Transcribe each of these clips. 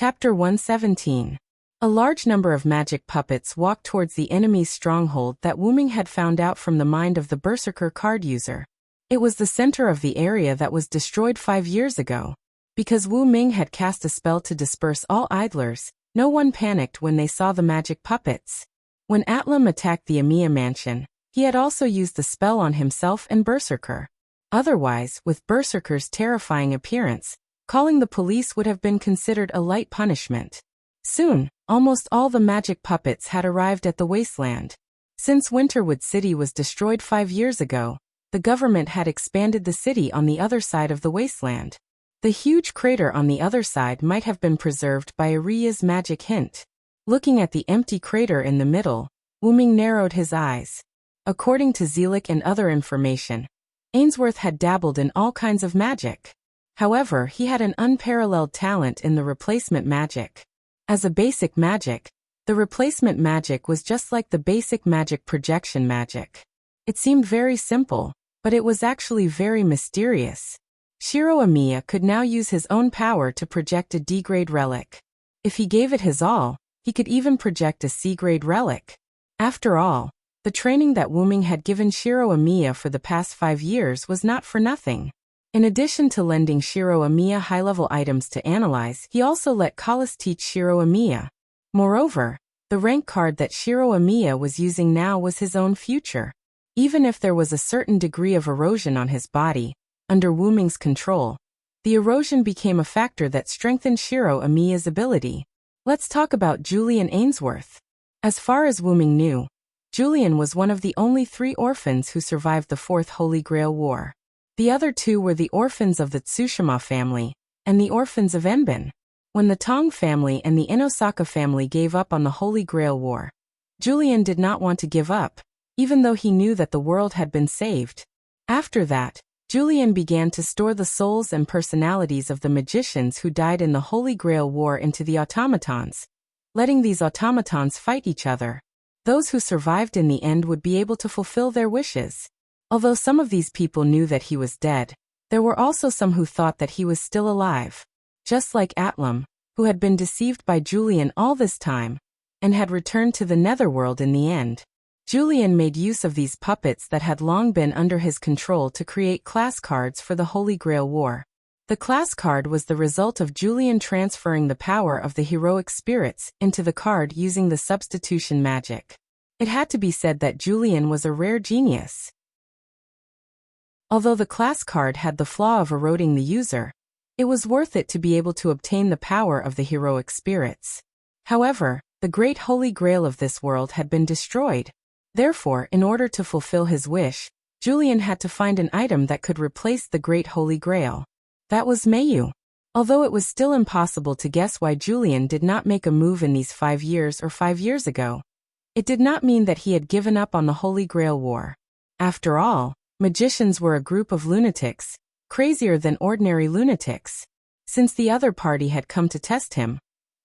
Chapter 117. A large number of magic puppets walked towards the enemy's stronghold that Wu Ming had found out from the mind of the Berserker card user. It was the center of the area that was destroyed 5 years ago. Because Wu Ming had cast a spell to disperse all idlers, no one panicked when they saw the magic puppets. When Atlam attacked the Amiya mansion, he had also used the spell on himself and Berserker. Otherwise, with Berserker's terrifying appearance, calling the police would have been considered a light punishment. Soon, almost all the magic puppets had arrived at the wasteland. Since Winterwood City was destroyed 5 years ago, the government had expanded the city on the other side of the wasteland. The huge crater on the other side might have been preserved by Aria's magic hint. Looking at the empty crater in the middle, Wu Ming narrowed his eyes. According to Zelik and other information, Ainsworth had dabbled in all kinds of magic. However, he had an unparalleled talent in the replacement magic. As a basic magic, the replacement magic was just like the basic magic projection magic. It seemed very simple, but it was actually very mysterious. Shiro Amiya could now use his own power to project a D-grade relic. If he gave it his all, he could even project a C-grade relic. After all, the training that Wu Ming had given Shiro Amiya for the past 5 years was not for nothing. In addition to lending Shiro Amiya high-level items to analyze, he also let Kalas teach Shiro Amiya. Moreover, the rank card that Shiro Amiya was using now was his own future. Even if there was a certain degree of erosion on his body, under Wu Ming's control, the erosion became a factor that strengthened Shiro Amiya's ability. Let's talk about Julian Ainsworth. As far as Wu Ming knew, Julian was one of the only 3 orphans who survived the Fourth Holy Grail War. The other 2 were the orphans of the Tsushima family, and the orphans of Enbin. When the Tong family and the Inosaka family gave up on the Holy Grail War, Julian did not want to give up, even though he knew that the world had been saved. After that, Julian began to store the souls and personalities of the magicians who died in the Holy Grail War into the automatons, letting these automatons fight each other. Those who survived in the end would be able to fulfill their wishes. Although some of these people knew that he was dead, there were also some who thought that he was still alive. Just like Atlam, who had been deceived by Julian all this time, and had returned to the netherworld in the end. Julian made use of these puppets that had long been under his control to create class cards for the Holy Grail War. The class card was the result of Julian transferring the power of the heroic spirits into the card using the substitution magic. It had to be said that Julian was a rare genius. Although the class card had the flaw of eroding the user, it was worth it to be able to obtain the power of the heroic spirits. However, the great Holy Grail of this world had been destroyed. Therefore, in order to fulfill his wish, Julian had to find an item that could replace the great Holy Grail. That was Mayu. Although it was still impossible to guess why Julian did not make a move in these 5 years or 5 years ago, it did not mean that he had given up on the Holy Grail War. After all, magicians were a group of lunatics, crazier than ordinary lunatics. Since the other party had come to test him,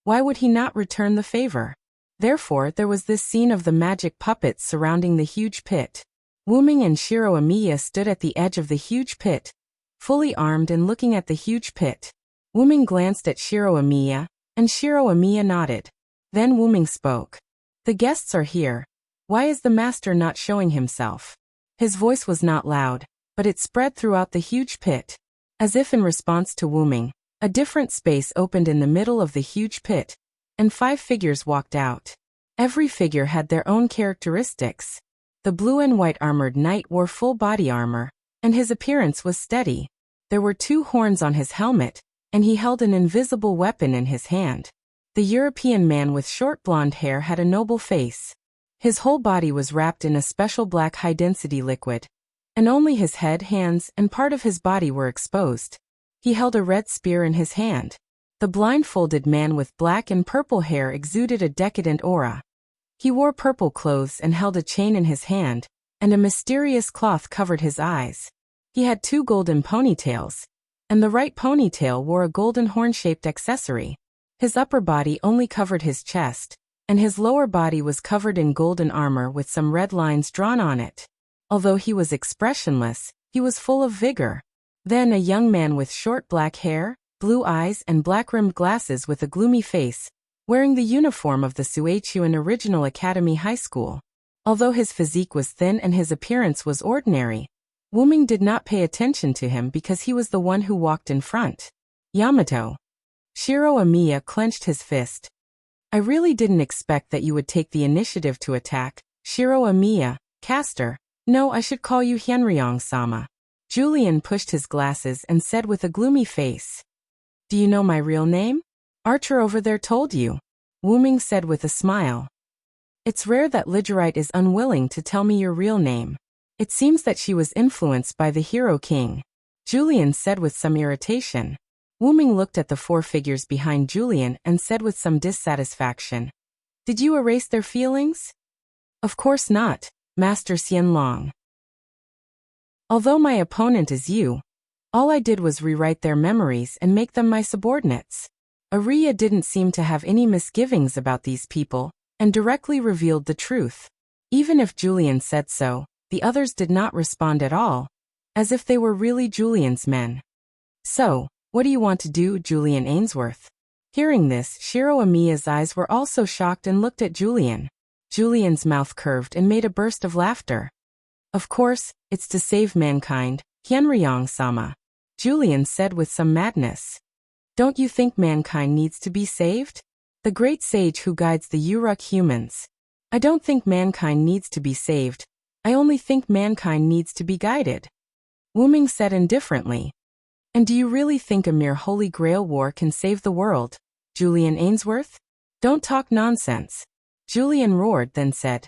why would he not return the favor? Therefore, there was this scene of the magic puppets surrounding the huge pit. Wu Ming and Shiro Amiya stood at the edge of the huge pit, fully armed and looking at the huge pit. Wu Ming glanced at Shiro Amiya, and Shiro Amiya nodded. Then Wu Ming spoke. "The guests are here. Why is the master not showing himself?" His voice was not loud, but it spread throughout the huge pit. As if in response to Wu Ming, a different space opened in the middle of the huge pit, and 5 figures walked out. Every figure had their own characteristics. The blue and white armored knight wore full body armor, and his appearance was steady. There were 2 horns on his helmet, and he held an invisible weapon in his hand. The European man with short blonde hair had a noble face. His whole body was wrapped in a special black high-density liquid, and only his head, hands, and part of his body were exposed. He held a red spear in his hand. The blindfolded man with black and purple hair exuded a decadent aura. He wore purple clothes and held a chain in his hand, and a mysterious cloth covered his eyes. He had 2 golden ponytails, and the right ponytail wore a golden horn-shaped accessory. His upper body only covered his chest, and his lower body was covered in golden armor with some red lines drawn on it. Although he was expressionless, he was full of vigor. Then a young man with short black hair, blue eyes and black-rimmed glasses with a gloomy face, wearing the uniform of the Suechuan Original Academy High School. Although his physique was thin and his appearance was ordinary, Wuming did not pay attention to him because he was the one who walked in front. Yamato. Shiro Amiya clenched his fist. I really didn't expect that you would take the initiative to attack, Shiro Amiya, caster. No, I should call you Hyenryong-sama. Julian pushed his glasses and said with a gloomy face. Do you know my real name? Archer over there told you. Wuming said with a smile. It's rare that Ligerite is unwilling to tell me your real name. It seems that she was influenced by the Hero King. Julian said with some irritation. Wuming looked at the four figures behind Julian and said with some dissatisfaction. Did you erase their feelings? Of course not, Master Xianlong. Although my opponent is you, all I did was rewrite their memories and make them my subordinates. Arya didn't seem to have any misgivings about these people, and directly revealed the truth. Even if Julian said so, the others did not respond at all, as if they were really Julian's men. So, what do you want to do, Julian Ainsworth? Hearing this, Shiro Amiya's eyes were also shocked and looked at Julian. Julian's mouth curved and made a burst of laughter. Of course, it's to save mankind, Hyenryong-sama. Julian said with some madness. Don't you think mankind needs to be saved? The great sage who guides the Uruk humans. I don't think mankind needs to be saved. I only think mankind needs to be guided. Wuming said indifferently. And do you really think a mere Holy Grail war can save the world, Julian Ainsworth? Don't talk nonsense. Julian roared, then said.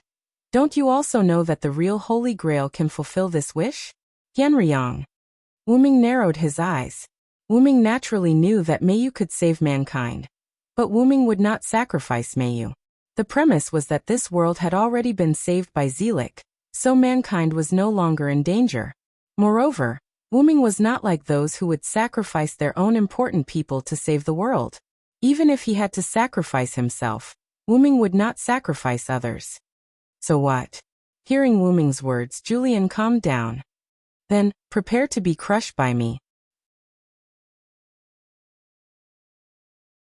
Don't you also know that the real Holy Grail can fulfill this wish? Hyenryong. Wuming narrowed his eyes. Wuming naturally knew that Mayu could save mankind. But Wuming would not sacrifice Mayu. The premise was that this world had already been saved by Zelik, so mankind was no longer in danger. Moreover, Wuming was not like those who would sacrifice their own important people to save the world. Even if he had to sacrifice himself, Wuming would not sacrifice others. So what? Hearing Wuming's words, Julian calmed down. Then, prepare to be crushed by me.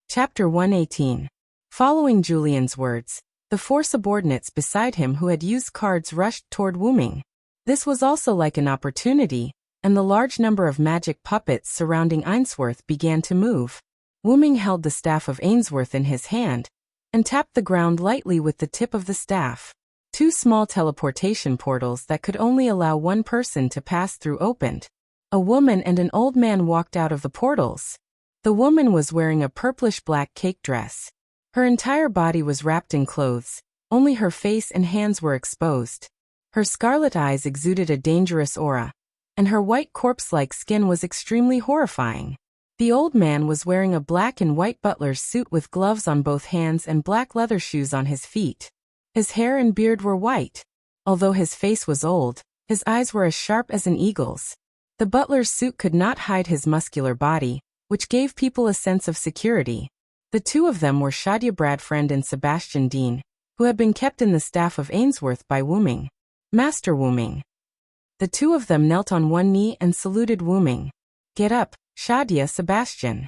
Chapter 118. Following Julian's words, the four subordinates beside him who had used cards rushed toward Wuming. This was also like an opportunity, and the large number of magic puppets surrounding Ainsworth began to move. Wuming held the staff of Ainsworth in his hand, and tapped the ground lightly with the tip of the staff. Two small teleportation portals that could only allow one person to pass through opened. A woman and an old man walked out of the portals. The woman was wearing a purplish-black cake dress. Her entire body was wrapped in clothes, only her face and hands were exposed. Her scarlet eyes exuded a dangerous aura, and her white corpse-like skin was extremely horrifying. The old man was wearing a black and white butler's suit with gloves on both hands and black leather shoes on his feet. His hair and beard were white. Although his face was old, his eyes were as sharp as an eagle's. The butler's suit could not hide his muscular body, which gave people a sense of security. The two of them were Shadia Bradfriend and Sebastian Dean, who had been kept in the staff of Ainsworth by Wuming. Master Wuming. The two of them knelt on one knee and saluted Wuming. Get up, Shadia, Sebastian.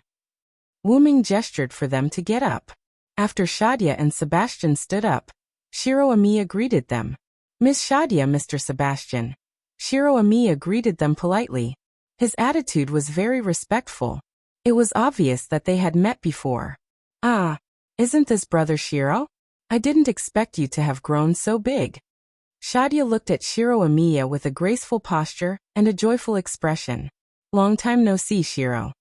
Wuming gestured for them to get up. After Shadia and Sebastian stood up, Shiro Amiya greeted them. Miss Shadia, Mr. Sebastian. Shiro Amiya greeted them politely. His attitude was very respectful. It was obvious that they had met before. Ah, isn't this brother Shiro? I didn't expect you to have grown so big. Shadia looked at Shiro Amiya with a graceful posture and a joyful expression. Long time no see, Shiro.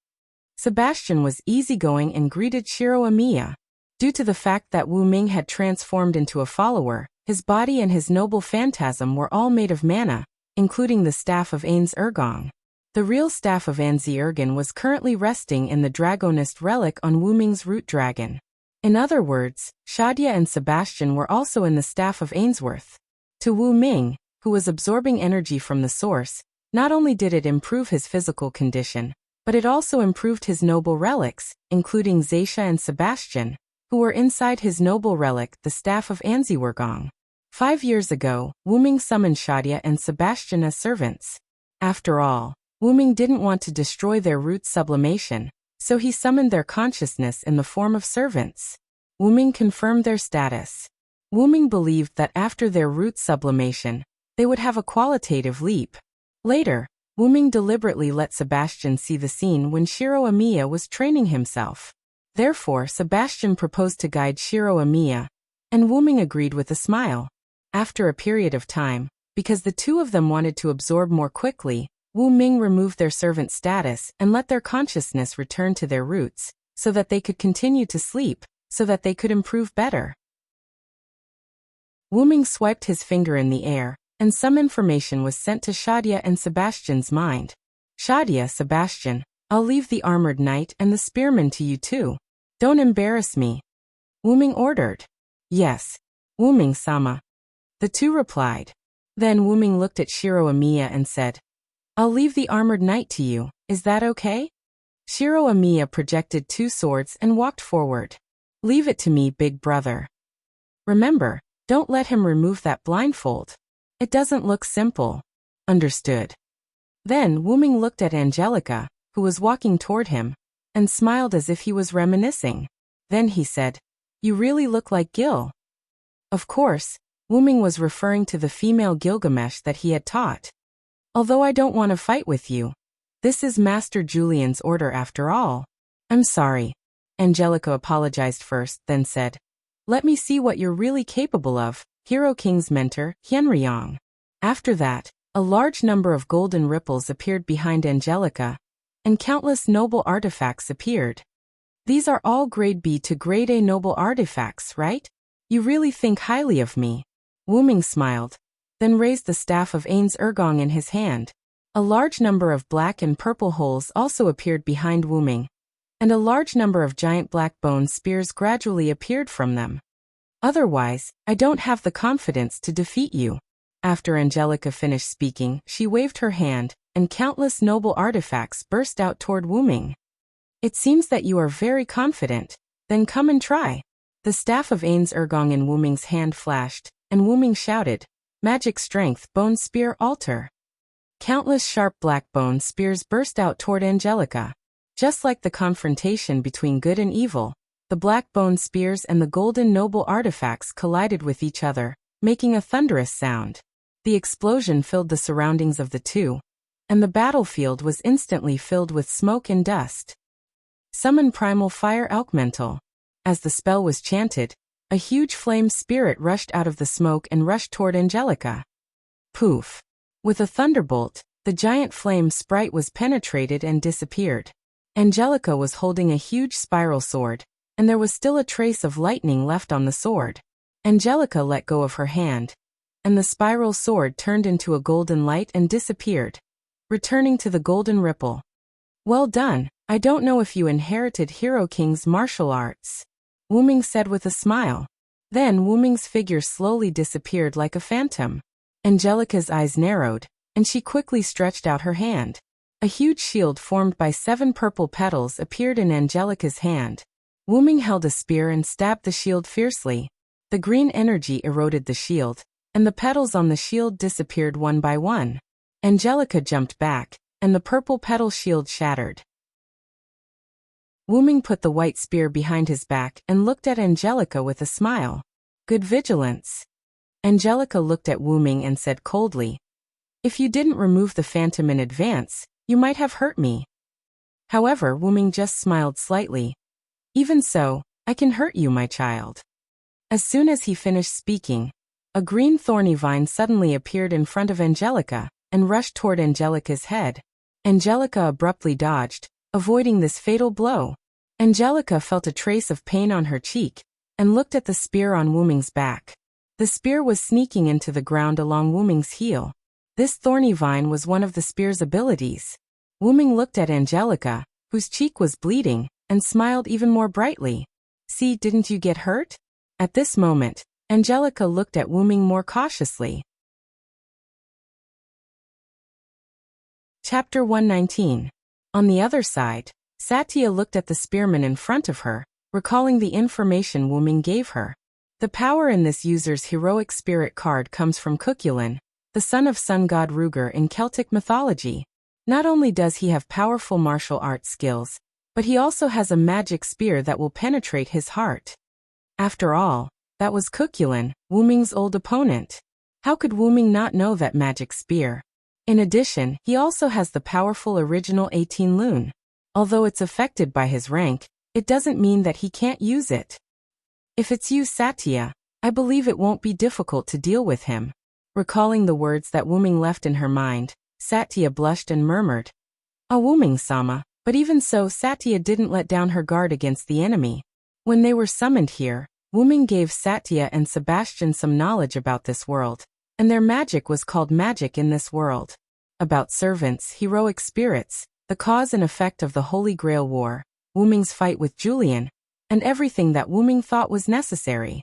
Sebastian was easygoing and greeted Shiro Amiya. Due to the fact that Wuming had transformed into a follower, his body and his noble phantasm were all made of mana, including the staff of Ains Ergong. The real staff of Anzi Ergen was currently resting in the Dragonist relic on Wuming's root dragon. In other words, Shadia and Sebastian were also in the staff of Ainsworth. To Wuming, who was absorbing energy from the source, not only did it improve his physical condition, but it also improved his noble relics, including Zaisha and Sebastian, who were inside his noble relic, the staff of Anzi Ergong. 5 years ago, Wuming summoned Shadia and Sebastian as servants. After all, Wuming didn't want to destroy their root sublimation, So he summoned their consciousness in the form of servants. Wuming confirmed their status. Wuming believed that after their root sublimation, they would have a qualitative leap. Later, Wuming deliberately let Sebastian see the scene when Shiro Amiya was training himself. Therefore, Sebastian proposed to guide Shiro Amiya, and Wuming agreed with a smile. After a period of time, because the two of them wanted to absorb more quickly, Wu Ming removed their servant status and let their consciousness return to their roots, so that they could continue to sleep, so that they could improve better. Wu Ming swiped his finger in the air, and some information was sent to Shadia and Sebastian's mind. Shadia, Sebastian, I'll leave the armored knight and the spearman to you too. Don't embarrass me. Wu Ming ordered. Yes. Wu Ming-sama. The two replied. Then Wu Ming looked at Shiro Amiya and said, I'll leave the armored knight to you, is that okay? Shiro Amiya projected 2 swords and walked forward. Leave it to me, big brother. Remember, don't let him remove that blindfold. It doesn't look simple. Understood. Then Wu Ming looked at Angelica, who was walking toward him, and smiled as if he was reminiscing. Then he said, You really look like Gil. Of course, Wu Ming was referring to the female Gilgamesh that he had taught. Although I don't want to fight with you. This is Master Julian's order after all. I'm sorry. Angelica apologized first, then said, Let me see what you're really capable of, Hero King's mentor, Hyenryong. After that, a large number of golden ripples appeared behind Angelica, and countless noble artifacts appeared. These are all grade B to grade A noble artifacts, right? You really think highly of me. Wu Ming smiled, then raised the staff of Ain's Ergong in his hand. A large number of black and purple holes also appeared behind Wu Ming, and a large number of giant black bone spears gradually appeared from them. Otherwise, I don't have the confidence to defeat you. After Angelica finished speaking, she waved her hand, and countless noble artifacts burst out toward Wu Ming. It seems that you are very confident. Then come and try. The staff of Ain's Ergong in Wu Ming's hand flashed, and Wu Ming shouted, Magic Strength, Bone Spear Altar. Countless sharp black bone spears burst out toward Angelica. Just like the confrontation between good and evil, the black bone spears and the golden noble artifacts collided with each other, making a thunderous sound. The explosion filled the surroundings of the two, and the battlefield was instantly filled with smoke and dust. Summon Primal Fire Elemental. As the spell was chanted, a huge flame spirit rushed out of the smoke and rushed toward Angelica. Poof! With a thunderbolt, the giant flame sprite was penetrated and disappeared. Angelica was holding a huge spiral sword, and there was still a trace of lightning left on the sword. Angelica let go of her hand, and the spiral sword turned into a golden light and disappeared, returning to the golden ripple. Well done. I don't know if you inherited Hero King's martial arts, Wu Ming said with a smile. Then Wu Ming's figure slowly disappeared like a phantom. Angelica's eyes narrowed, and she quickly stretched out her hand. A huge shield formed by 7 purple petals appeared in Angelica's hand. Wu Ming held a spear and stabbed the shield fiercely. The green energy eroded the shield, and the petals on the shield disappeared one by one. Angelica jumped back, and the purple petal shield shattered. Wu Ming put the white spear behind his back and looked at Angelica with a smile. Good vigilance. Angelica looked at Wu Ming and said coldly, If you didn't remove the phantom in advance, you might have hurt me. However, Wu Ming just smiled slightly. Even so, I can hurt you, my child. As soon as he finished speaking, a green thorny vine suddenly appeared in front of Angelica and rushed toward Angelica's head. Angelica abruptly dodged, avoiding this fatal blow. Angelica felt a trace of pain on her cheek, and looked at the spear on Wu Ming's back. The spear was sneaking into the ground along Wu Ming's heel. This thorny vine was one of the spear's abilities. Wu Ming looked at Angelica, whose cheek was bleeding, and smiled even more brightly. See, didn't you get hurt? At this moment, Angelica looked at Wu Ming more cautiously. Chapter 119. On the other side, Satya looked at the spearman in front of her, recalling the information Wu Ming gave her. The power in this user's heroic spirit card comes from Cuchulainn, the son of sun god Ruger in Celtic mythology. Not only does he have powerful martial arts skills, But he also has a magic spear that will penetrate his heart. After all, that was Cuchulain, Wuming's old opponent. How could Wuming not know that magic spear? In addition, he also has the powerful original 18 Lune. Although it's affected by his rank, it doesn't mean that he can't use it. If it's you, Satya, I believe it won't be difficult to deal with him. Recalling the words that Wuming left in her mind, Satya blushed and murmured, "Ah, Wuming-sama," but even so Satya didn't let down her guard against the enemy. When they were summoned here, Wuming gave Satya and Sebastian some knowledge about this world, and their magic was called magic in this world. About servants, heroic spirits, the cause and effect of the Holy Grail War, Wuming's fight with Julian, and everything that Wuming thought was necessary.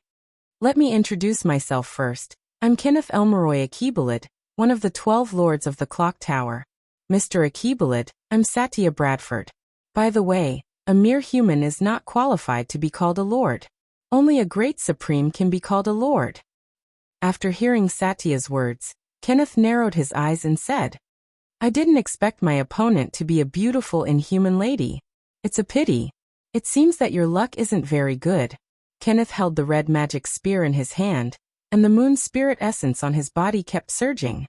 Let me introduce myself first. I'm Kenneth Elmoroy Akibalid, one of the 12 Lords of the Clock Tower. Mr. Akibalid, I'm Satya Bradford. By the way, a mere human is not qualified to be called a lord. Only a great supreme can be called a lord. After hearing Satya's words, Kenneth narrowed his eyes and said, I didn't expect my opponent to be a beautiful inhuman lady. It's a pity. It seems that your luck isn't very good. Kenneth held the red magic spear in his hand, and the moon spirit essence on his body kept surging.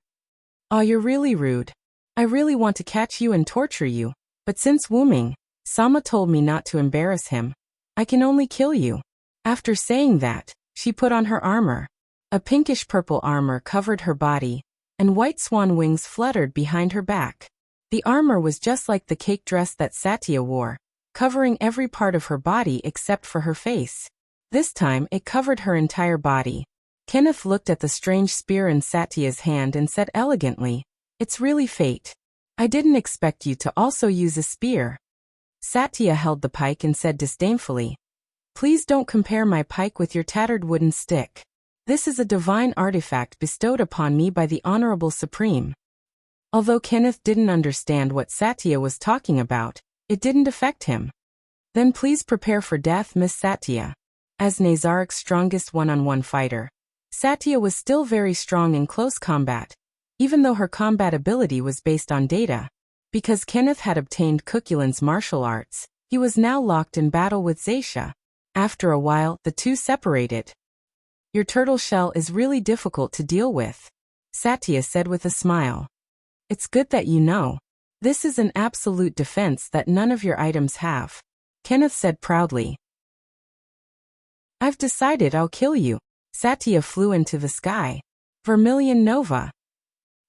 Aw, you're really rude. I really want to catch you and torture you, but since Wuming-sama told me not to embarrass him, I can only kill you. After saying that, she put on her armor. A pinkish-purple armor covered her body, and white swan wings fluttered behind her back. The armor was just like the cake dress that Satya wore, covering every part of her body except for her face. This time it covered her entire body. Kenneth looked at the strange spear in Satya's hand and said elegantly, It's really fate. I didn't expect you to also use a spear. Satya held the pike and said disdainfully, Please don't compare my pike with your tattered wooden stick. This is a divine artifact bestowed upon me by the Honorable Supreme. Although Kenneth didn't understand what Satya was talking about, it didn't affect him. Then please prepare for death, Miss Satya. As Nazarik's strongest one-on-one fighter, Satya was still very strong in close combat, even though her combat ability was based on data. Because Kenneth had obtained Cuchulain's martial arts, he was now locked in battle with Zaisha. After a while, the two separated. Your turtle shell is really difficult to deal with, Satya said with a smile. It's good that you know. This is an absolute defense that none of your items have, Kenneth said proudly. I've decided I'll kill you. Satya flew into the sky. Vermilion Nova.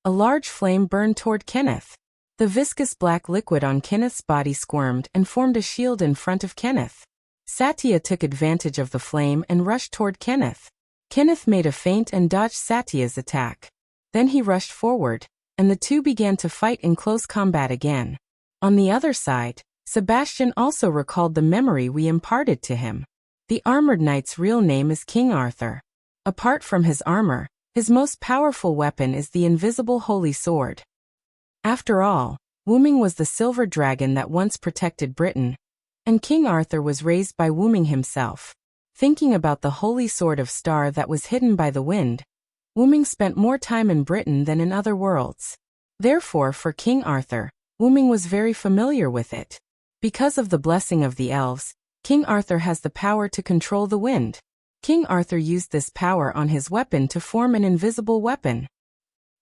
A large flame burned toward Kenneth. The viscous black liquid on Kenneth's body squirmed and formed a shield in front of Kenneth. Satya took advantage of the flame and rushed toward Kenneth. Kenneth made a feint and dodged Satya's attack. Then he rushed forward, and the two began to fight in close combat again. On the other side, Sebastian also recalled the memory we imparted to him. The armored knight's real name is King Arthur. Apart from his armor, his most powerful weapon is the invisible holy sword. After all, Wuming was the silver dragon that once protected Britain, and King Arthur was raised by Wuming himself. Thinking about the holy sword of star that was hidden by the wind, Wuming spent more time in Britain than in other worlds. Therefore, for King Arthur, Wuming was very familiar with it. Because of the blessing of the elves, King Arthur has the power to control the wind. King Arthur used this power on his weapon to form an invisible weapon.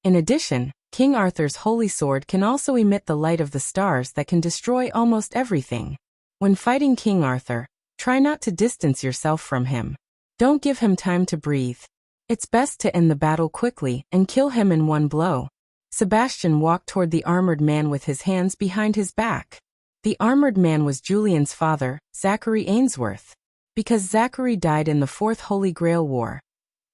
In addition, King Arthur's holy sword can also emit the light of the stars that can destroy almost everything. When fighting King Arthur, try not to distance yourself from him. Don't give him time to breathe. It's best to end the battle quickly and kill him in one blow. Sebastian walked toward the armored man with his hands behind his back. The armored man was Julian's father, Zachary Ainsworth. Because Zachary died in the Fourth Holy Grail War,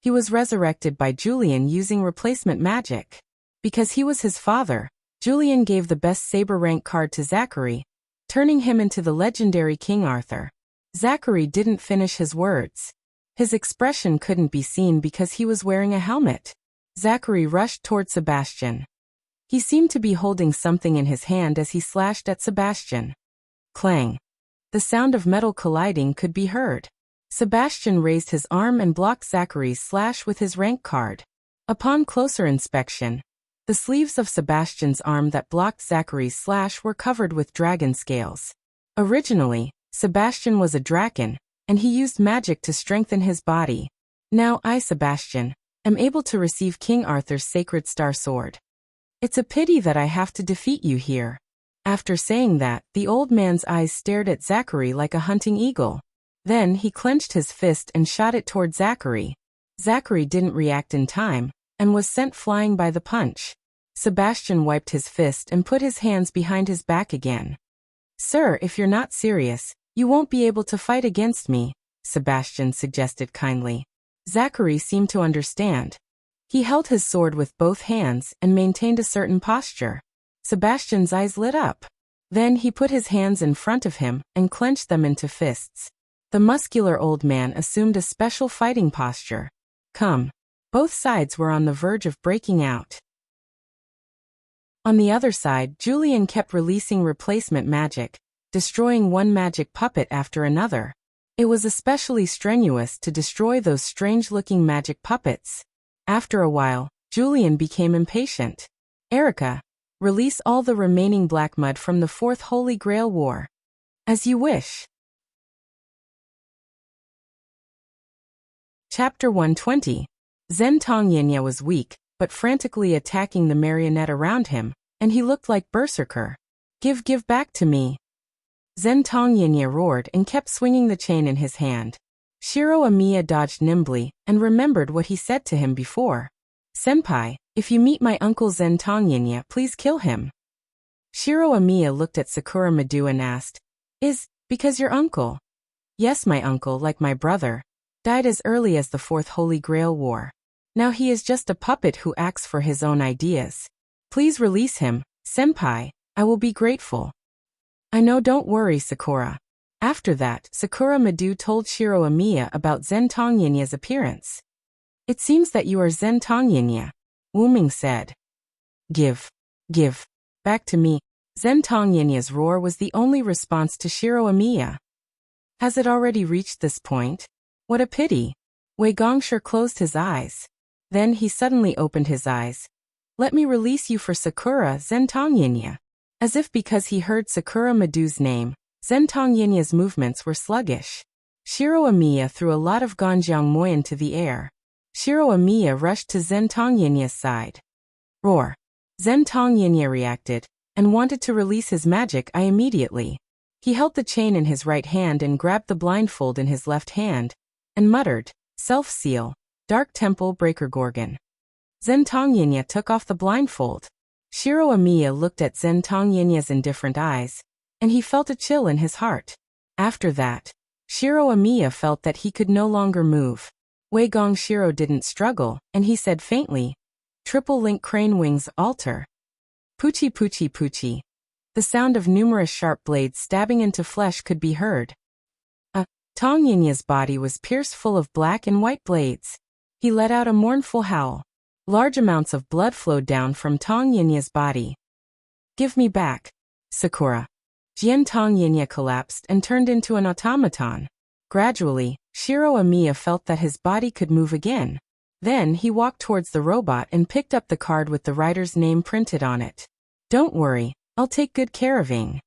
he was resurrected by Julian using replacement magic. Because he was his father, Julian gave the best saber rank card to Zachary, turning him into the legendary King Arthur. Zachary didn't finish his words. His expression couldn't be seen because he was wearing a helmet. Zachary rushed toward Sebastian. He seemed to be holding something in his hand as he slashed at Sebastian. Clang. The sound of metal colliding could be heard. Sebastian raised his arm and blocked Zachary's slash with his rank card. Upon closer inspection, the sleeves of Sebastian's arm that blocked Zachary's slash were covered with dragon scales. Originally, Sebastian was a draken, and he used magic to strengthen his body. Now I, Sebastian, am able to receive King Arthur's sacred star sword. It's a pity that I have to defeat you here. After saying that, the old man's eyes stared at Zachary like a hunting eagle. Then he clenched his fist and shot it toward Zachary. Zachary didn't react in time, and was sent flying by the punch. Sebastian wiped his fist and put his hands behind his back again. Sir, if you're not serious, you won't be able to fight against me, Sebastian suggested kindly. Zachary seemed to understand. He held his sword with both hands and maintained a certain posture. Sebastian's eyes lit up. Then he put his hands in front of him and clenched them into fists. The muscular old man assumed a special fighting posture. Come. Both sides were on the verge of breaking out. On the other side, Julian kept releasing replacement magic, destroying one magic puppet after another. It was especially strenuous to destroy those strange-looking magic puppets. After a while, Julian became impatient. Erica, release all the remaining black mud from the Fourth Holy Grail War. As you wish. Chapter 120. Zentong was weak, but frantically attacking the marionette around him, and he looked like Berserker. Give back to me. Zentong roared and kept swinging the chain in his hand. Shiro Amiya dodged nimbly and remembered what he said to him before. Senpai, if you meet my uncle Zentong, please kill him. Shiro Amiya looked at Sakura Madu and asked, because your uncle? Yes, my uncle, like my brother, died as early as the Fourth Holy Grail War. Now he is just a puppet who acts for his own ideas. Please release him, senpai, I will be grateful. I know, don't worry, Sakura. After that, Sakura Madu told Shiro Amiya about Zentong appearance. It seems that you are Zentong, Wu Ming said. Give back to me. Zentong roar was the only response to Shiro Amiya. Has it already reached this point? What a pity. Wei Gongshi closed his eyes. Then he suddenly opened his eyes. Let me release you for Sakura, Zentong. As if because he heard Sakura Madu's name, Zentong movements were sluggish. Shiro Amiya threw a lot of Ganjiang Moi into the air. Shiro Amiya rushed to Zentong side. Roar. Zentong reacted, and wanted to release his magic immediately. He held the chain in his right hand and grabbed the blindfold in his left hand, and muttered, Self-seal, Dark Temple Breaker Gorgon. Zentong took off the blindfold. Shiro Amiya looked at Zentong indifferent eyes, and he felt a chill in his heart. After that, Shiro Amiya felt that he could no longer move. Wei Gongshi didn't struggle, and he said faintly, Triple Link Crane Wings Alter. Poochie poochie poochie. The sound of numerous sharp blades stabbing into flesh could be heard. Tong Yinya's body was pierced full of black and white blades. He let out a mournful howl. Large amounts of blood flowed down from Tong Yinya's body. Give me back, Sakura. Jian Tong Yinya collapsed and turned into an automaton. Gradually, Shiro Amiya felt that his body could move again. Then he walked towards the robot and picked up the card with the writer's name printed on it. Don't worry, I'll take good care of Ing.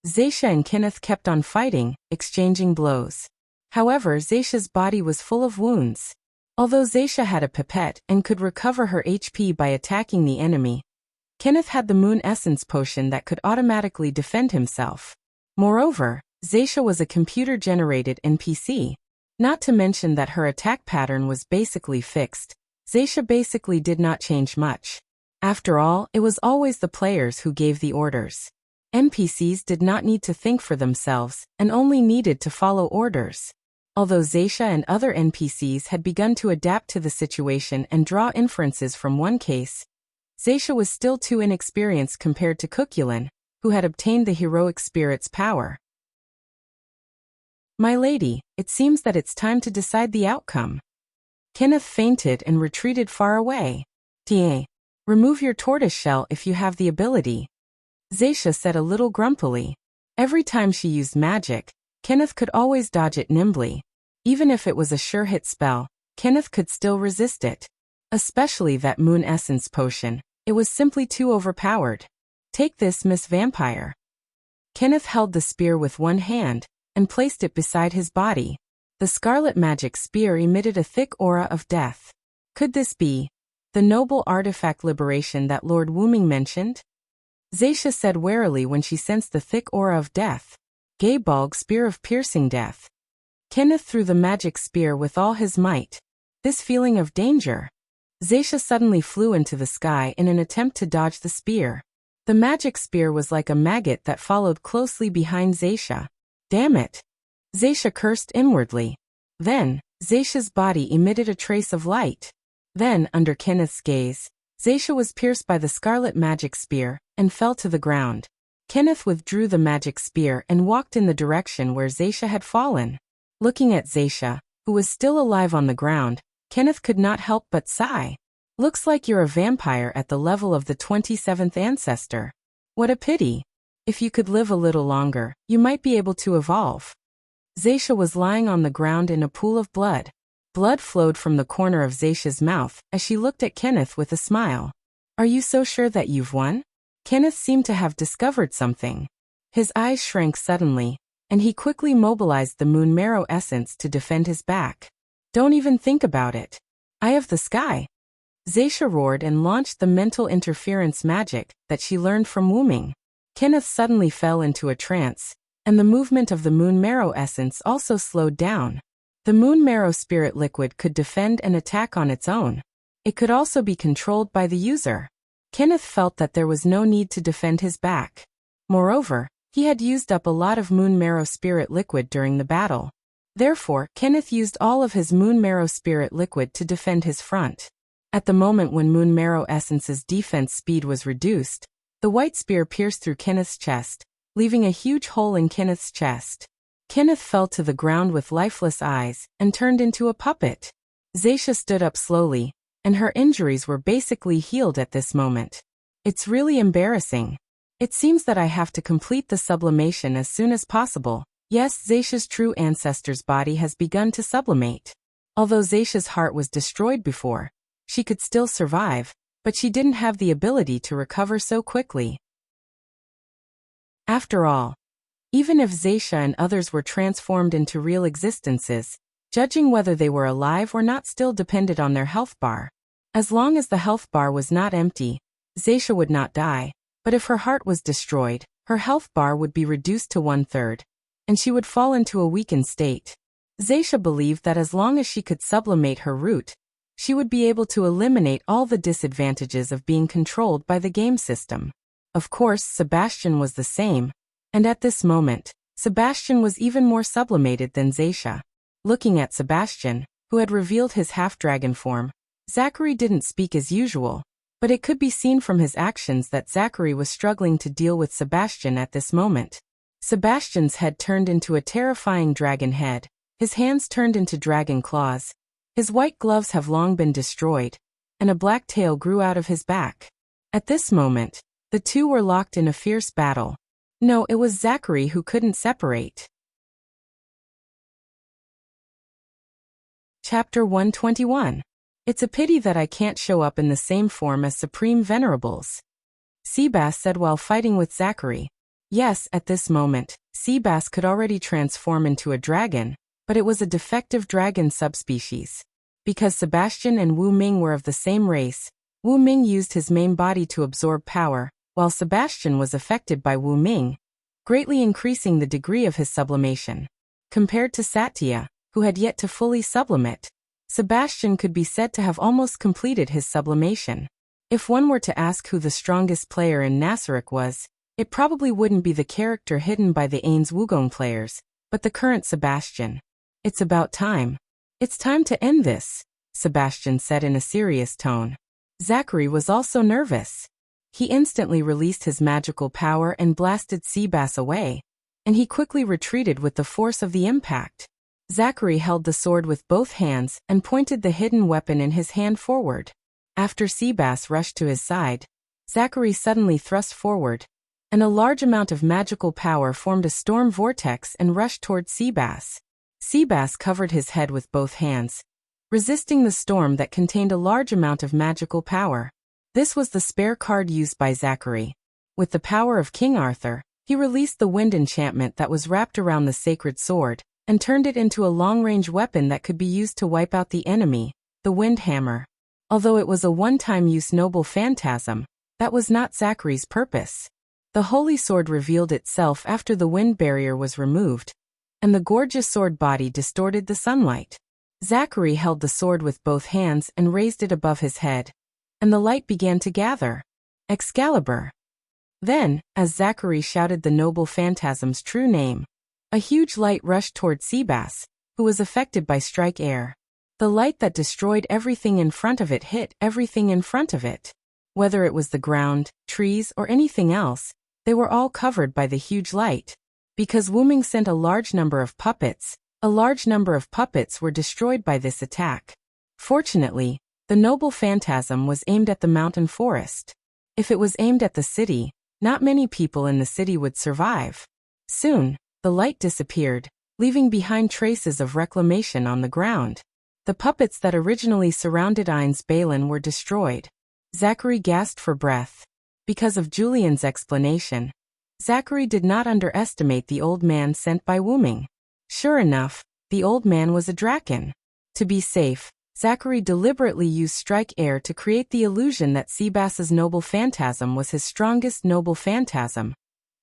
Zaisha and Kenneth kept on fighting, exchanging blows. However, Zaisha's body was full of wounds. Although Zaisha had a pipette and could recover her HP by attacking the enemy, Kenneth had the Moon Essence potion that could automatically defend himself. Moreover, Zaisha was a computer-generated NPC. Not to mention that her attack pattern was basically fixed. Zaisha basically did not change much. After all, it was always the players who gave the orders. NPCs did not need to think for themselves, and only needed to follow orders. Although Zaisha and other NPCs had begun to adapt to the situation and draw inferences from one case, Zaisha was still too inexperienced compared to Kukulin, who had obtained the heroic spirit's power. My lady, it seems that it's time to decide the outcome. Kenneth fainted and retreated far away. Ta. Remove your tortoise shell if you have the ability. Zaisha said a little grumpily. Every time she used magic, Kenneth could always dodge it nimbly. Even if it was a sure hit spell, Kenneth could still resist it. Especially that Moon Essence potion, it was simply too overpowered. Take this, Miss Vampire. Kenneth held the spear with one hand and placed it beside his body. The scarlet magic spear emitted a thick aura of death. Could this be the noble artifact liberation that Lord Wuming mentioned? Zaisha said warily when she sensed the thick aura of death. Gaybalg, spear of piercing death. Kenneth threw the magic spear with all his might. This feeling of danger. Zaisha suddenly flew into the sky in an attempt to dodge the spear. The magic spear was like a maggot that followed closely behind Zaisha. Damn it! Zaisha cursed inwardly. Then, Zaisha's body emitted a trace of light. Then, under Kenneth's gaze, Zaisha was pierced by the scarlet magic spear and fell to the ground. Kenneth withdrew the magic spear and walked in the direction where Zaisha had fallen. Looking at Zaisha, who was still alive on the ground, Kenneth could not help but sigh. Looks like you're a vampire at the level of the 27th ancestor. What a pity. If you could live a little longer, you might be able to evolve. Zaisha was lying on the ground in a pool of blood. Blood flowed from the corner of Zaisha's mouth as she looked at Kenneth with a smile. Are you so sure that you've won? Kenneth seemed to have discovered something. His eyes shrank suddenly, and he quickly mobilized the moon marrow essence to defend his back. Don't even think about it. Eye of the sky. Zaisha roared and launched the mental interference magic that she learned from Wuming. Kenneth suddenly fell into a trance, and the movement of the moon marrow essence also slowed down. The moon marrow spirit liquid could defend and attack on its own. It could also be controlled by the user. Kenneth felt that there was no need to defend his back. Moreover, he had used up a lot of moon marrow spirit liquid during the battle. Therefore, Kenneth used all of his moon marrow spirit liquid to defend his front. At the moment when moon marrow essence's defense speed was reduced, the white spear pierced through Kenneth's chest, leaving a huge hole in Kenneth's chest. Kenneth fell to the ground with lifeless eyes and turned into a puppet. Zaisha stood up slowly, and her injuries were basically healed at this moment. It's really embarrassing. It seems that I have to complete the sublimation as soon as possible. Yes, Zaisha's true ancestor's body has begun to sublimate. Although Zaisha's heart was destroyed before, she could still survive, but she didn't have the ability to recover so quickly. After all, even if Zaisha and others were transformed into real existences, judging whether they were alive or not still depended on their health bar. As long as the health bar was not empty, Zaisha would not die, but if her heart was destroyed, her health bar would be reduced to 1/3, and she would fall into a weakened state. Zaisha believed that as long as she could sublimate her root, she would be able to eliminate all the disadvantages of being controlled by the game system. Of course, Sebastian was the same, and at this moment, Sebastian was even more sublimated than Zaisha. Looking at Sebastian, who had revealed his half-dragon form, Zachary didn't speak as usual, but it could be seen from his actions that Zachary was struggling to deal with Sebastian at this moment. Sebastian's head turned into a terrifying dragon head, his hands turned into dragon claws, his white gloves have long been destroyed, and a black tail grew out of his back. At this moment, the two were locked in a fierce battle. No, it was Zachary who couldn't separate. Chapter 121. It's a pity that I can't show up in the same form as Supreme Venerables, Seabass said while fighting with Zachary. Yes, at this moment, Seabass could already transform into a dragon, but it was a defective dragon subspecies. Because Sebastian and Wu Ming were of the same race, Wu Ming used his main body to absorb power, while Sebastian was affected by Wu Ming, greatly increasing the degree of his sublimation. Compared to Satya, who had yet to fully sublimate, Sebastian could be said to have almost completed his sublimation. If one were to ask who the strongest player in Nasarek was, it probably wouldn't be the character hidden by the Ains Wugong players, but the current Sebastian. It's about time. It's time to end this, Sebastian said in a serious tone. Zachary was also nervous. He instantly released his magical power and blasted Seabass away, and he quickly retreated with the force of the impact. Zachary held the sword with both hands and pointed the hidden weapon in his hand forward. After Seabass rushed to his side, Zachary suddenly thrust forward, and a large amount of magical power formed a storm vortex and rushed toward Seabass. Seabass covered his head with both hands, resisting the storm that contained a large amount of magical power. This was the spare card used by Zachary. With the power of King Arthur, He released the wind enchantment that was wrapped around the sacred sword, and turned it into a long-range weapon that could be used to wipe out the enemy, the wind hammer. Although it was a one-time use noble phantasm, that was not Zachary's purpose. The holy sword revealed itself after the wind barrier was removed, and the gorgeous sword body distorted the sunlight. Zachary held the sword with both hands and raised it above his head, and the light began to gather. Excalibur. Then, as Zachary shouted the noble phantasm's true name, a huge light rushed toward Seabass, who was affected by strike air. The light that destroyed everything in front of it hit everything in front of it. Whether it was the ground, trees, or anything else, they were all covered by the huge light. Because Wu Ming sent a large number of puppets were destroyed by this attack. Fortunately, the noble phantasm was aimed at the mountain forest. If it was aimed at the city, not many people in the city would survive. Soon, the light disappeared, leaving behind traces of reclamation on the ground. The puppets that originally surrounded Ain's Balin were destroyed. Zachary gasped for breath. Because of Julian's explanation, Zachary did not underestimate the old man sent by Wu Ming. Sure enough, the old man was a draken. To be safe, Zachary deliberately used strike air to create the illusion that Seabass's noble phantasm was his strongest noble phantasm,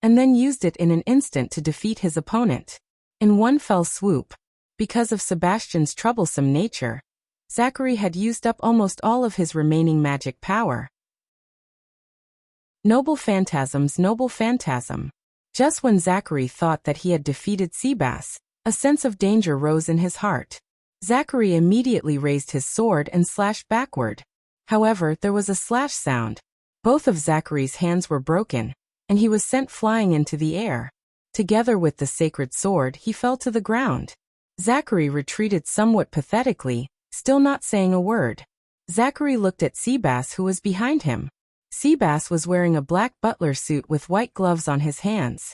and then used it in an instant to defeat his opponent. In one fell swoop. Because of Sebastian's troublesome nature, Zachary had used up almost all of his remaining magic power. Noble phantasm's noble phantasm. Just when Zachary thought that he had defeated Seabass, a sense of danger rose in his heart. Zachary immediately raised his sword and slashed backward. However, there was a slash sound. Both of Zachary's hands were broken, and he was sent flying into the air. Together with the sacred sword, he fell to the ground. Zachary retreated somewhat pathetically, still not saying a word. Zachary looked at Seabass, who was behind him. Seabass was wearing a black butler suit with white gloves on his hands.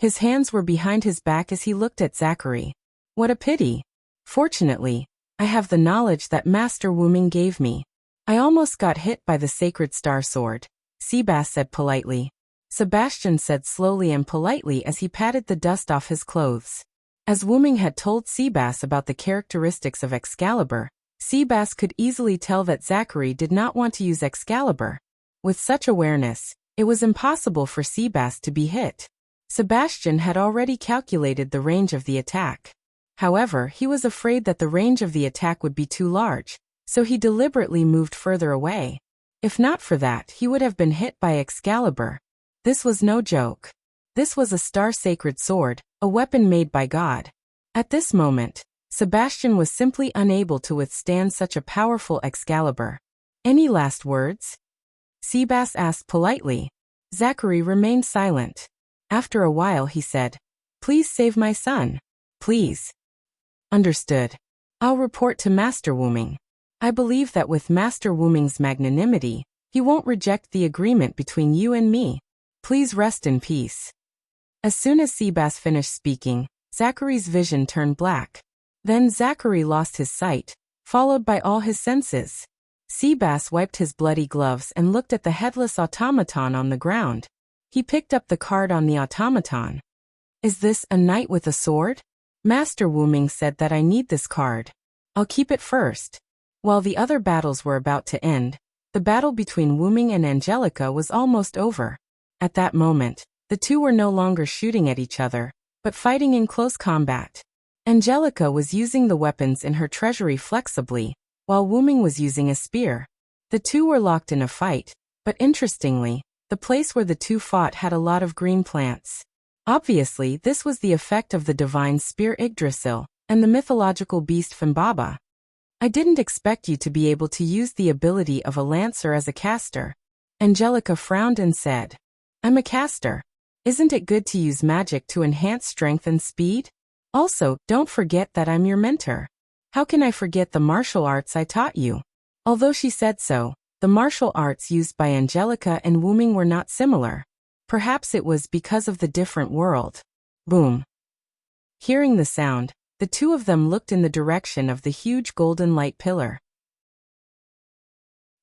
His hands were behind his back as he looked at Zachary. What a pity. Fortunately, I have the knowledge that Master Wu Ming gave me. I almost got hit by the sacred star sword, Seabass said politely. Sebastian said slowly and politely as he patted the dust off his clothes. As Wu Ming had told Seabass about the characteristics of Excalibur, Seabass could easily tell that Zachary did not want to use Excalibur. With such awareness, it was impossible for Seabass to be hit. Sebastian had already calculated the range of the attack. However, he was afraid that the range of the attack would be too large, so he deliberately moved further away. If not for that, he would have been hit by Excalibur. This was no joke. This was a star-sacred sword, a weapon made by God. At this moment, Sebastian was simply unable to withstand such a powerful Excalibur. Any last words? Seabass asked politely. Zachary remained silent. After a while he said, "Please save my son. Please." Understood. I'll report to Master Wu Ming. I believe that with Master Wu Ming's magnanimity, he won't reject the agreement between you and me. Please rest in peace. As soon as Seabass finished speaking, Zachary's vision turned black. Then Zachary lost his sight, followed by all his senses. Seabass wiped his bloody gloves and looked at the headless automaton on the ground. He picked up the card on the automaton. Is this a knight with a sword? Master Wu Ming said that I need this card. I'll keep it first. While the other battles were about to end, the battle between Wu Ming and Angelica was almost over. At that moment, the two were no longer shooting at each other, but fighting in close combat. Angelica was using the weapons in her treasury flexibly, while Wu Ming was using a spear. The two were locked in a fight, but interestingly, the place where the two fought had a lot of green plants. Obviously, this was the effect of the divine spear Yggdrasil and the mythological beast Fimbaba. I didn't expect you to be able to use the ability of a lancer as a caster. Angelica frowned and said, I'm a caster. Isn't it good to use magic to enhance strength and speed? Also, don't forget that I'm your mentor. How can I forget the martial arts I taught you? Although she said so, the martial arts used by Angelica and Wu Ming were not similar. Perhaps it was because of the different world. Boom. Hearing the sound, the two of them looked in the direction of the huge golden light pillar.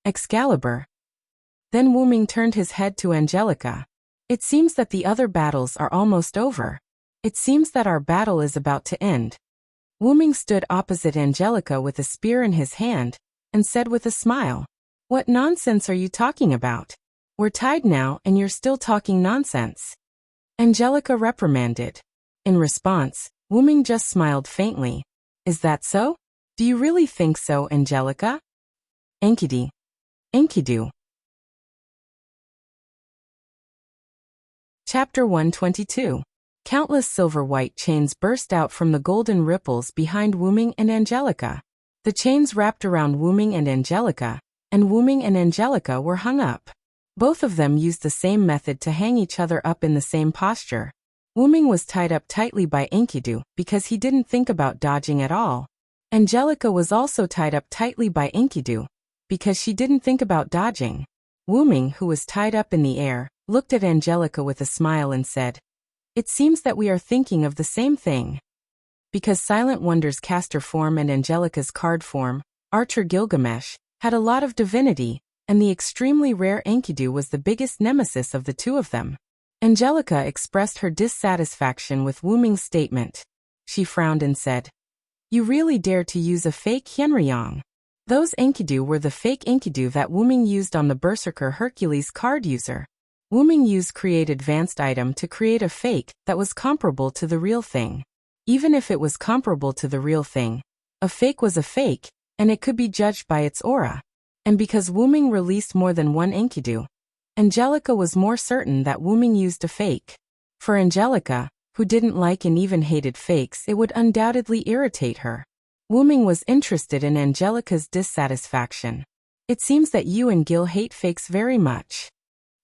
Excalibur. Then Wu Ming turned his head to Angelica. It seems that the other battles are almost over. It seems that our battle is about to end. Wuming stood opposite Angelica with a spear in his hand, and said with a smile, "What nonsense are you talking about? We're tied now and you're still talking nonsense." Angelica reprimanded. In response, Wuming just smiled faintly. "Is that so? Do you really think so, Angelica?" Enkidu. Enkidu. Chapter 122. Countless silver-white chains burst out from the golden ripples behind Wuming and Angelica. The chains wrapped around Wuming and Angelica were hung up. Both of them used the same method to hang each other up in the same posture. Wuming was tied up tightly by Enkidu because he didn't think about dodging at all. Angelica was also tied up tightly by Enkidu because she didn't think about dodging. Wuming, who was tied up in the air, looked at Angelica with a smile and said, "It seems that we are thinking of the same thing." Because Silent Wonder's caster form and Angelica's card form, Archer Gilgamesh, had a lot of divinity, and the extremely rare Enkidu was the biggest nemesis of the two of them. Angelica expressed her dissatisfaction with Wuming's statement. She frowned and said, "You really dare to use a fake Hyenryong?" Those Enkidu were the fake Enkidu that Wuming used on the Berserker Hercules card user. Wuming used Create Advanced Item to create a fake that was comparable to the real thing. Even if it was comparable to the real thing, a fake was a fake, and it could be judged by its aura. And because Wuming released more than one Enkidu, Angelica was more certain that Wuming used a fake. For Angelica, who didn't like and even hated fakes, it would undoubtedly irritate her. Wuming was interested in Angelica's dissatisfaction. "It seems that you and Gil hate fakes very much."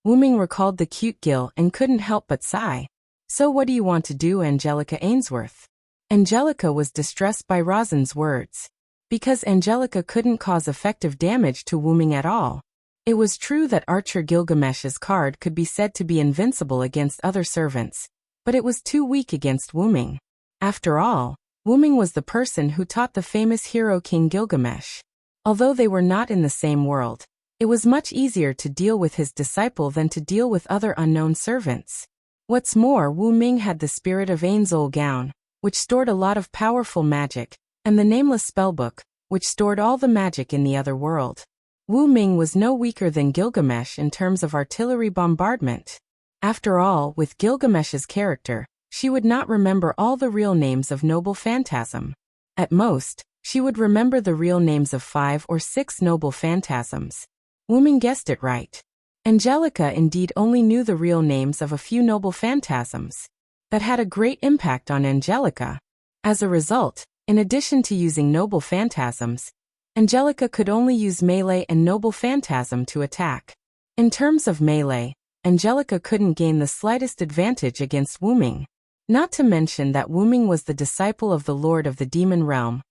Wuming recalled the cute Gil and couldn't help but sigh. "So what do you want to do, Angelica Ainsworth?" Angelica was distressed by Rosin's words. Because Angelica couldn't cause effective damage to Wuming at all. It was true that Archer Gilgamesh's card could be said to be invincible against other servants, but it was too weak against Wuming. After all, Wuming was the person who taught the famous hero King Gilgamesh. Although they were not in the same world, it was much easier to deal with his disciple than to deal with other unknown servants. What's more, Wuming had the spirit of Ainzol Gown, which stored a lot of powerful magic, and the nameless spellbook, which stored all the magic in the other world. Wuming was no weaker than Gilgamesh in terms of artillery bombardment. After all, with Gilgamesh's character, she would not remember all the real names of noble phantasm. At most, she would remember the real names of 5 or 6 noble phantasms. Wuming guessed it right. Angelica indeed only knew the real names of a few noble phantasms. That had a great impact on Angelica. As a result, in addition to using noble phantasms, Angelica could only use melee and noble phantasm to attack. In terms of melee, Angelica couldn't gain the slightest advantage against Wuming. Not to mention that Wuming was the disciple of the Lord of the Demon Realm.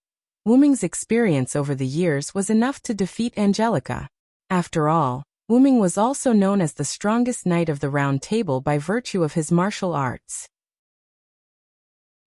Wuming's experience over the years was enough to defeat Angelica. After all, Wuming was also known as the strongest knight of the Round Table by virtue of his martial arts.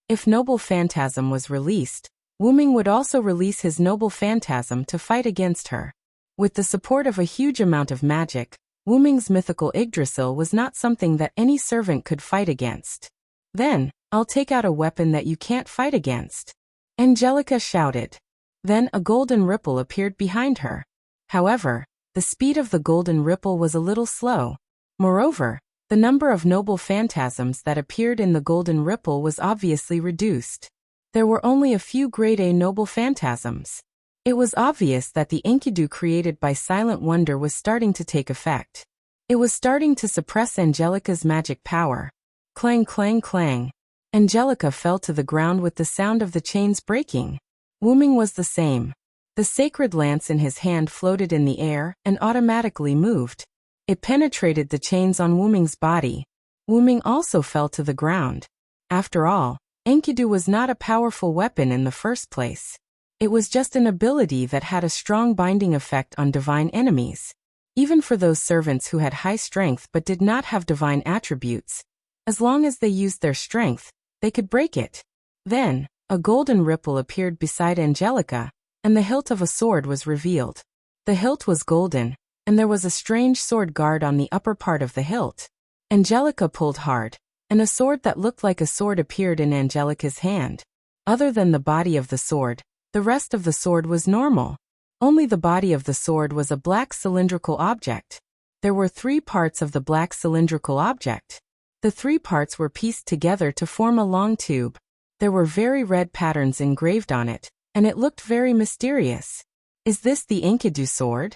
If Noble Phantasm was released, Wuming would also release his Noble Phantasm to fight against her. With the support of a huge amount of magic, Wuming's mythical Yggdrasil was not something that any servant could fight against. "Then, I'll take out a weapon that you can't fight against," Angelica shouted. Then a golden ripple appeared behind her. However, the speed of the golden ripple was a little slow. Moreover, the number of noble phantasms that appeared in the golden ripple was obviously reduced. There were only a few grade A noble phantasms. It was obvious that the Enkidu created by Silent Wonder was starting to take effect. It was starting to suppress Angelica's magic power. Clang, clang, clang. Angelica fell to the ground with the sound of the chains breaking. Wuming was the same. The sacred lance in his hand floated in the air and automatically moved. It penetrated the chains on Wuming's body. Wuming also fell to the ground. After all, Enkidu was not a powerful weapon in the first place. It was just an ability that had a strong binding effect on divine enemies. Even for those servants who had high strength but did not have divine attributes, as long as they used their strength, they could break it. Then, a golden ripple appeared beside Angelica, and the hilt of a sword was revealed. The hilt was golden, and there was a strange sword guard on the upper part of the hilt. Angelica pulled hard, and a sword that looked like a sword appeared in Angelica's hand. Other than the body of the sword, the rest of the sword was normal. Only the body of the sword was a black cylindrical object. There were 3 parts of the black cylindrical object. The 3 parts were pieced together to form a long tube. There were very red patterns engraved on it, and it looked very mysterious. Is this the Enkidu sword?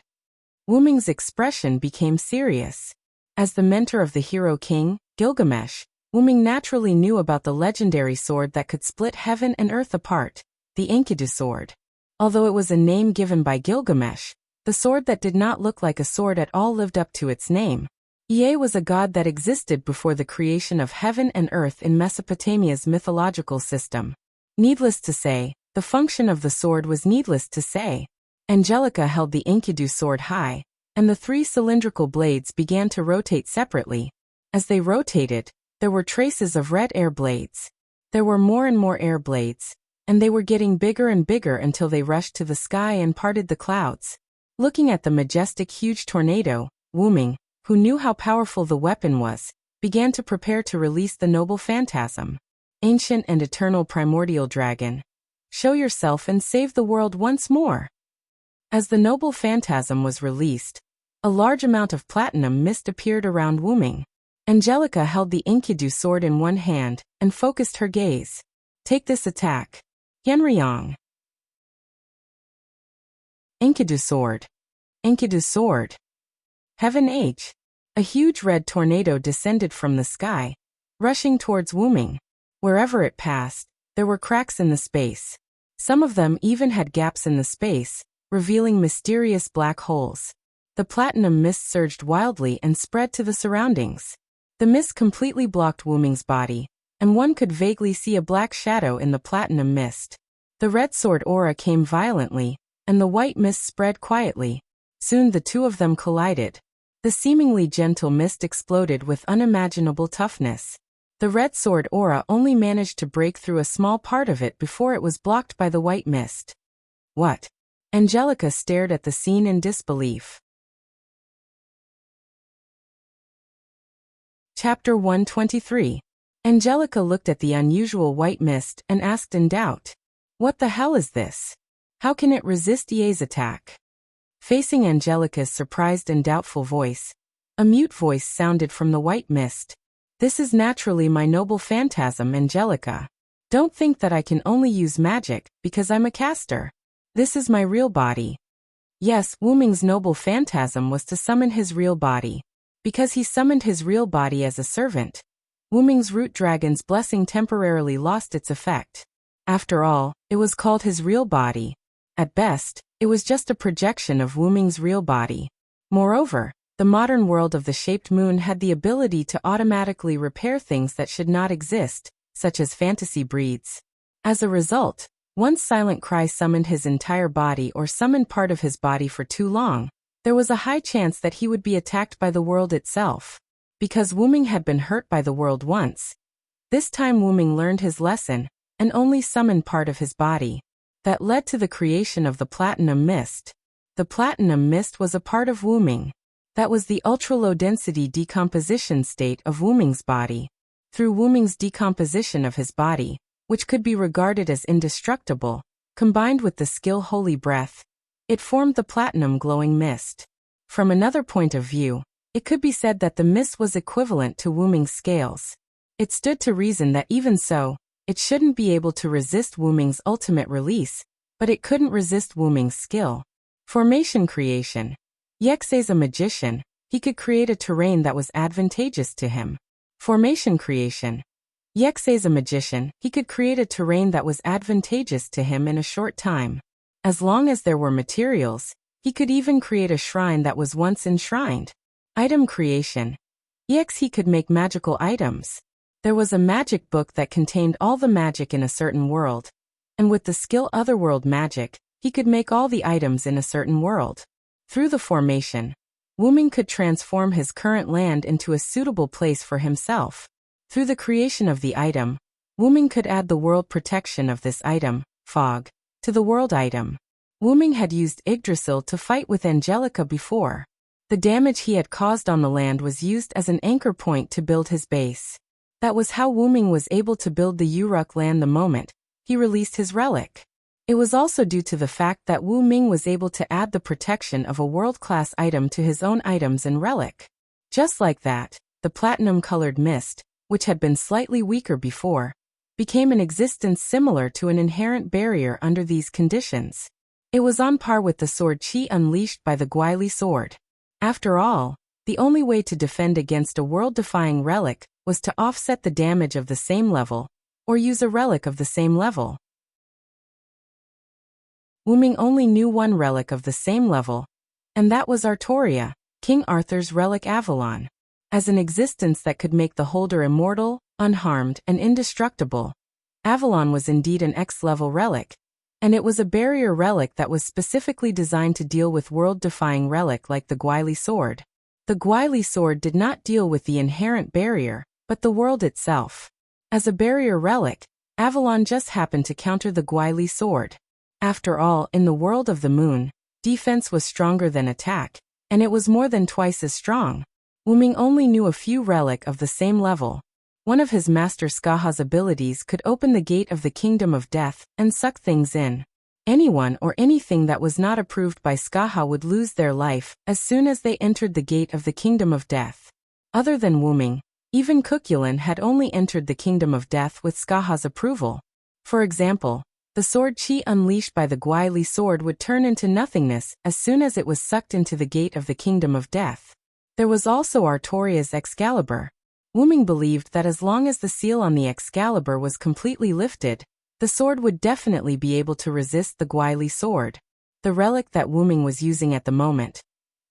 Wuming's expression became serious. As the mentor of the hero king, Gilgamesh, Wuming naturally knew about the legendary sword that could split heaven and earth apart, the Enkidu sword. Although it was a name given by Gilgamesh, the sword that did not look like a sword at all lived up to its name. Ea was a god that existed before the creation of heaven and earth in Mesopotamia's mythological system. Needless to say, the function of the sword was needless to say. Angelica held the Enkidu sword high, and the 3 cylindrical blades began to rotate separately. As they rotated, there were traces of red air blades. There were more and more air blades, and they were getting bigger and bigger until they rushed to the sky and parted the clouds. Looking at the majestic huge tornado, Wuming, who knew how powerful the weapon was, began to prepare to release the noble phantasm. Ancient and eternal primordial dragon, show yourself and save the world once more. As the noble phantasm was released, a large amount of platinum mist appeared around Wuming. Angelica held the Enkidu sword in one hand and focused her gaze. Take this attack. Yenryong. Enkidu sword. Enkidu sword. Heaven H. A huge red tornado descended from the sky, rushing towards Wuming. Wherever it passed, there were cracks in the space. Some of them even had gaps in the space, revealing mysterious black holes. The platinum mist surged wildly and spread to the surroundings. The mist completely blocked Wuming's body, and one could vaguely see a black shadow in the platinum mist. The red sword aura came violently, and the white mist spread quietly. Soon the 2 of them collided. The seemingly gentle mist exploded with unimaginable toughness. The red sword aura only managed to break through a small part of it before it was blocked by the white mist. What? Angelica stared at the scene in disbelief. Chapter 123. Angelica looked at the unusual white mist and asked in doubt, "What the hell is this? How can it resist Ye's attack?" Facing Angelica's surprised and doubtful voice, a mute voice sounded from the white mist. "This is naturally my noble phantasm, Angelica. Don't think that I can only use magic because I'm a caster. This is my real body." Yes, Wuming's noble phantasm was to summon his real body. Because he summoned his real body as a servant, Wuming's root dragon's blessing temporarily lost its effect. After all, it was called his real body. At best, it was just a projection of Wuming's real body. Moreover, the modern world of the shaped moon had the ability to automatically repair things that should not exist, such as fantasy breeds. As a result, once Silent Cry summoned his entire body or summoned part of his body for too long, there was a high chance that he would be attacked by the world itself. Because Wuming had been hurt by the world once, this time Wuming learned his lesson and only summoned part of his body. That led to the creation of the platinum mist. The platinum mist was a part of Wuming. That was the ultra-low-density decomposition state of Wuming's body. Through Wuming's decomposition of his body, which could be regarded as indestructible, combined with the skill Holy Breath, it formed the platinum glowing mist. From another point of view, it could be said that the mist was equivalent to Wuming's scales. It stood to reason that even so, it shouldn't be able to resist Wuming's ultimate release, but it couldn't resist Wuming's skill. Formation creation. Yexe's a magician, he could create a terrain that was advantageous to him. Formation creation. Yexe's a magician, he could create a terrain that was advantageous to him in a short time. As long as there were materials, he could even create a shrine that was once enshrined. Item creation. He could make magical items. There was a magic book that contained all the magic in a certain world, and with the skill Otherworld Magic, he could make all the items in a certain world. Through the formation, Wuming could transform his current land into a suitable place for himself. Through the creation of the item, Wuming could add the world protection of this item, Fog, to the world item. Wuming had used Yggdrasil to fight with Angelica before. The damage he had caused on the land was used as an anchor point to build his base. That was how Wu Ming was able to build the Uruk land the moment he released his relic. It was also due to the fact that Wu Ming was able to add the protection of a world-class item to his own items and relic. Just like that, the platinum-colored mist, which had been slightly weaker before, became an existence similar to an inherent barrier under these conditions. It was on par with the sword Qi unleashed by the Guili sword. After all, the only way to defend against a world-defying relic was to offset the damage of the same level, or use a relic of the same level. Wu Ming only knew one relic of the same level, and that was Artoria, King Arthur's relic Avalon. As an existence that could make the holder immortal, unharmed, and indestructible, Avalon was indeed an X-level relic, and it was a barrier relic that was specifically designed to deal with world-defying relic like the Guili sword. The Guili sword did not deal with the inherent barrier, but the world itself. As a barrier relic, Avalon just happened to counter the Guili sword. After all, in the world of the moon, defense was stronger than attack, and it was more than twice as strong. Wu Ming only knew a few relic of the same level. One of his master Skaha's abilities could open the gate of the kingdom of death and suck things in. Anyone or anything that was not approved by Skaha would lose their life as soon as they entered the gate of the kingdom of death. Other than Wu Ming, even Kukulin had only entered the kingdom of death with Skaha's approval. For example, the sword Qi unleashed by the Guili sword would turn into nothingness as soon as it was sucked into the gate of the kingdom of death. There was also Artoria's Excalibur. Wu Ming believed that as long as the seal on the Excalibur was completely lifted, the sword would definitely be able to resist the Guili sword. The relic that Wu Ming was using at the moment.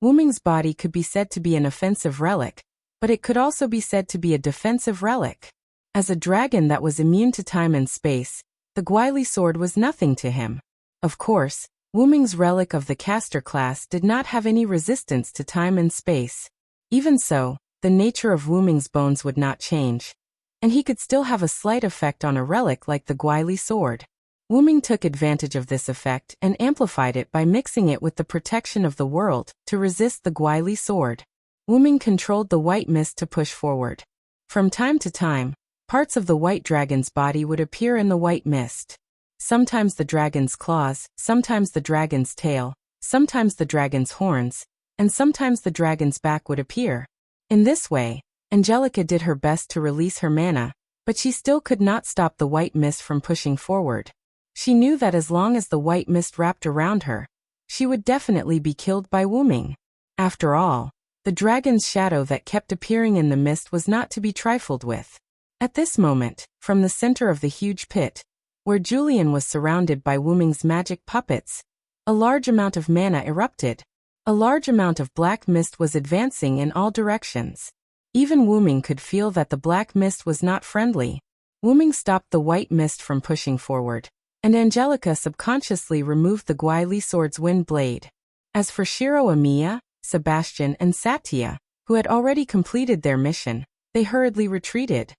Wu Ming's body could be said to be an offensive relic, but it could also be said to be a defensive relic. As a dragon that was immune to time and space, the Guili sword was nothing to him. Of course, Wu Ming's relic of the caster class did not have any resistance to time and space. Even so, the nature of Wu Ming's bones would not change, and he could still have a slight effect on a relic like the Guili sword. Wu Ming took advantage of this effect and amplified it by mixing it with the protection of the world to resist the Guili sword. Wu Ming controlled the white mist to push forward. From time to time, parts of the white dragon's body would appear in the white mist. Sometimes the dragon's claws, sometimes the dragon's tail, sometimes the dragon's horns, and sometimes the dragon's back would appear. In this way, Angelica did her best to release her mana, but she still could not stop the white mist from pushing forward. She knew that as long as the white mist wrapped around her, she would definitely be killed by Wu Ming. After all, the dragon's shadow that kept appearing in the mist was not to be trifled with. At this moment, from the center of the huge pit, where Julian was surrounded by Wu Ming's magic puppets, a large amount of mana erupted. A large amount of black mist was advancing in all directions. Even Wu Ming could feel that the black mist was not friendly. Wu Ming stopped the white mist from pushing forward, and Angelica subconsciously removed the Guili sword's wind blade. As for Shiro Amiya, Sebastian and Satya, who had already completed their mission, they hurriedly retreated.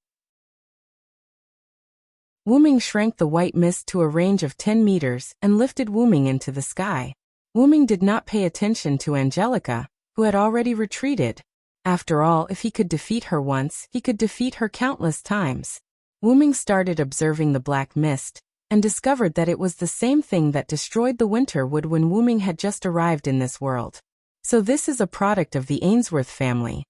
Wu Ming shrank the white mist to a range of 10 meters and lifted Wu Ming into the sky. Wu Ming did not pay attention to Angelica, who had already retreated. After all, if he could defeat her once, he could defeat her countless times. Wu Ming started observing the black mist, and discovered that it was the same thing that destroyed the winter wood when Wu Ming had just arrived in this world. So this is a product of the Ainsworth family.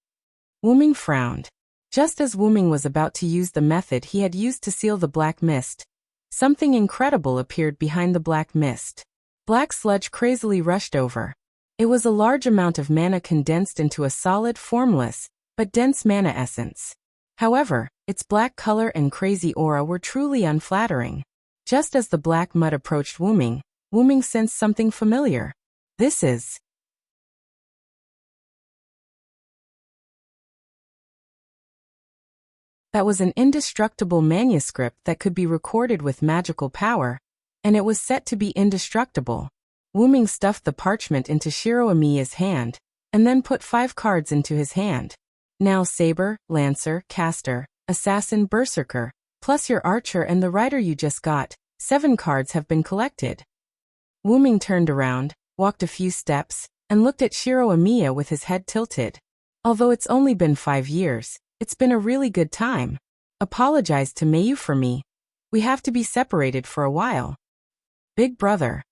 Wu Ming frowned. Just as Wu Ming was about to use the method he had used to seal the black mist, something incredible appeared behind the black mist. Black sludge crazily rushed over. It was a large amount of mana condensed into a solid, formless, but dense mana essence. However, its black color and crazy aura were truly unflattering. Just as the black mud approached Wu Ming sensed something familiar. This is... That was an indestructible manuscript that could be recorded with magical power, and it was set to be indestructible. Wu Ming stuffed the parchment into Shiro Amiya's hand, and then put 5 cards into his hand. Now Saber, Lancer, Caster, Assassin, Berserker, plus your Archer and the Rider you just got, 7 cards have been collected. Wu Ming turned around, walked a few steps, and looked at Shiro Amiya with his head tilted. Although it's only been 5 years, it's been a really good time. Apologize to Mayu for me. We have to be separated for a while. Big brother.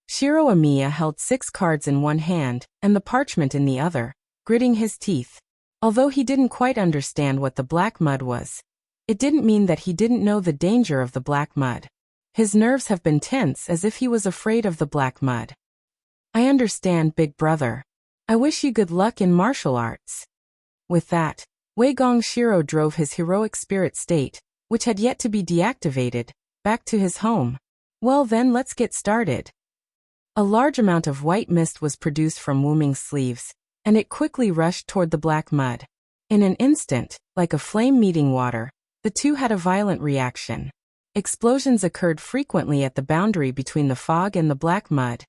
Shiro Amiya held 6 cards in one hand and the parchment in the other, gritting his teeth. Although he didn't quite understand what the black mud was, it didn't mean that he didn't know the danger of the black mud. His nerves have been tense as if he was afraid of the black mud. I understand, big brother. I wish you good luck in martial arts. With that, Wei Gong Shiro drove his heroic spirit state, which had yet to be deactivated, back to his home. Well then, let's get started. A large amount of white mist was produced from Wuming's sleeves, and it quickly rushed toward the black mud. In an instant, like a flame meeting water, the two had a violent reaction. Explosions occurred frequently at the boundary between the fog and the black mud,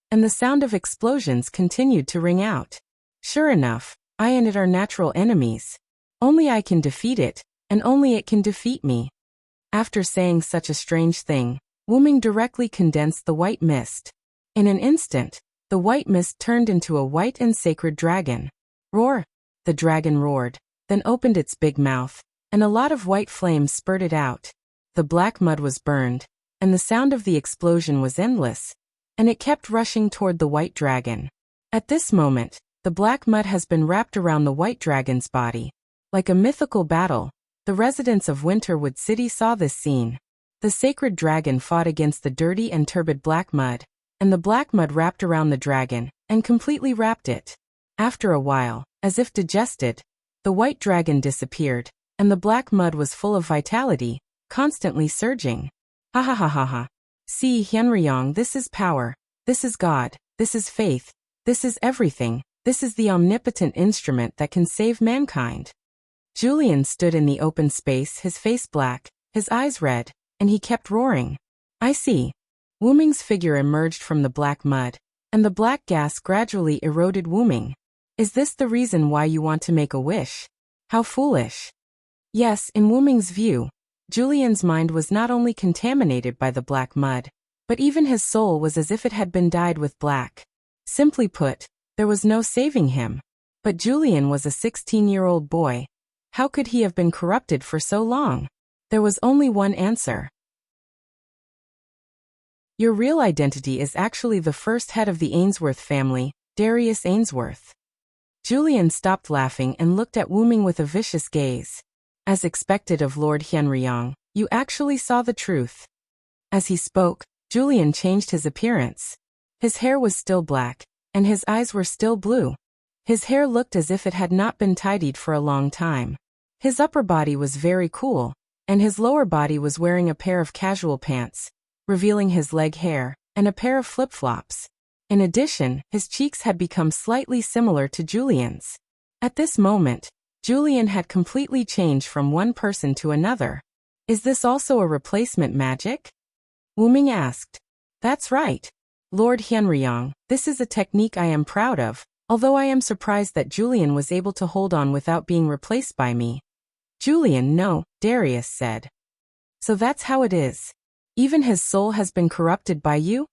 and the sound of explosions continued to ring out. Sure enough, I and it are natural enemies. Only I can defeat it, and only it can defeat me. After saying such a strange thing, Wuming directly condensed the white mist. In an instant, the white mist turned into a white and sacred dragon. Roar! The dragon roared, then opened its big mouth, and a lot of white flames spurted out. The black mud was burned, and the sound of the explosion was endless, and it kept rushing toward the white dragon. At this moment, the black mud has been wrapped around the white dragon's body. Like a mythical battle, the residents of Winterwood City saw this scene. The sacred dragon fought against the dirty and turbid black mud, and the black mud wrapped around the dragon, and completely wrapped it. After a while, as if digested, the white dragon disappeared, and the black mud was full of vitality, constantly surging. Ha ha ha ha ha. See, Hyunryong, this is power, this is God, this is faith, this is everything, this is the omnipotent instrument that can save mankind. Julian stood in the open space, his face black, his eyes red, and he kept roaring. I see. Wuming's figure emerged from the black mud, and the black gas gradually eroded Wuming. Is this the reason why you want to make a wish? How foolish. Yes, in Wuming's view, Julian's mind was not only contaminated by the black mud, but even his soul was as if it had been dyed with black. Simply put, there was no saving him. But Julian was a 16-year-old boy. How could he have been corrupted for so long? There was only one answer. Your real identity is actually the first head of the Ainsworth family, Darius Ainsworth. Julian stopped laughing and looked at Wuming with a vicious gaze. As expected of Lord Hyunryong, you actually saw the truth. As he spoke, Julian changed his appearance. His hair was still black, and his eyes were still blue. His hair looked as if it had not been tidied for a long time. His upper body was very cool, and his lower body was wearing a pair of casual pants, revealing his leg hair, and a pair of flip-flops. In addition, his cheeks had become slightly similar to Julian's. At this moment, Julian had completely changed from one person to another. Is this also a replacement magic? Wuming asked. That's right. Lord Hyunryong, this is a technique I am proud of, although I am surprised that Julian was able to hold on without being replaced by me. Julian, no, Darius said. So that's how it is. Even his soul has been corrupted by you?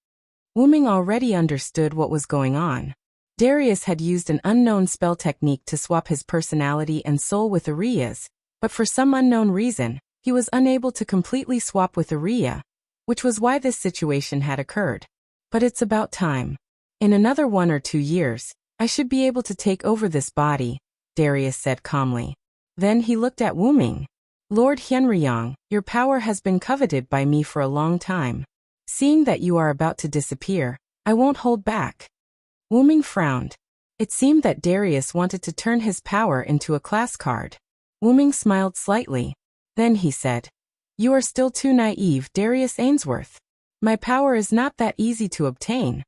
Wuming already understood what was going on. Darius had used an unknown spell technique to swap his personality and soul with Aria's, but for some unknown reason, he was unable to completely swap with Aria, which was why this situation had occurred. But it's about time. In another 1 or 2 years, I should be able to take over this body, Darius said calmly. Then he looked at Wuming. Lord Hyunryong, your power has been coveted by me for a long time. Seeing that you are about to disappear, I won't hold back. Wuming frowned. It seemed that Darius wanted to turn his power into a class card. Wuming smiled slightly. Then he said, You are still too naive, Darius Ainsworth. My power is not that easy to obtain.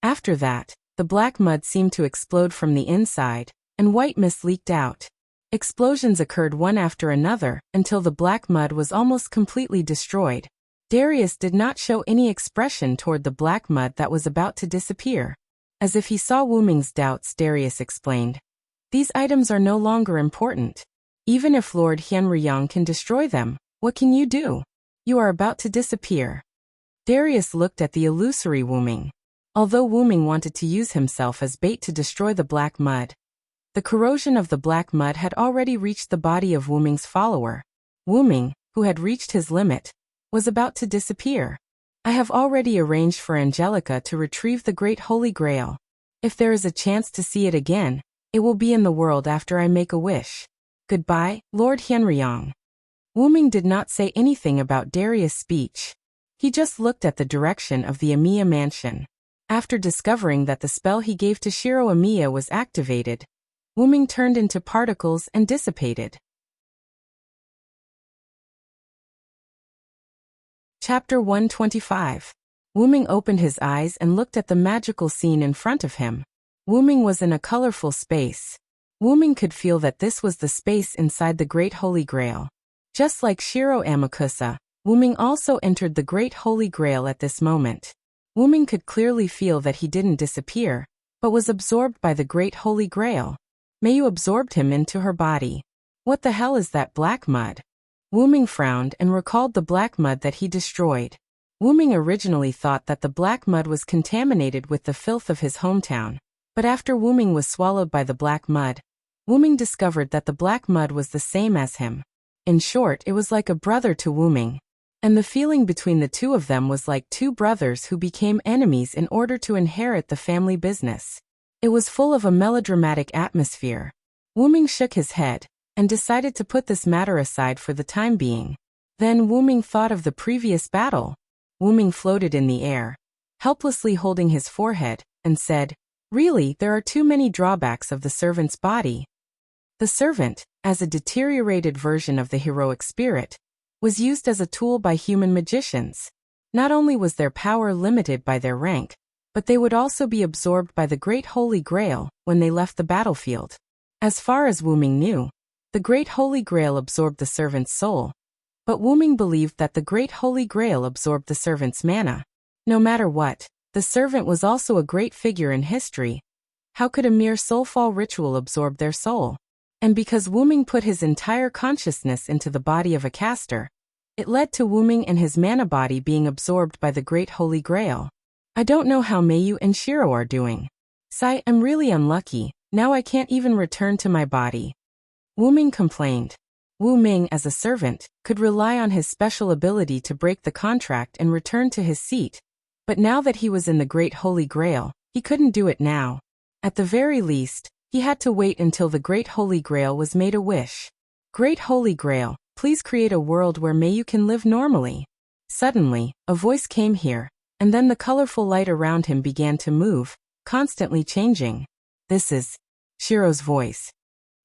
After that, the black mud seemed to explode from the inside, and white mist leaked out. Explosions occurred one after another until the black mud was almost completely destroyed. Darius did not show any expression toward the black mud that was about to disappear. As if he saw Wuming's doubts, Darius explained. These items are no longer important. Even if Lord Hyunryong can destroy them, what can you do? You are about to disappear. Darius looked at the illusory Wuming. Although Wu-ming wanted to use himself as bait to destroy the black mud, the corrosion of the black mud had already reached the body of Wu-ming's follower. Wu-ming, who had reached his limit, was about to disappear. I have already arranged for Angelica to retrieve the Great Holy Grail. If there is a chance to see it again, it will be in the world after I make a wish. Goodbye, Lord Hyenryong. Wu-ming did not say anything about Darius' speech. He just looked at the direction of the Amiya mansion. After discovering that the spell he gave to Shiro Amiya was activated, Wu-ming turned into particles and dissipated. Chapter 125. Wu-ming opened his eyes and looked at the magical scene in front of him. Wu-ming was in a colorful space. Wu-ming could feel that this was the space inside the Great Holy Grail. Just like Shiro Amakusa, Wu-ming also entered the Great Holy Grail at this moment. Wu-ming could clearly feel that he didn't disappear, but was absorbed by the Great Holy Grail. Mayu absorbed him into her body. What the hell is that black mud? Wu-ming frowned and recalled the black mud that he destroyed. Wu-ming originally thought that the black mud was contaminated with the filth of his hometown, but after Wu-ming was swallowed by the black mud, Wu-ming discovered that the black mud was the same as him. In short, it was like a brother to Wu-ming. And the feeling between the two of them was like two brothers who became enemies in order to inherit the family business. It was full of a melodramatic atmosphere. Wu-ming shook his head and decided to put this matter aside for the time being. Then Wu-ming thought of the previous battle. Wu-ming floated in the air, helplessly holding his forehead, and said, "Really, there are too many drawbacks of the servant's body." The servant, as a deteriorated version of the heroic spirit, was used as a tool by human magicians. Not only was their power limited by their rank, but they would also be absorbed by the Great Holy Grail when they left the battlefield. As far as Wu-ming knew, the Great Holy Grail absorbed the servant's soul, but Wu-ming believed that the Great Holy Grail absorbed the servant's mana. No matter what, the servant was also a great figure in history. How could a mere soulfall ritual absorb their soul? And because Wu-ming put his entire consciousness into the body of a caster, it led to Wu-ming and his mana body being absorbed by the Great Holy Grail. I don't know how Mayu and Shiro are doing. Sigh, I'm really unlucky, now I can't even return to my body. Wu-ming complained. Wu-ming, as a servant, could rely on his special ability to break the contract and return to his seat. But now that he was in the Great Holy Grail, he couldn't do it now. At the very least, he had to wait until the Great Holy Grail was made a wish. Great Holy Grail, please create a world where Mayu can live normally. Suddenly, a voice came here, and then the colorful light around him began to move, constantly changing. This is Shiro's voice.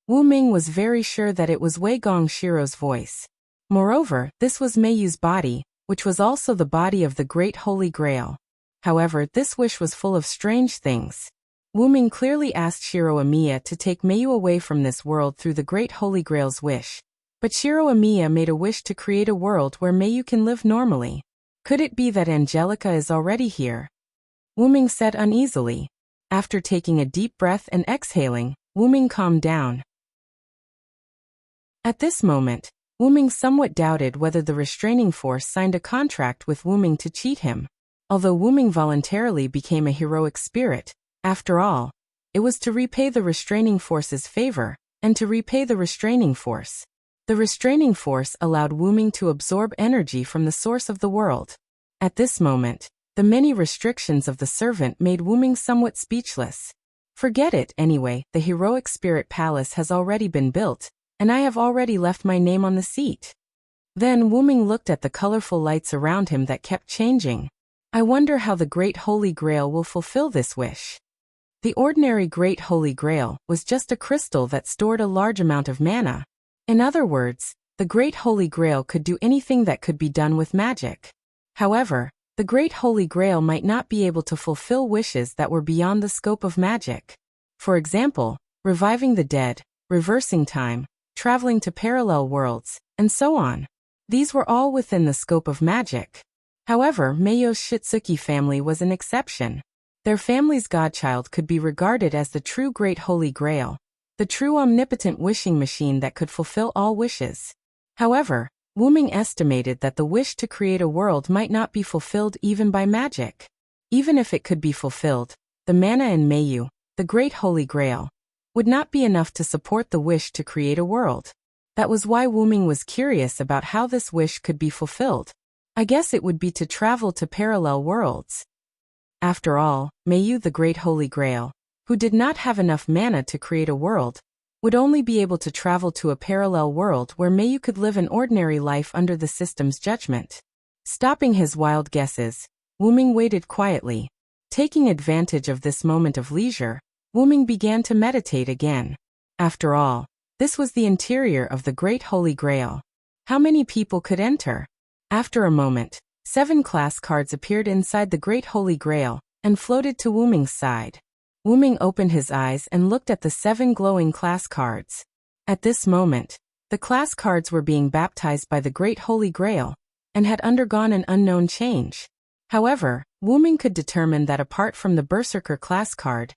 Wu-ming was very sure that it was Weigong Shiro's voice. Moreover, this was Mayu's body, which was also the body of the Great Holy Grail. However, this wish was full of strange things. Wu-ming clearly asked Shiro Amiya to take Mayu away from this world through the Great Holy Grail's wish. But Shiro Amiya made a wish to create a world where Mayu can live normally. Could it be that Angelica is already here? Wu-ming said uneasily. After taking a deep breath and exhaling, Wu-ming calmed down. At this moment, Wu-ming somewhat doubted whether the restraining force signed a contract with Wu-ming to cheat him. Although Wu-ming voluntarily became a heroic spirit, after all, it was to repay the restraining force's favor, and to repay the restraining force. The restraining force allowed Wu-ming to absorb energy from the source of the world. At this moment, the many restrictions of the servant made Wu-ming somewhat speechless. Forget it anyway, the heroic spirit palace has already been built, and I have already left my name on the seat. Then Wu-ming looked at the colorful lights around him that kept changing. I wonder how the Great Holy Grail will fulfill this wish. The ordinary Great Holy Grail was just a crystal that stored a large amount of mana. In other words, the Great Holy Grail could do anything that could be done with magic. However, the Great Holy Grail might not be able to fulfill wishes that were beyond the scope of magic. For example, reviving the dead, reversing time, traveling to parallel worlds, and so on. These were all within the scope of magic. However, Meiyo's Shitsuki family was an exception. Their family's godchild could be regarded as the true Great Holy Grail, the true omnipotent wishing machine that could fulfill all wishes. However, Wu-ming estimated that the wish to create a world might not be fulfilled even by magic. Even if it could be fulfilled, the mana in Mayu, the Great Holy Grail, would not be enough to support the wish to create a world. That was why Wuming was curious about how this wish could be fulfilled. I guess it would be to travel to parallel worlds. After all, Mayu the Great Holy Grail, who did not have enough mana to create a world, would only be able to travel to a parallel world where Mayu could live an ordinary life under the system's judgment. Stopping his wild guesses, Wuming waited quietly. Taking advantage of this moment of leisure, Wuming began to meditate again. After all, this was the interior of the Great Holy Grail. How many people could enter? After a moment, 7 class cards appeared inside the Great Holy Grail and floated to Wuming's side. Wuming opened his eyes and looked at the 7 glowing class cards. At this moment, the class cards were being baptized by the Great Holy Grail and had undergone an unknown change. However, Wuming could determine that apart from the Berserker class card,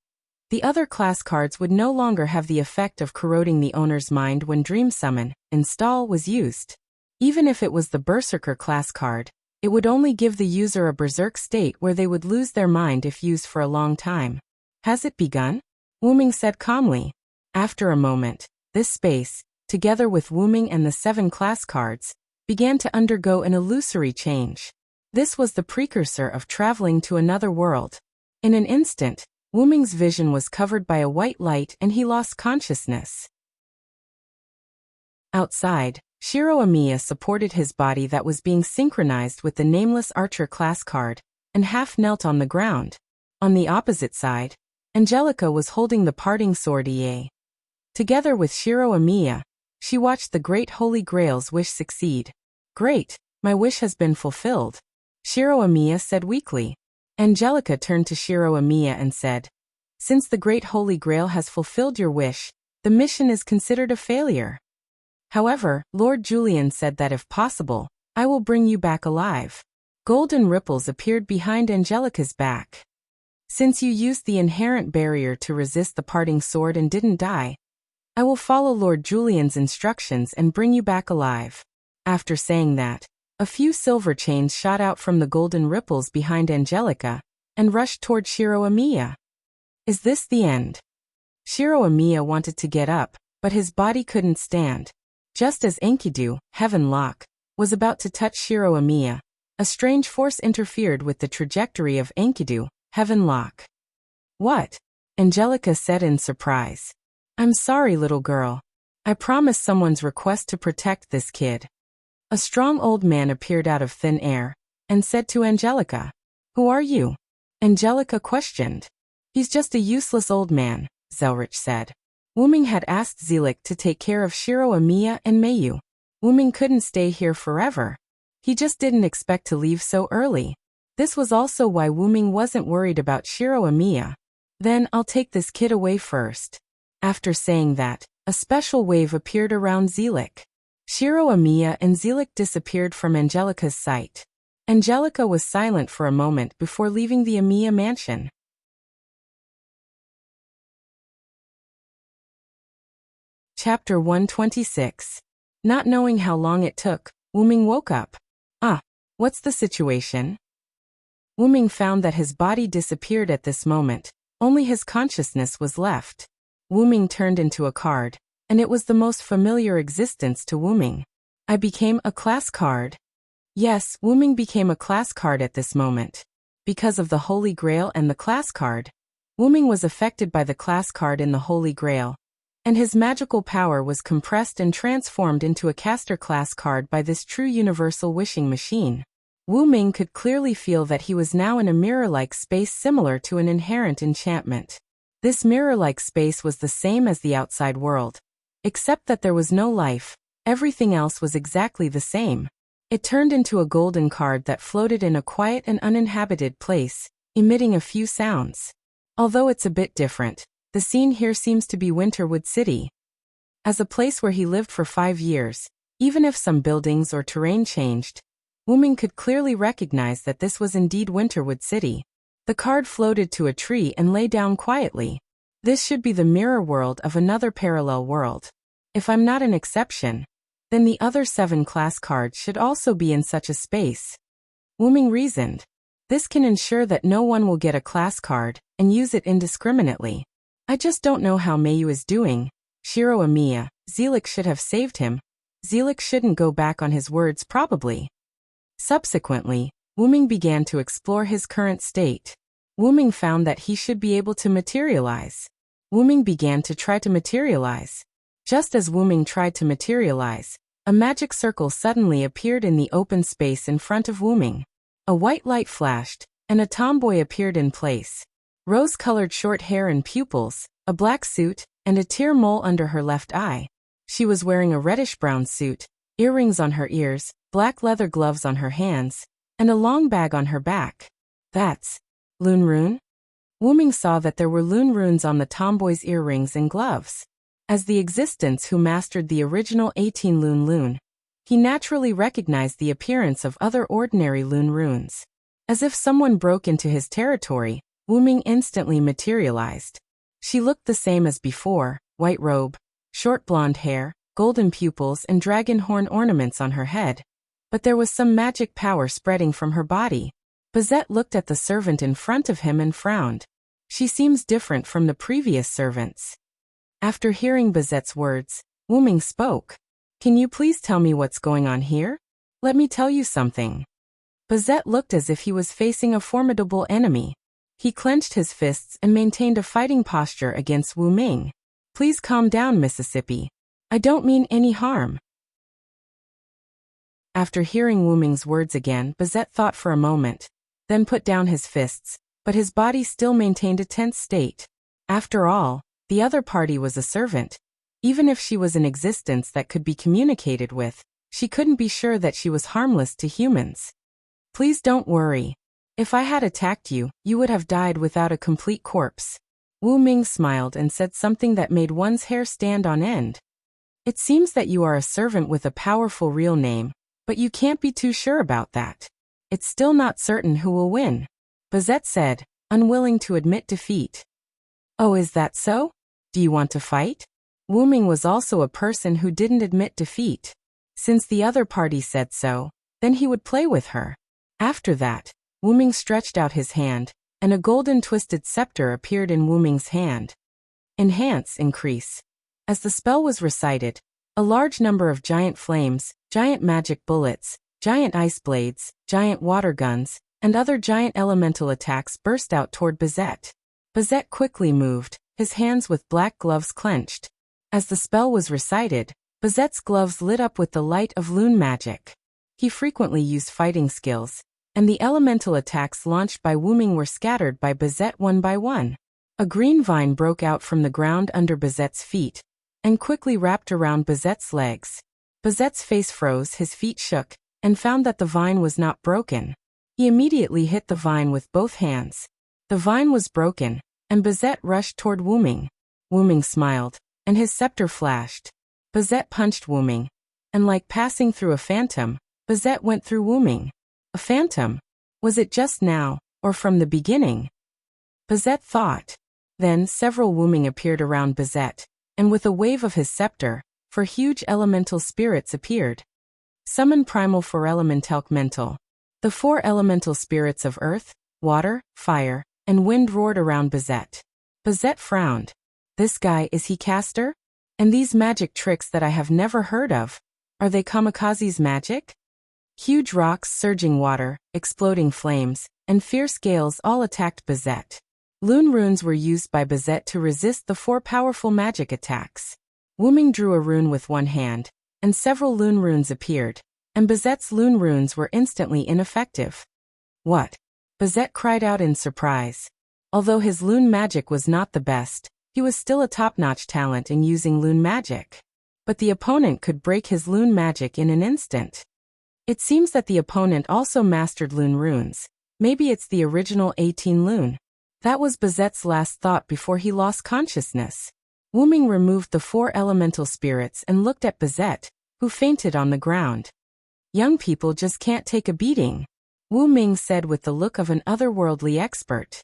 the other class cards would no longer have the effect of corroding the owner's mind when Dream Summon install was used. Even if it was the Berserker class card, it would only give the user a berserk state where they would lose their mind if used for a long time. Has it begun? Wuming said calmly. After a moment, this space, together with Wuming and the 7 class cards, began to undergo an illusory change. This was the precursor of traveling to another world. In an instant, Wuming's vision was covered by a white light and he lost consciousness. Outside, Shiro Amiya supported his body that was being synchronized with the Nameless Archer class card, and half knelt on the ground. On the opposite side, Angelica was holding the parting sword Ie. Together with Shiro Amiya, she watched the Great Holy Grail's wish succeed. Great, my wish has been fulfilled, Shiro Amiya said weakly. Angelica turned to Shiro Amiya and said, since the Great Holy Grail has fulfilled your wish, the mission is considered a failure. However, Lord Julian said that if possible, I will bring you back alive. Golden ripples appeared behind Angelica's back. Since you used the inherent barrier to resist the parting sword and didn't die, I will follow Lord Julian's instructions and bring you back alive. After saying that, a few silver chains shot out from the golden ripples behind Angelica and rushed toward Shiro Amiya. Is this the end? Shiro Amiya wanted to get up, but his body couldn't stand. Just as Enkidu, Heaven Lock, was about to touch Shiro Amiya, a strange force interfered with the trajectory of Enkidu, Heaven Lock. What? Angelica said in surprise. I'm sorry, little girl. I promised someone's request to protect this kid. A strong old man appeared out of thin air and said to Angelica, who are you? Angelica questioned. He's just a useless old man, Zelrich said. Wuming had asked Zelik to take care of Shiro Amiya and Mayu. Wuming couldn't stay here forever. He just didn't expect to leave so early. This was also why Wuming wasn't worried about Shiro Amiya. Then I'll take this kid away first. After saying that, a special wave appeared around Zelik. Shiro Amiya and Zelik disappeared from Angelica's sight. Angelica was silent for a moment before leaving the Amiya mansion. Chapter 126. Not knowing how long it took, Wuming woke up. What's the situation? Wuming found that his body disappeared at this moment, only his consciousness was left. Wuming turned into a card, and it was the most familiar existence to Wuming. I became a class card. Yes, Wuming became a class card at this moment. Because of the Holy Grail and the class card, Wuming was affected by the class card in the Holy Grail, and his magical power was compressed and transformed into a caster class card by this true universal wishing machine. Wuming could clearly feel that he was now in a mirror-like space similar to an inherent enchantment. This mirror-like space was the same as the outside world, except that there was no life. Everything else was exactly the same. It turned into a golden card that floated in a quiet and uninhabited place, emitting a few sounds. Although it's a bit different, the scene here seems to be Winterwood City. As a place where he lived for 5 years, even if some buildings or terrain changed, Wuming could clearly recognize that this was indeed Winterwood City. The card floated to a tree and lay down quietly. This should be the mirror world of another parallel world. If I'm not an exception, then the other 7 class cards should also be in such a space. Wuming reasoned. This can ensure that no one will get a class card and use it indiscriminately. I just don't know how Mayu is doing. Shiro Amiya, Zelik should have saved him. Zelik shouldn't go back on his words probably. Subsequently, Wuming began to explore his current state. Wuming found that he should be able to materialize. Wuming began to try to materialize. Just as Wuming tried to materialize, a magic circle suddenly appeared in the open space in front of Wuming. A white light flashed, and a tomboy appeared in place. Rose-colored short hair and pupils, a black suit, and a tear mole under her left eye. She was wearing a reddish-brown suit, earrings on her ears, black leather gloves on her hands, and a long bag on her back. That's Lune Rune? Wuming saw that there were Lune Runes on the tomboy's earrings and gloves. As the existence who mastered the original 18 Lune, he naturally recognized the appearance of other ordinary Lune Runes. As if someone broke into his territory, Wuming instantly materialized. She looked the same as before, white robe, short blonde hair, golden pupils and dragon horn ornaments on her head. But there was some magic power spreading from her body. Bazette looked at the servant in front of him and frowned. She seems different from the previous servants. After hearing Bazette's words, Wuming spoke. Can you please tell me what's going on here? Let me tell you something. Bazette looked as if he was facing a formidable enemy. He clenched his fists and maintained a fighting posture against Wuming. Please calm down, Mississippi. I don't mean any harm. After hearing Wuming's words again, Bazette thought for a moment, then put down his fists, but his body still maintained a tense state. After all, the other party was a servant. Even if she was an existence that could be communicated with, she couldn't be sure that she was harmless to humans. Please don't worry. If I had attacked you, you would have died without a complete corpse. Wuming smiled and said something that made one's hair stand on end. It seems that you are a servant with a powerful real name, but you can't be too sure about that. It's still not certain who will win, Bazette said, unwilling to admit defeat. Oh, is that so? Do you want to fight? Wuming was also a person who didn't admit defeat. Since the other party said so, then he would play with her. After that, Wuming stretched out his hand, and a golden twisted scepter appeared in Wuming's hand. Enhance, increase. As the spell was recited, a large number of giant flames, giant magic bullets, giant ice blades, giant water guns, and other giant elemental attacks burst out toward Bazette. Bazette quickly moved, his hands with black gloves clenched. As the spell was recited, Bazette's gloves lit up with the light of Lune magic. He frequently used fighting skills, and the elemental attacks launched by Wuming were scattered by Bazette one by one. A green vine broke out from the ground under Bazette's feet, and quickly wrapped around Bazette's legs. Bazette's face froze, his feet shook, and found that the vine was not broken. He immediately hit the vine with both hands. The vine was broken, and Bazette rushed toward Wuming. Wuming smiled, and his scepter flashed. Bazette punched Wuming, and like passing through a phantom, Bazette went through Wuming. A phantom? Was it just now, or from the beginning? Bazette thought. Then several Wuming appeared around Bazette, and with a wave of his scepter, 4 huge elemental spirits appeared. Summon Primal 4 Elementalk Mental. The 4 elemental spirits of earth, water, fire, and wind roared around Bazette. Bazette frowned. This guy, is he caster? And these magic tricks that I have never heard of, are they kamikaze's magic? Huge rocks, surging water, exploding flames, and fierce gales all attacked Bazette. Lune runes were used by Bazette to resist the 4 powerful magic attacks. Wuming drew a rune with one hand, and several Lune runes appeared, and Bazette's Lune runes were instantly ineffective. What? Bazette cried out in surprise. Although his Lune magic was not the best, he was still a top-notch talent in using Lune magic. But the opponent could break his Lune magic in an instant. It seems that the opponent also mastered Lune runes. Maybe it's the original 18 Lune. That was Bazette's last thought before he lost consciousness. Wuming removed the 4 elemental spirits and looked at Bazette, who fainted on the ground. Young people just can't take a beating, Wuming said with the look of an otherworldly expert.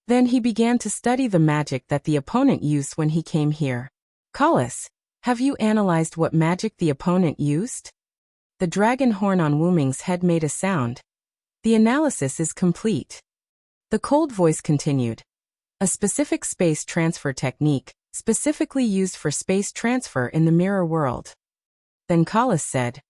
Then he began to study the magic that the opponent used when he came here. Collis, have you analyzed what magic the opponent used? The dragon horn on Wuming's head made a sound. The analysis is complete. The cold voice continued. A specific space transfer technique, specifically used for space transfer in the mirror world. Then Kalas said,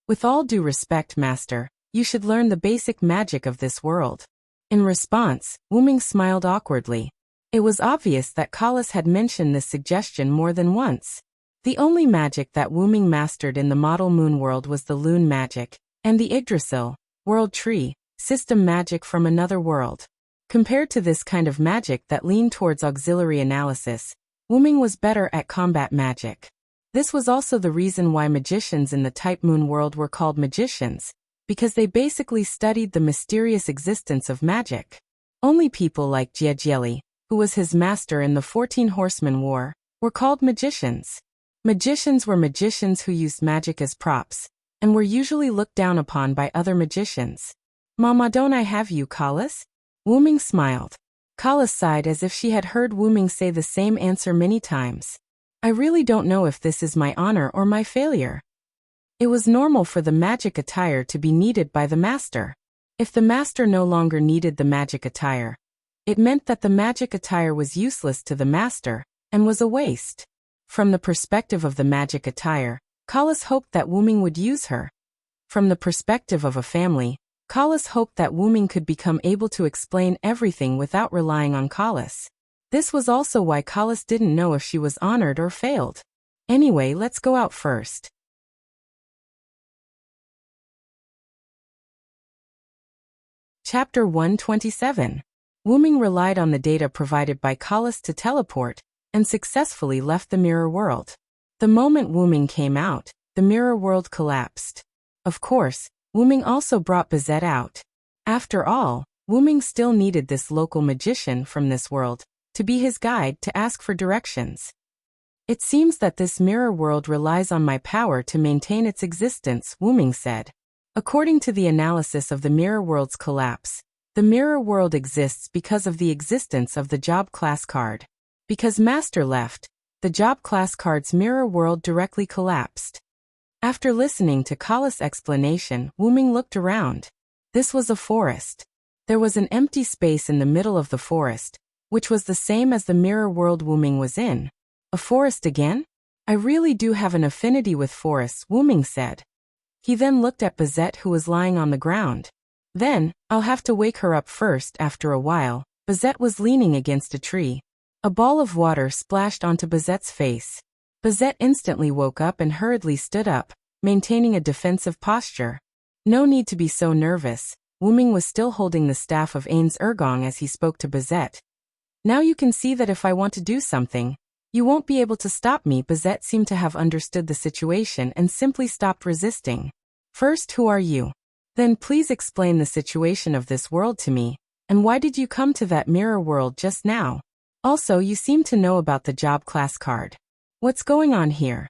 "With all due respect, Master, you should learn the basic magic of this world." In response, Wuming smiled awkwardly. It was obvious that Kalas had mentioned this suggestion more than once. The only magic that Wuming mastered in the model moon world was the Loon magic, and the Yggdrasil, world tree, system magic from another world. Compared to this kind of magic that leaned towards auxiliary analysis, Wuming was better at combat magic. This was also the reason why magicians in the Type Moon world were called magicians, because they basically studied the mysterious existence of magic. Only people like Jiejieli, who was his master in the 14 Horsemen War, were called magicians. Magicians were magicians who used magic as props, and were usually looked down upon by other magicians. "Mama, don't I have you, Kalas?" Wuming smiled. Kalas sighed as if she had heard Wuming say the same answer many times. "I really don't know if this is my honor or my failure." It was normal for the magic attire to be needed by the master. If the master no longer needed the magic attire, it meant that the magic attire was useless to the master, and was a waste. From the perspective of the magic attire, Kalas hoped that Wuming would use her. From the perspective of a family, Kalas hoped that Wuming could become able to explain everything without relying on Kalas. This was also why Kalas didn't know if she was honored or failed. "Anyway, let's go out first." Chapter 127. Wuming relied on the data provided by Kalas to teleport, and successfully left the mirror world. The moment Wuming came out, the mirror world collapsed. Of course, Wuming also brought Bazette out. After all, Wuming still needed this local magician from this world to be his guide to ask for directions. "It seems that this mirror world relies on my power to maintain its existence," Wuming said. According to the analysis of the mirror world's collapse, the mirror world exists because of the existence of the job class card. Because Master left, the job class card's mirror world directly collapsed. After listening to Kalas' explanation, Wuming looked around. This was a forest. There was an empty space in the middle of the forest, which was the same as the mirror world Wuming was in. "A forest again? I really do have an affinity with forests," Wuming said. He then looked at Bazette, who was lying on the ground. "Then, I'll have to wake her up first." After a while, Bazette was leaning against a tree. A ball of water splashed onto Bazette's face. Bazette instantly woke up and hurriedly stood up, maintaining a defensive posture. No need to be so nervous. Wuming was still holding the staff of Ain's Ergong as he spoke to Bazette. "Now you can see that if I want to do something, you won't be able to stop me." Bazette seemed to have understood the situation and simply stopped resisting. "First, who are you? Then please explain the situation of this world to me, and why did you come to that mirror world just now? Also, you seem to know about the job class card. What's going on here?"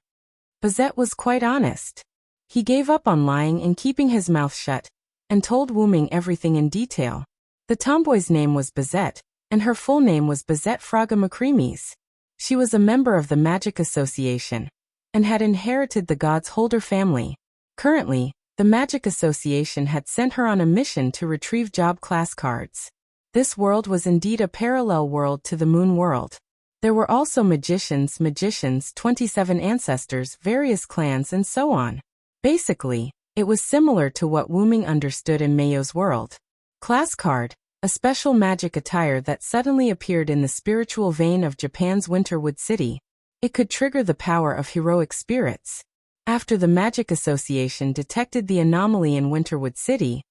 Bazette was quite honest. He gave up on lying and keeping his mouth shut, and told Wuming everything in detail. The tomboy's name was Bazette, and her full name was Bazette Fraga Macremies. She was a member of the Magic Association, and had inherited the God's Holder family. Currently, the Magic Association had sent her on a mission to retrieve job class cards. This world was indeed a parallel world to the Moon world. There were also magicians, 27 ancestors, various clans, and so on. Basically, it was similar to what Wuming understood in Mayo's world. Class card, a special magic attire that suddenly appeared in the spiritual vein of Japan's Winterwood City. It could trigger the power of heroic spirits. After the Magic Association detected the anomaly in Winterwood City,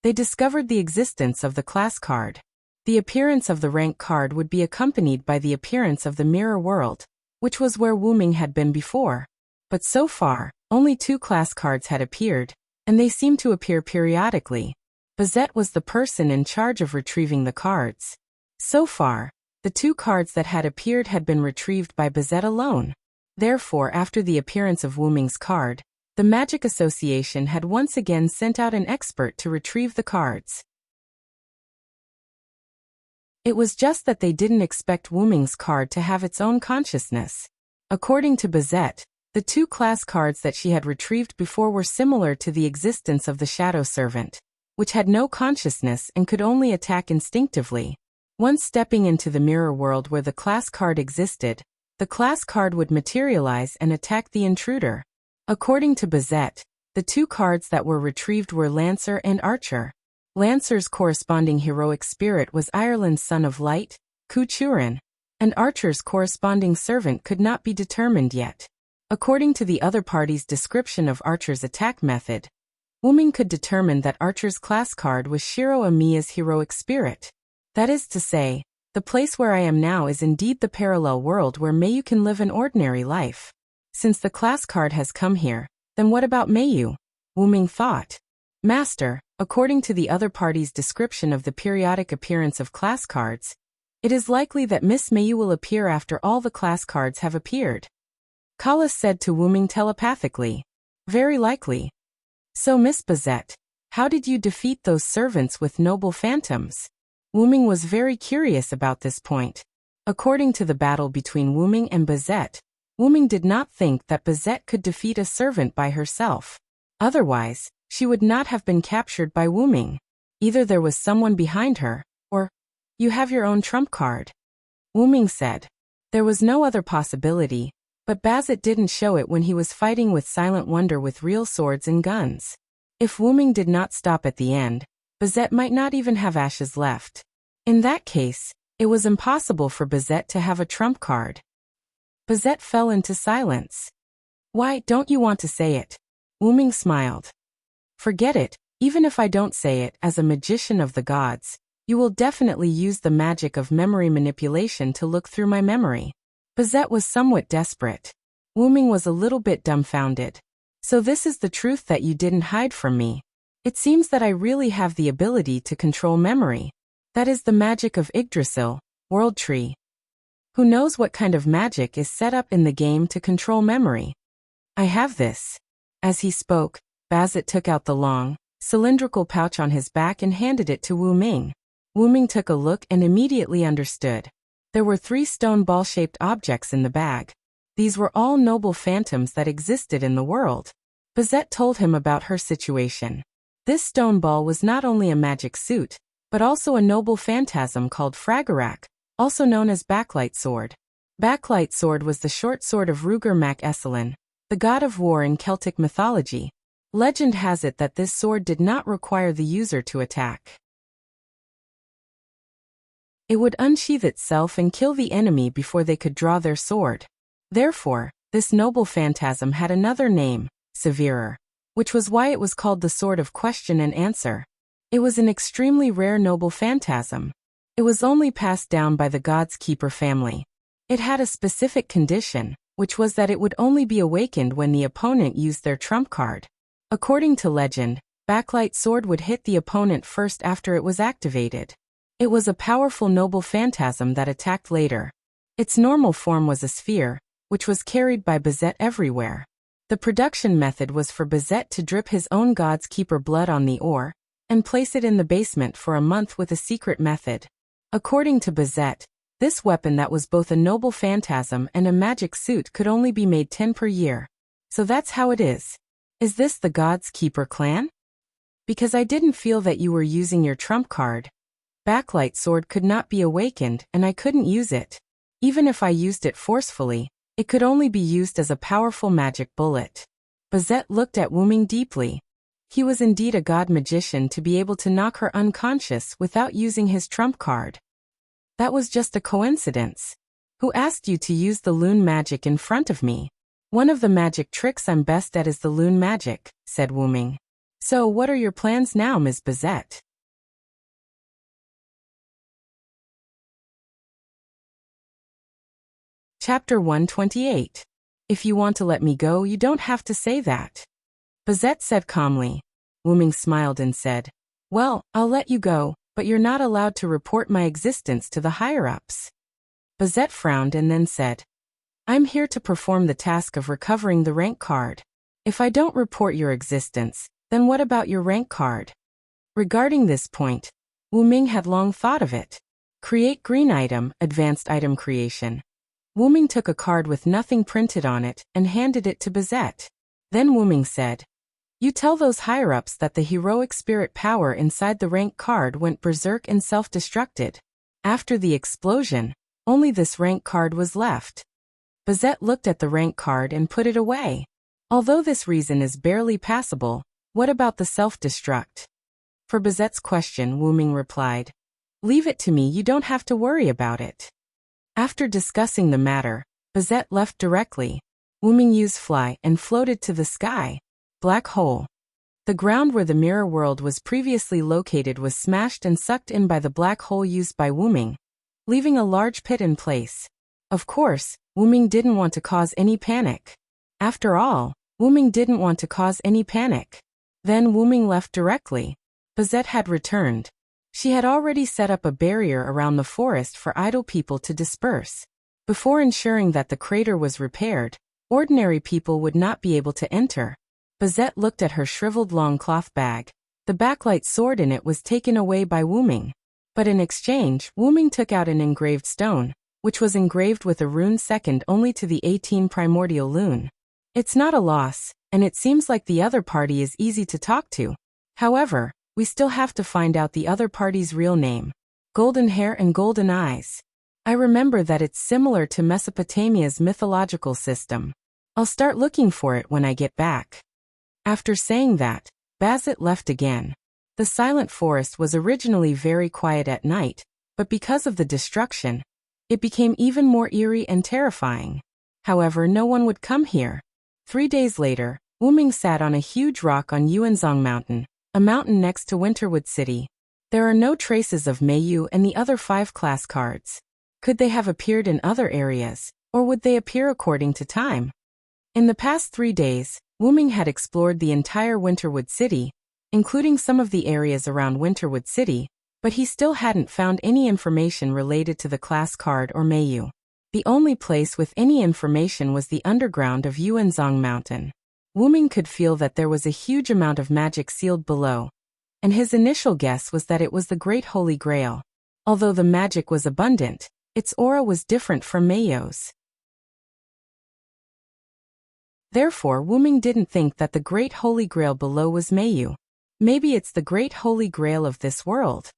they discovered the existence of the class card. The appearance of the rank card would be accompanied by the appearance of the mirror world, which was where Wuming had been before. But so far, only 2 class cards had appeared, and they seemed to appear periodically. Bazette was the person in charge of retrieving the cards. So far, the 2 cards that had appeared had been retrieved by Bazette alone. Therefore, after the appearance of Wuming's card, the Magic Association had once again sent out an expert to retrieve the cards. It was just that they didn't expect Wuming's card to have its own consciousness. According to Bazette, the 2 class cards that she had retrieved before were similar to the existence of the Shadow Servant, which had no consciousness and could only attack instinctively. Once stepping into the mirror world where the class card existed, the class card would materialize and attack the intruder. According to Bazette, the two cards that were retrieved were Lancer and Archer. Lancer's corresponding heroic spirit was Ireland's Son of Light, Kuchurin, and Archer's corresponding servant could not be determined yet. According to the other party's description of Archer's attack method, Wuming could determine that Archer's class card was Shiro Amiya's heroic spirit. That is to say, the place where I am now is indeed the parallel world where Mayu can live an ordinary life. Since the class card has come here, then what about Mayu? Wuming thought. Master, according to the other party's description of the periodic appearance of class cards, it is likely that Miss Mayu will appear after all the class cards have appeared. Collis said to Wuming telepathically. Very likely. So Miss Bazette, how did you defeat those servants with noble phantoms? Wuming was very curious about this point. According to the battle between Wuming and Bazette, Wuming did not think that Bazette could defeat a servant by herself. Otherwise, she would not have been captured by Wuming. Either there was someone behind her, or, you have your own trump card. Wuming said. There was no other possibility, but Bazette didn't show it when he was fighting with Silent Wonder with real swords and guns. If Wuming did not stop at the end, Bazette might not even have ashes left. In that case, it was impossible for Bazette to have a trump card. Bazette fell into silence. Why don't you want to say it? Wuming smiled. Forget it, even if I don't say it. As a magician of the gods, you will definitely use the magic of memory manipulation to look through my memory. Bazette was somewhat desperate. Wuming was a little bit dumbfounded. So this is the truth that you didn't hide from me. It seems that I really have the ability to control memory. That is the magic of Yggdrasil, World Tree. Who knows what kind of magic is set up in the game to control memory? I have this. As he spoke, Bazette took out the long, cylindrical pouch on his back and handed it to Wuming. Wuming took a look and immediately understood. There were 3 stone ball-shaped objects in the bag. These were all noble phantoms that existed in the world. Bazette told him about her situation. This stone ball was not only a magic suit, but also a noble phantasm called Fragarak, also known as Backlight Sword. Backlight Sword was the short sword of Ruger mac Esselin, the god of war in Celtic mythology. Legend has it that this sword did not require the user to attack. It would unsheath itself and kill the enemy before they could draw their sword. Therefore, this noble phantasm had another name, Severer, which was why it was called the Sword of Question and Answer. It was an extremely rare noble phantasm. It was only passed down by the God's Keeper family. It had a specific condition, which was that it would only be awakened when the opponent used their trump card. According to legend, Backlight Sword would hit the opponent first after it was activated. It was a powerful noble phantasm that attacked later. Its normal form was a sphere, which was carried by Bazette everywhere. The production method was for Bazette to drip his own God's Keeper blood on the ore, and place it in the basement for a month with a secret method. According to Bazette, this weapon that was both a noble phantasm and a magic suit could only be made 10 per year. So that's how it is. Is this the God's Keeper clan? Because I didn't feel that you were using your trump card. Backlight Sword could not be awakened and I couldn't use it. Even if I used it forcefully, it could only be used as a powerful magic bullet. Bazette looked at Wuming deeply. He was indeed a god magician to be able to knock her unconscious without using his trump card. That was just a coincidence. Who asked you to use the loon magic in front of me? One of the magic tricks I'm best at is the loon magic, said Wuming. So what are your plans now, Ms. Bazette? Chapter 128. If you want to let me go, you don't have to say that. Bazette said calmly. Wuming smiled and said, well, I'll let you go, but you're not allowed to report my existence to the higher-ups. Bazette frowned and then said, I'm here to perform the task of recovering the rank card. If I don't report your existence, then what about your rank card? Regarding this point, Wuming had long thought of it. Create green item, advanced item creation. Wuming took a card with nothing printed on it and handed it to Bazette. Then Wuming said, You tell those higher-ups that the heroic spirit power inside the rank card went berserk and self-destructed. After the explosion, only this rank card was left. Bazette looked at the rank card and put it away. Although this reason is barely passable, what about the self-destruct? For Bazette's question, Wu Ming replied, "Leave it to me, you don't have to worry about it." After discussing the matter, Bazette left directly. Wu Ming used fly and floated to the sky. Black hole. The ground where the mirror world was previously located was smashed and sucked in by the black hole used by Wu Ming, leaving a large pit in place. Of course, Wu Ming didn't want to cause any panic. After all, Wu Ming didn't want to cause any panic. Then Wu Ming left directly. Bazette had returned. She had already set up a barrier around the forest for idle people to disperse. Before ensuring that the crater was repaired, ordinary people would not be able to enter. Bazette looked at her shriveled long cloth bag. The backlight sword in it was taken away by Wu Ming. But in exchange, Wu Ming took out an engraved stone, which was engraved with a rune second only to the 18 primordial rune. It's not a loss, and it seems like the other party is easy to talk to. However, we still have to find out the other party's real name. Golden hair and golden eyes. I remember that it's similar to Mesopotamia's mythological system. I'll start looking for it when I get back. After saying that, Bazette left again. The silent forest was originally very quiet at night, but because of the destruction, it became even more eerie and terrifying. However, no one would come here. 3 days later, Wu Ming sat on a huge rock on Yuanzhong Mountain, a mountain next to Winterwood City. There are no traces of Meiyu and the other 5 class cards. Could they have appeared in other areas, or would they appear according to time? In the past 3 days, Wu Ming had explored the entire Winterwood City, including some of the areas around Winterwood City, but he still hadn't found any information related to the class card or Meiyu. The only place with any information was the underground of Yuanzhong Mountain. Wu Ming could feel that there was a huge amount of magic sealed below, and his initial guess was that it was the Great Holy Grail. Although the magic was abundant, its aura was different from Meiyu's. Therefore, Wu Ming didn't think that the Great Holy Grail below was Meiyu. Maybe it's the Great Holy Grail of this world.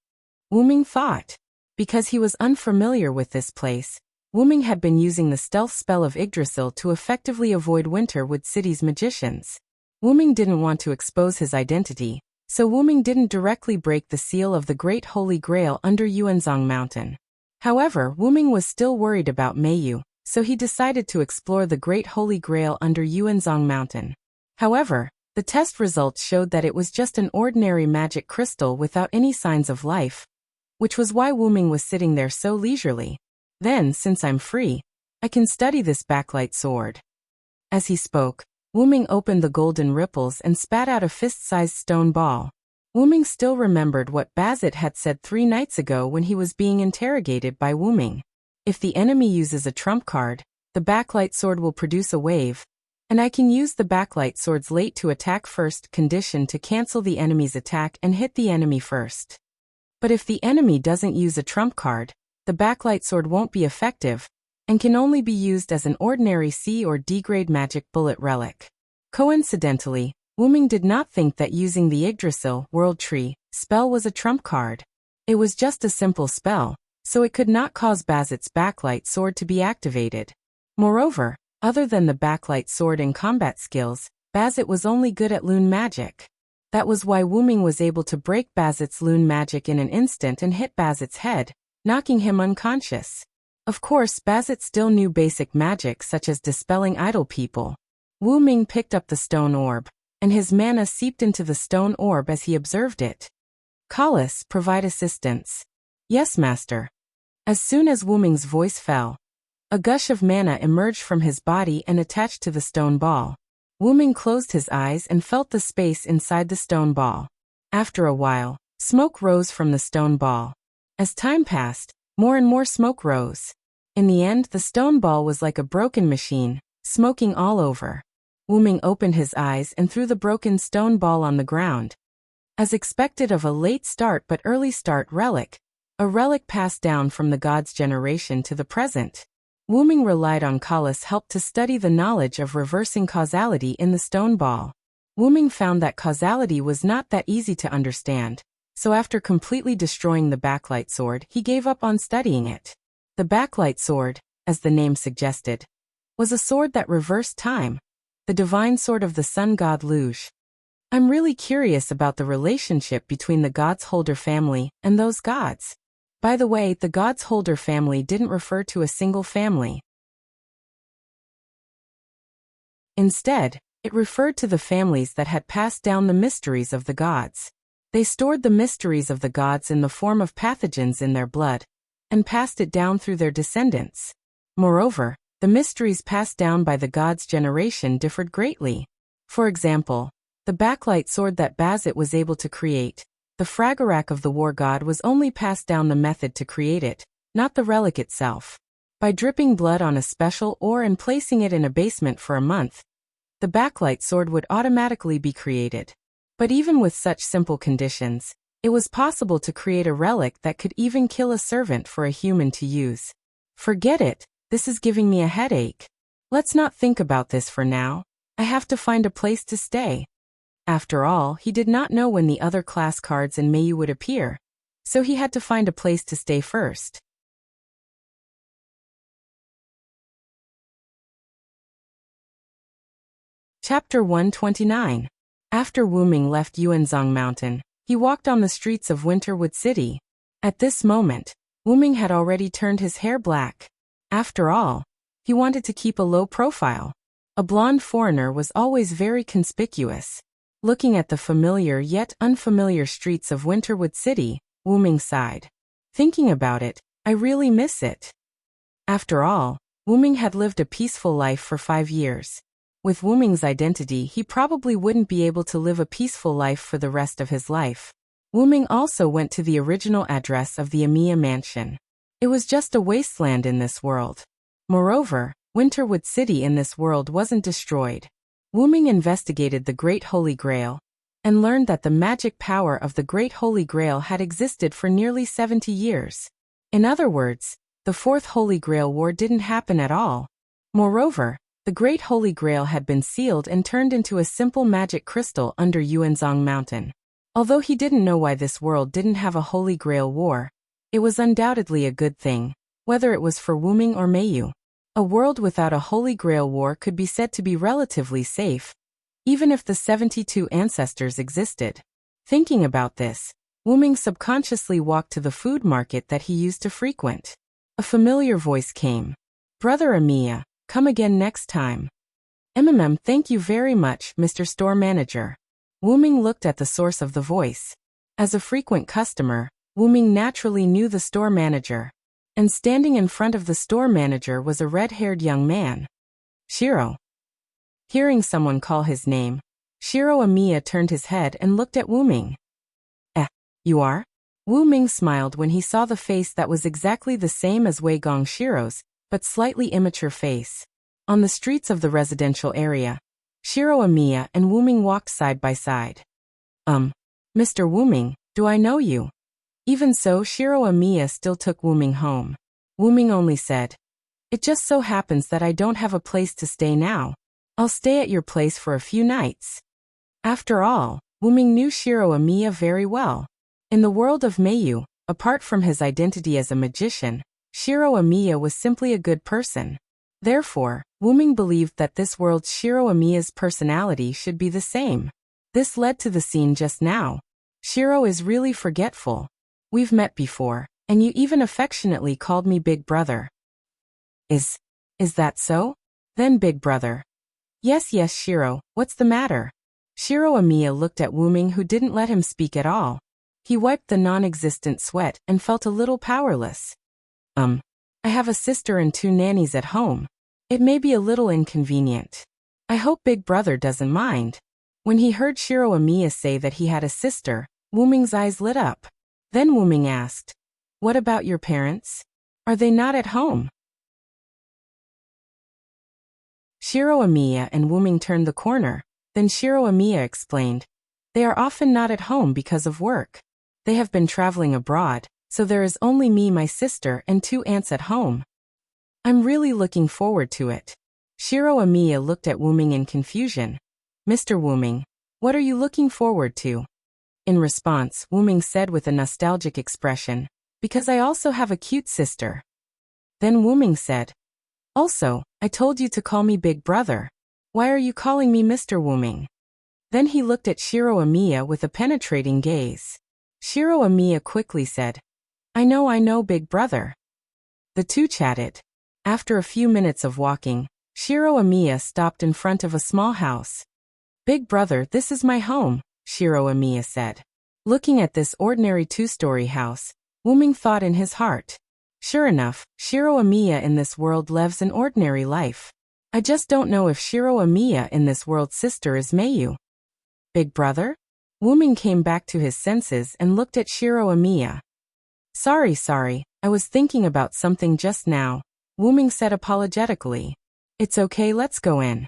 Wu Ming thought. Because he was unfamiliar with this place, Wu Ming had been using the stealth spell of Yggdrasil to effectively avoid Winterwood City's magicians. Wu Ming didn't want to expose his identity, so Wu Ming didn't directly break the seal of the Great Holy Grail under Yuanzhong Mountain. However, Wu Ming was still worried about Meiyu, so he decided to explore the Great Holy Grail under Yuanzhong Mountain. However, the test results showed that it was just an ordinary magic crystal without any signs of life, which was why Wu Ming was sitting there so leisurely. Then, since I'm free, I can study this backlight sword. As he spoke, Wu Ming opened the golden ripples and spat out a fist-sized stone ball. Wu Ming still remembered what Bazette had said 3 nights ago when he was being interrogated by Wu Ming. If the enemy uses a trump card, the backlight sword will produce a wave, and I can use the backlight sword's late to attack first condition to cancel the enemy's attack and hit the enemy first. But if the enemy doesn't use a trump card, the backlight sword won't be effective, and can only be used as an ordinary C or D grade magic bullet relic. Coincidentally, Wu Ming did not think that using the Yggdrasil World Tree spell was a trump card. It was just a simple spell, so it could not cause Bazette's backlight sword to be activated. Moreover, other than the backlight sword and combat skills, Bazette was only good at Lune magic. That was why Wu Ming was able to break Bazette's Lune magic in an instant and hit Bazette's head, knocking him unconscious. Of course, Bazette still knew basic magic such as dispelling idle people. Wu Ming picked up the stone orb, and his mana seeped into the stone orb as he observed it. Collis, provide assistance. Yes, master. As soon as Wu Ming's voice fell, a gush of mana emerged from his body and attached to the stone ball. Wu Ming closed his eyes and felt the space inside the stone ball. After a while, smoke rose from the stone ball. As time passed, more and more smoke rose. In the end, the stone ball was like a broken machine, smoking all over. Wu Ming opened his eyes and threw the broken stone ball on the ground. As expected of a late start but early start relic, a relic passed down from the god's generation to the present. Wu Ming relied on Collis' help to study the knowledge of reversing causality in the stone ball. Wu-ming found that causality was not that easy to understand, so after completely destroying the backlight sword, he gave up on studying it. The backlight sword, as the name suggested, was a sword that reversed time, the divine sword of the sun god Luge. I'm really curious about the relationship between the Gods Holder family and those gods. By the way, the Gods Holder family didn't refer to a single family. Instead, it referred to the families that had passed down the mysteries of the gods. They stored the mysteries of the gods in the form of pathogens in their blood, and passed it down through their descendants. Moreover, the mysteries passed down by the gods' generation differed greatly. For example, the backlight sword that Bazit was able to create, the Fragarak of the war god was only passed down the method to create it, not the relic itself. By dripping blood on a special ore and placing it in a basement for a month, the backlight sword would automatically be created. But even with such simple conditions, it was possible to create a relic that could even kill a servant for a human to use. Forget it, this is giving me a headache. Let's not think about this for now. I have to find a place to stay. After all, he did not know when the other class cards in Mayu would appear, so he had to find a place to stay first. Chapter 129. After Wu-ming left Yuanzhong Mountain, he walked on the streets of Winterwood City. At this moment, Wu-ming had already turned his hair black. After all, he wanted to keep a low profile. A blonde foreigner was always very conspicuous. Looking at the familiar yet unfamiliar streets of Winterwood City, Wu-ming sighed. Thinking about it, I really miss it. After all, Wu-ming had lived a peaceful life for 5 years. With Wu-ming's identity, he probably wouldn't be able to live a peaceful life for the rest of his life. Wu-ming also went to the original address of the Emiya mansion. It was just a wasteland in this world. Moreover, Winterwood City in this world wasn't destroyed. Wu-ming investigated the Great Holy Grail, and learned that the magic power of the Great Holy Grail had existed for nearly 70 years. In other words, the Fourth Holy Grail War didn't happen at all. Moreover, the Great Holy Grail had been sealed and turned into a simple magic crystal under Yuanzhong Mountain. Although he didn't know why this world didn't have a Holy Grail War, it was undoubtedly a good thing, whether it was for Wu-ming or Mayu. A world without a Holy Grail War could be said to be relatively safe, even if the 72 ancestors existed. Thinking about this, Wu-ming subconsciously walked to the food market that he used to frequent. A familiar voice came. Brother Emiya, come again next time. Thank you very much, Mr. Store Manager. Wu-ming looked at the source of the voice. As a frequent customer, Wu-ming naturally knew the store manager. And standing in front of the store manager was a red-haired young man. Shiro. Hearing someone call his name, Shiro Emiya turned his head and looked at Wu-ming. You are? Wu-ming smiled when he saw the face that was exactly the same as Wei Gong Shiro's, but slightly immature face. On the streets of the residential area, Shiro Emiya and Wu-ming walked side by side. Mr. Wu-ming, do I know you? Even so, Shiro Emiya still took Wu-ming home. Wu-ming only said, It just so happens that I don't have a place to stay now. I'll stay at your place for a few nights. After all, Wu-ming knew Shiro Emiya very well. In the world of Mayu, apart from his identity as a magician, Shiro Emiya was simply a good person. Therefore, Wu-ming believed that this world's Shiro Emiya's personality should be the same. This led to the scene just now. Shiro is really forgetful. We've met before, and you even affectionately called me Big Brother. Is that so? Then Big Brother. Yes, Shiro, what's the matter? Shiro Emiya looked at Wu-ming, who didn't let him speak at all. He wiped the non-existent sweat and felt a little powerless. I have a sister and 2 nannies at home. It may be a little inconvenient. I hope Big Brother doesn't mind. When he heard Shiro Emiya say that he had a sister, Wu-ming's eyes lit up. Then Wu-ming asked, What about your parents? Are they not at home? Shiro Emiya and Wu-ming turned the corner. Then Shiro Emiya explained, They are often not at home because of work. They have been traveling abroad, so there is only me, my sister, and 2 aunts at home. I'm really looking forward to it. Shiro Emiya looked at Wu-ming in confusion. Mr. Wu-ming, What are you looking forward to? In response, Wuming said with a nostalgic expression, because I also have a cute sister. Then Wuming said, also, I told you to call me Big Brother. Why are you calling me Mr. Wuming? Then he looked at Shiro Amiya with a penetrating gaze. Shiro Amiya quickly said, I know, Big Brother. The two chatted. After a few minutes of walking, Shiro Amiya stopped in front of a small house. Big Brother, this is my home, Shiro Amiya said. Looking at this ordinary two-story house, Wuming thought in his heart. Sure enough, Shiro Amiya in this world lives an ordinary life. I just don't know if Shiro Amiya in this world's sister is Mayu. Big Brother? Wuming came back to his senses and looked at Shiro Amiya. Sorry, I was thinking about something just now, Wuming said apologetically. It's okay, let's go in.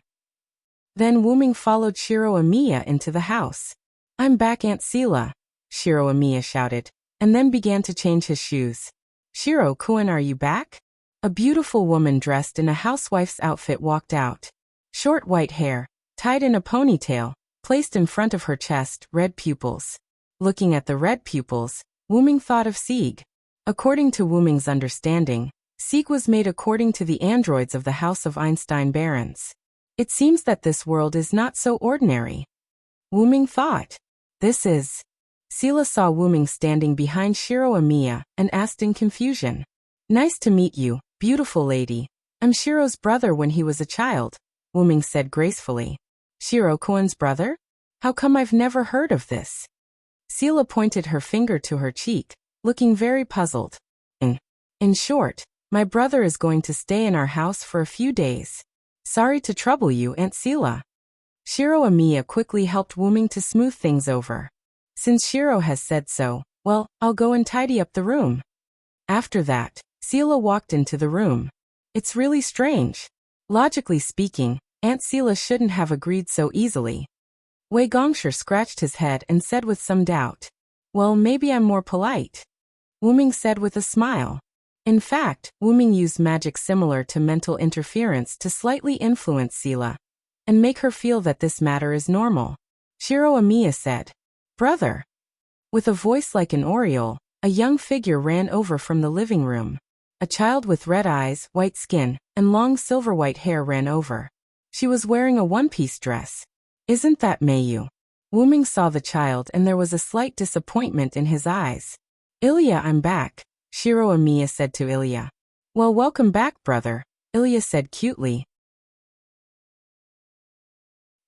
Then Wuming followed Shiro Amiya into the house. I'm back, Aunt Sela, Shiro Amiya shouted, and then began to change his shoes. Shiro-kun, are you back? A beautiful woman dressed in a housewife's outfit walked out. Short white hair, tied in a ponytail, placed in front of her chest, red pupils. Looking at the red pupils, Wuming thought of Sieg. According to Wuming's understanding, Sieg was made according to the androids of the House of Einstein Barons. It seems that this world is not so ordinary. Wuming thought. This is... Sela saw Wuming standing behind Shiro Amiya and asked in confusion. Nice to meet you, beautiful lady. I'm Shiro's brother when he was a child, Wuming said gracefully. Shiro-kun's brother? How come I've never heard of this? Sela pointed her finger to her cheek, looking very puzzled. In short, my brother is going to stay in our house for a few days. Sorry to trouble you, Aunt Sela. Shiro Amiya quickly helped Wuming to smooth things over. Since Shiro has said so, well, I'll go and tidy up the room. After that, Sela walked into the room. It's really strange. Logically speaking, Aunt Sela shouldn't have agreed so easily. Wei Gongshi scratched his head and said with some doubt. Well, maybe I'm more polite. Wuming said with a smile. In fact, Wuming used magic similar to mental interference to slightly influence Sela and make her feel that this matter is normal. Shiro Amiya said, Brother. With a voice like an oriole, a young figure ran over from the living room. A child with red eyes, white skin, and long silver-white hair ran over. She was wearing a one-piece dress. Isn't that Mayu? Wuming saw the child and there was a slight disappointment in his eyes. Ilya, I'm back, Shiro Amiya said to Ilya. Well, welcome back, brother, Ilya said cutely.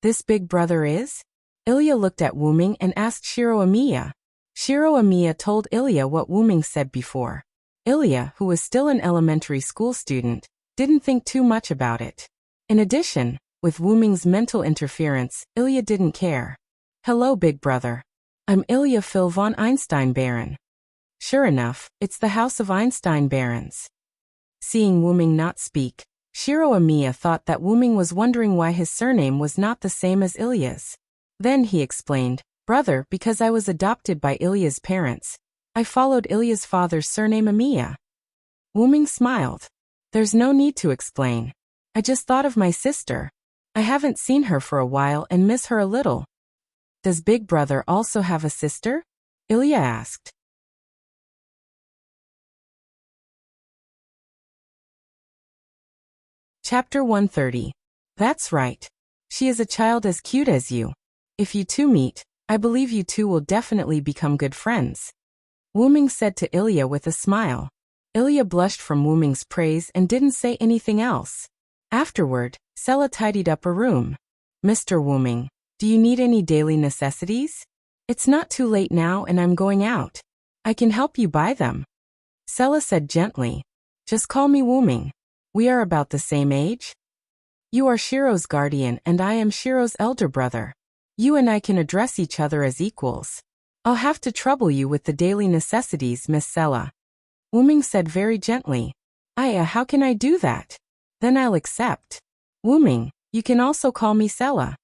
This Big Brother is? Ilya looked at Wuming and asked Shiro Amiya. Shiro Amiya told Ilya what Wuming said before. Ilya, who was still an elementary school student, didn't think too much about it. In addition, with Wuming's mental interference, Ilya didn't care. Hello, Big Brother. I'm Ilya Phil von Einstein Baron. Sure enough, it's the House of Einstein Barons. Seeing Wuming not speak, Shiro Amiya thought that Wuming was wondering why his surname was not the same as Ilya's. Then he explained, Brother, because I was adopted by Ilya's parents. I followed Ilya's father's surname Amiya. Wuming smiled. There's no need to explain. I just thought of my sister. I haven't seen her for a while and miss her a little. Does Big Brother also have a sister? Ilya asked. Chapter 130. That's right. She is a child as cute as you. If you two meet, I believe you two will definitely become good friends. Wuming said to Ilya with a smile. Ilya blushed from Wuming's praise and didn't say anything else. Afterward, Sela tidied up a room. Mr. Wuming, do you need any daily necessities? It's not too late now and I'm going out. I can help you buy them. Sela said gently. Just call me Wuming. We are about the same age. You are Shiro's guardian and I am Shiro's elder brother. You and I can address each other as equals. I'll have to trouble you with the daily necessities, Miss Sela. Wuming said very gently. How can I do that? Then I'll accept. Wuming, you can also call me Sela.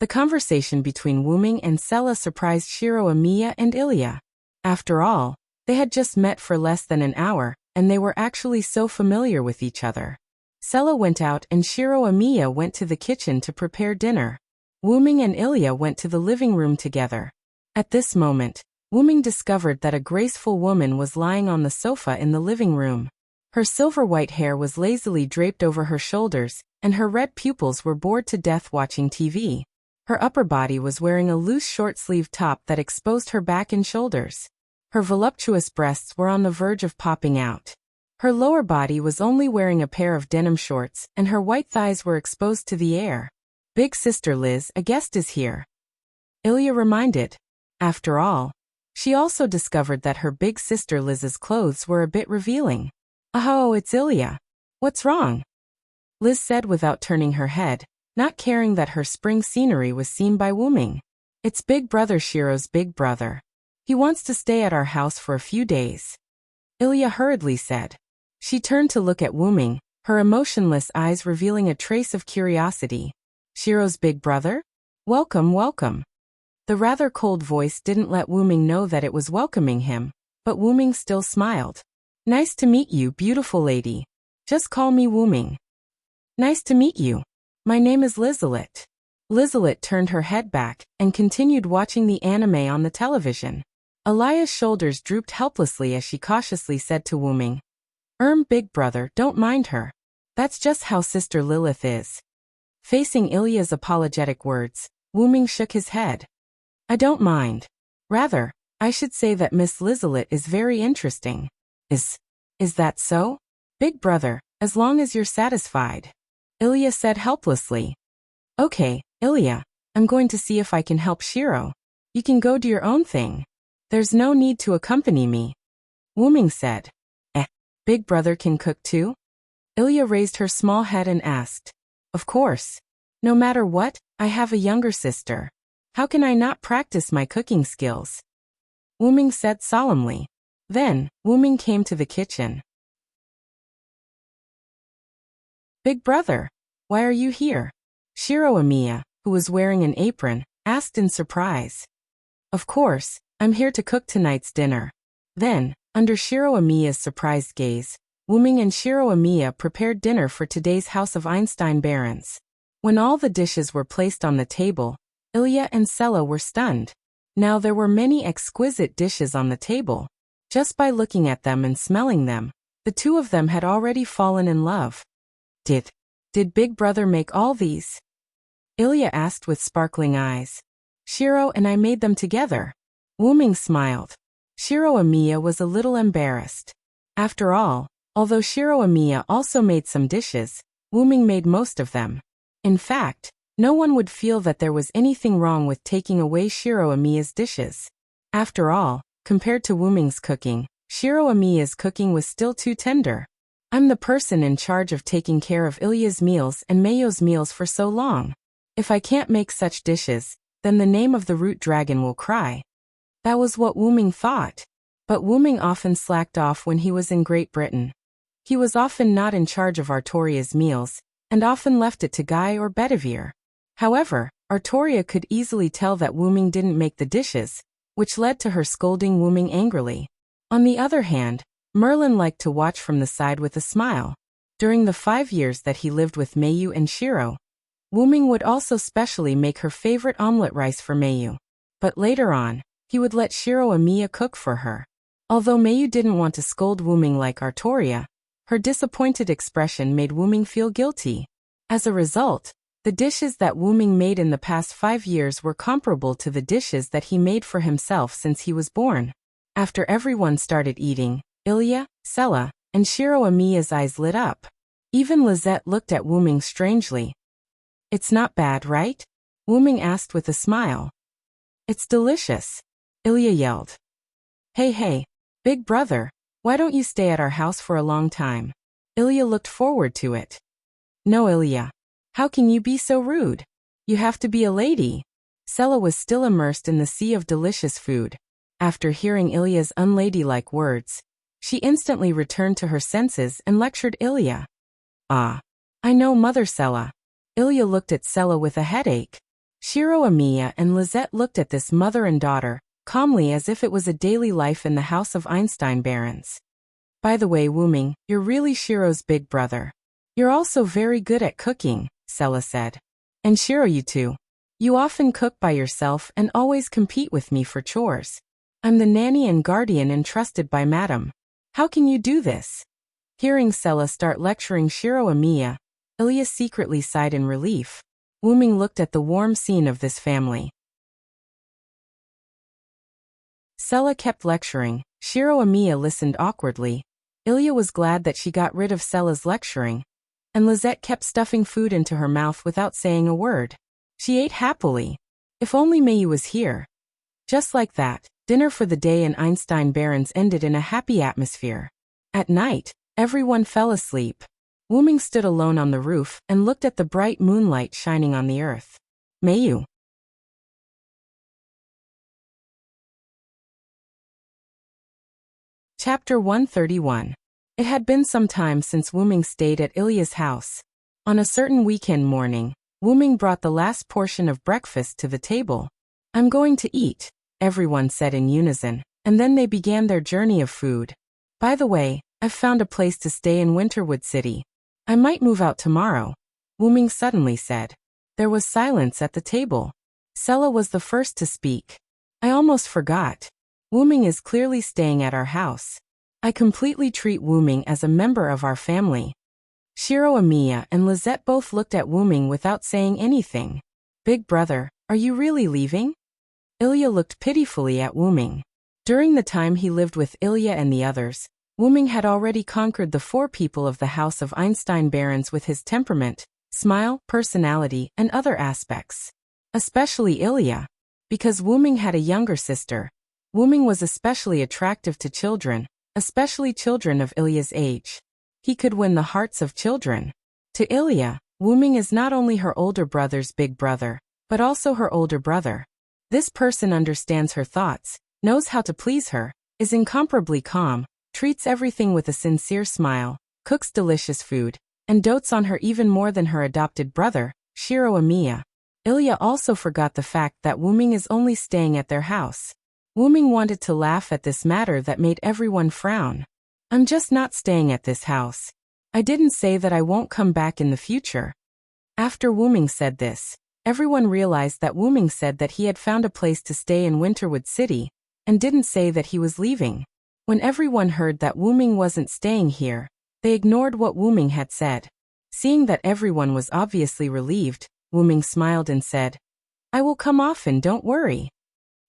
The conversation between Wuming and Sela surprised Shiro Amiya and Ilya. After all, they had just met for less than an hour, and they were actually so familiar with each other. Sela went out and Shiro Amiya went to the kitchen to prepare dinner. Wuming and Ilya went to the living room together. At this moment, Wuming discovered that a graceful woman was lying on the sofa in the living room. Her silver-white hair was lazily draped over her shoulders, and her red pupils were bored to death watching TV. Her upper body was wearing a loose short-sleeved top that exposed her back and shoulders. Her voluptuous breasts were on the verge of popping out. Her lower body was only wearing a pair of denim shorts, and her white thighs were exposed to the air. "Big sister Liz, a guest is here," Ilya reminded. After all, she also discovered that her big sister Liz's clothes were a bit revealing. "Oh, it's Ilya. What's wrong?" Liz said without turning her head, not caring that her spring scenery was seen by Wuming. "It's Big Brother Shiro's big brother. He wants to stay at our house for a few days," Ilya hurriedly said. She turned to look at Wuming, her emotionless eyes revealing a trace of curiosity. "Shiro's big brother? Welcome, welcome." The rather cold voice didn't let Wuming know that it was welcoming him, but Wuming still smiled. "Nice to meet you, beautiful lady. Just call me Wuming." "Nice to meet you. My name is Lizelet." Lizelet turned her head back and continued watching the anime on the television. Elia's shoulders drooped helplessly as she cautiously said to Wuming, Big brother, don't mind her. That's just how Sister Lilith is." Facing Ilya's apologetic words, Wuming shook his head. "I don't mind. Rather, I should say that Miss Lizelet is very interesting." Is that so? "Big brother, as long as you're satisfied," Ilya said helplessly. "Okay, Ilya, I'm going to see if I can help Shiro. You can go do your own thing. There's no need to accompany me," Wuming said. Big brother can cook too?" Ilya raised her small head and asked. "Of course. No matter what, I have a younger sister. How can I not practice my cooking skills?" Wuming said solemnly. Then, Wuming came to the kitchen. "Big brother, why are you here?" Shiro Amiya, who was wearing an apron, asked in surprise. "Of course, I'm here to cook tonight's dinner." Then, under Shiro Amiya's surprised gaze, Wuming and Shiro Amiya prepared dinner for today's House of Einstein Barons. When all the dishes were placed on the table, Ilya and Sela were stunned. Now there were many exquisite dishes on the table. Just by looking at them and smelling them, the two of them had already fallen in love. Did Big Brother make all these?" Ilya asked with sparkling eyes. "Shiro and I made them together." Wuming smiled. Shiro Amiya was a little embarrassed. After all, although Shiro Amiya also made some dishes, Wuming made most of them. In fact, no one would feel that there was anything wrong with taking away Shiro Amiya's dishes. After all, compared to Wuming's cooking, Shiro Amiya's cooking was still too tender. "I'm the person in charge of taking care of Ilya's meals and Mayo's meals for so long. If I can't make such dishes, then the name of the root dragon will cry." That was what Wuming thought. But Wuming often slacked off when he was in Great Britain. He was often not in charge of Artoria's meals, and often left it to Guy or Bedivere. However, Artoria could easily tell that Wuming didn't make the dishes, which led to her scolding Wuming angrily. On the other hand, Merlin liked to watch from the side with a smile. During the 5 years that he lived with Mayu and Shiro, Wuming would also specially make her favorite omelette rice for Mayu. But later on, he would let Shiro Amiya cook for her. Although Mayu didn't want to scold Wuming like Artoria, her disappointed expression made Wuming feel guilty. As a result, the dishes that Wuming made in the past 5 years were comparable to the dishes that he made for himself since he was born. After everyone started eating, Ilya, Sela, and Shiro Amiya's eyes lit up. Even Lizette looked at Wuming strangely. "It's not bad, right?" Wuming asked with a smile. "It's delicious," Ilya yelled. Hey, big brother, why don't you stay at our house for a long time?" Ilya looked forward to it. "No, Ilya. How can you be so rude? You have to be a lady." Sela was still immersed in the sea of delicious food. After hearing Ilya's unladylike words, she instantly returned to her senses and lectured Ilya. "Ah, I know, Mother Sela." Ilya looked at Sela with a headache. Shiro Amiya and Lizette looked at this mother and daughter, calmly as if it was a daily life in the House of Einstein Barons. "By the way, Wuming, you're really Shiro's big brother. You're also very good at cooking," Sela said. "And Shiro, you too. You often cook by yourself and always compete with me for chores. I'm the nanny and guardian entrusted by Madam. How can you do this? Hearing Sela start lecturing Shiro Amiya, Ilya secretly sighed in relief. Wuming looked at the warm scene of this family. Sela kept lecturing. Shiro Amiya listened awkwardly. Ilya was glad that she got rid of Sela's lecturing, and Lizette kept stuffing food into her mouth without saying a word. She ate happily. If only Mayu was here. Just like that, dinner for the day in Einstein Barrens ended in a happy atmosphere. At night, everyone fell asleep. Wuming stood alone on the roof and looked at the bright moonlight shining on the earth. Mayu. Chapter 131. It had been some time since Wuming stayed at Ilya's house. On a certain weekend morning, Wuming brought the last portion of breakfast to the table. I'm going to eat, everyone said in unison, and then they began their journey of food. By the way, I've found a place to stay in Winterwood City. I might move out tomorrow, Wuming suddenly said. There was silence at the table. Sela was the first to speak. I almost forgot. Wuming is clearly staying at our house. I completely treat Wuming as a member of our family. Shiro Amiya and Lizette both looked at Wuming without saying anything. Big brother, are you really leaving? Ilya looked pitifully at Wuming. During the time he lived with Ilya and the others, Wuming had already conquered the 4 people of the House of Einstein Barrens with his temperament, smile, personality, and other aspects. Especially Ilya. Because Wuming had a younger sister, Wuming was especially attractive to children, especially children of Ilya's age. He could win the hearts of children. To Ilya, Wuming is not only her older brother's big brother, but also her older brother. This person understands her thoughts, knows how to please her, is incomparably calm, treats everything with a sincere smile, cooks delicious food, and dotes on her even more than her adopted brother, Shiro Amiya. Ilya also forgot the fact that Wuming is only staying at their house. Wuming wanted to laugh at this matter that made everyone frown. I'm just not staying at this house. I didn't say that I won't come back in the future. After Wuming said this, everyone realized that Wuming said that he had found a place to stay in Winterwood City, and didn't say that he was leaving. When everyone heard that Wuming wasn't staying here, they ignored what Wuming had said. Seeing that everyone was obviously relieved, Wuming smiled and said, I will come often, don't worry.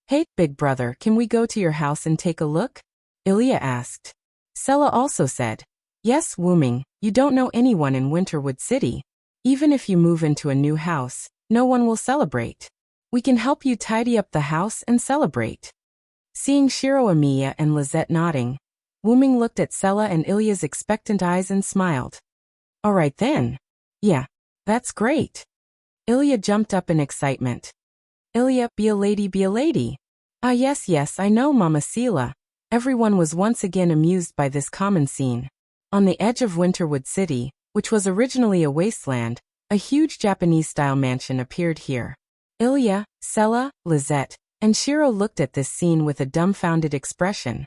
Hey, big brother, can we go to your house and take a look? Ilya asked. Sela also said, Yes, Wuming, you don't know anyone in Winterwood City. Even if you move into a new house, no one will celebrate. We can help you tidy up the house and celebrate. Seeing Shiro Amiya and Lizette nodding, Wuming looked at Sela and Ilya's expectant eyes and smiled. All right then. Yeah, that's great. Ilya jumped up in excitement. Ilya, be a lady, be a lady. Ah yes, I know, Mama Sela. Everyone was once again amused by this common scene. On the edge of Winterwood City, which was originally a wasteland, a huge Japanese-style mansion appeared here. Ilya, Sela, Lizette, and Shiro looked at this scene with a dumbfounded expression.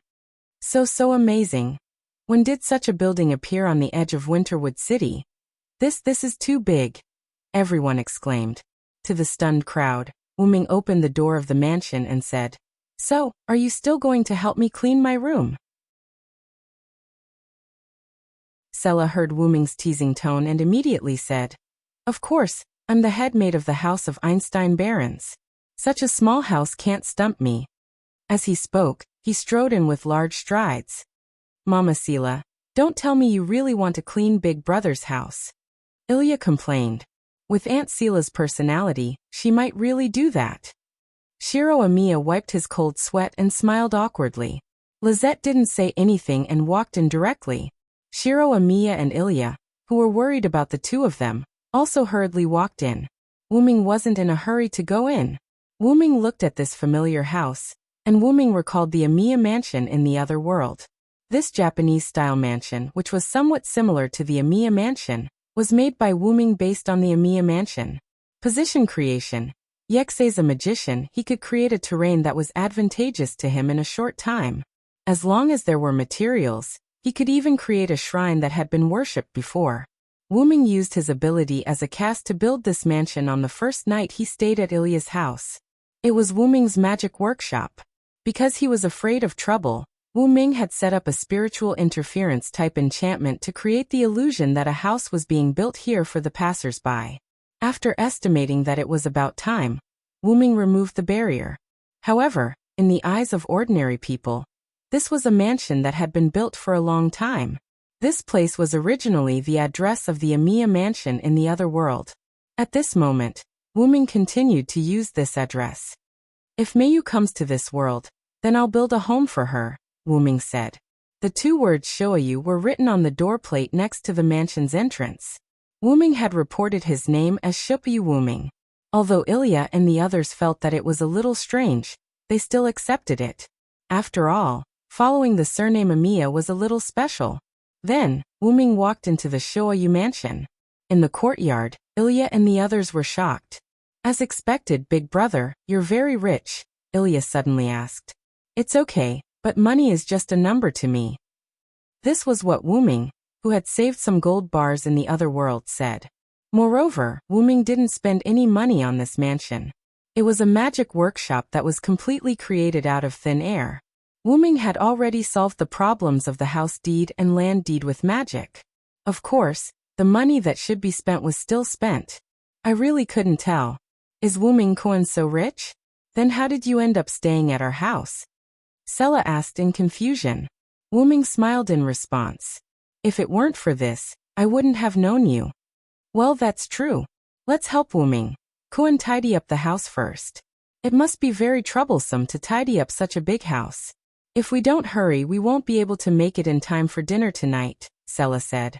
So amazing. When did such a building appear on the edge of Winterwood City? This is too big, everyone exclaimed. To the stunned crowd, Wuming opened the door of the mansion and said, So, are you still going to help me clean my room? Sela heard Wuming's teasing tone and immediately said, Of course, I'm the head maid of the House of Einstein Barrens. Such a small house can't stump me. As he spoke, he strode in with large strides. Mama Sela, don't tell me you really want to clean Big Brother's house. Ilya complained. With Aunt Sela's personality, she might really do that. Shiro Amiya wiped his cold sweat and smiled awkwardly. Lizette didn't say anything and walked in directly. Shiro Amiya and Ilya, who were worried about the two of them, also hurriedly walked in. Wuming wasn't in a hurry to go in. Wuming looked at this familiar house, and Wuming recalled the Amiya mansion in the other world. This Japanese-style mansion, which was somewhat similar to the Amiya mansion, was made by Wuming based on the Amiya mansion. Position creation. Yexei's a magician, he could create a terrain that was advantageous to him in a short time. As long as there were materials, he could even create a shrine that had been worshipped before. Wuming used his ability as a cast to build this mansion on the first night he stayed at Ilya's house. It was Wuming's magic workshop. Because he was afraid of trouble, Wuming had set up a spiritual interference-type enchantment to create the illusion that a house was being built here for the passers-by. After estimating that it was about time, Wuming removed the barrier. However, in the eyes of ordinary people, this was a mansion that had been built for a long time. This place was originally the address of the Amiya mansion in the other world. At this moment, Wuming continued to use this address. If Mayu comes to this world, then I'll build a home for her, Wuming said. The two words Shoayu were written on the door plate next to the mansion's entrance. Wuming had reported his name as Shopayu Wuming. Although Ilya and the others felt that it was a little strange, they still accepted it. After all, following the surname Amiya was a little special. Then, Wuming walked into the Shoayu mansion. In the courtyard, Ilya and the others were shocked. As expected, big brother, you're very rich, Ilya suddenly asked. It's okay, but money is just a number to me. This was what Wuming, who had saved some gold bars in the other world, said. Moreover, Wuming didn't spend any money on this mansion. It was a magic workshop that was completely created out of thin air. Wuming had already solved the problems of the house deed and land deed with magic. Of course, the money that should be spent was still spent. I really couldn't tell. Is Wuming Koan so rich? Then how did you end up staying at our house? Sela asked in confusion. Wuming smiled in response. If it weren't for this, I wouldn't have known you. Well, that's true. Let's help Wuming. Koan tidy up the house first. It must be very troublesome to tidy up such a big house. If we don't hurry, we won't be able to make it in time for dinner tonight, Sela said.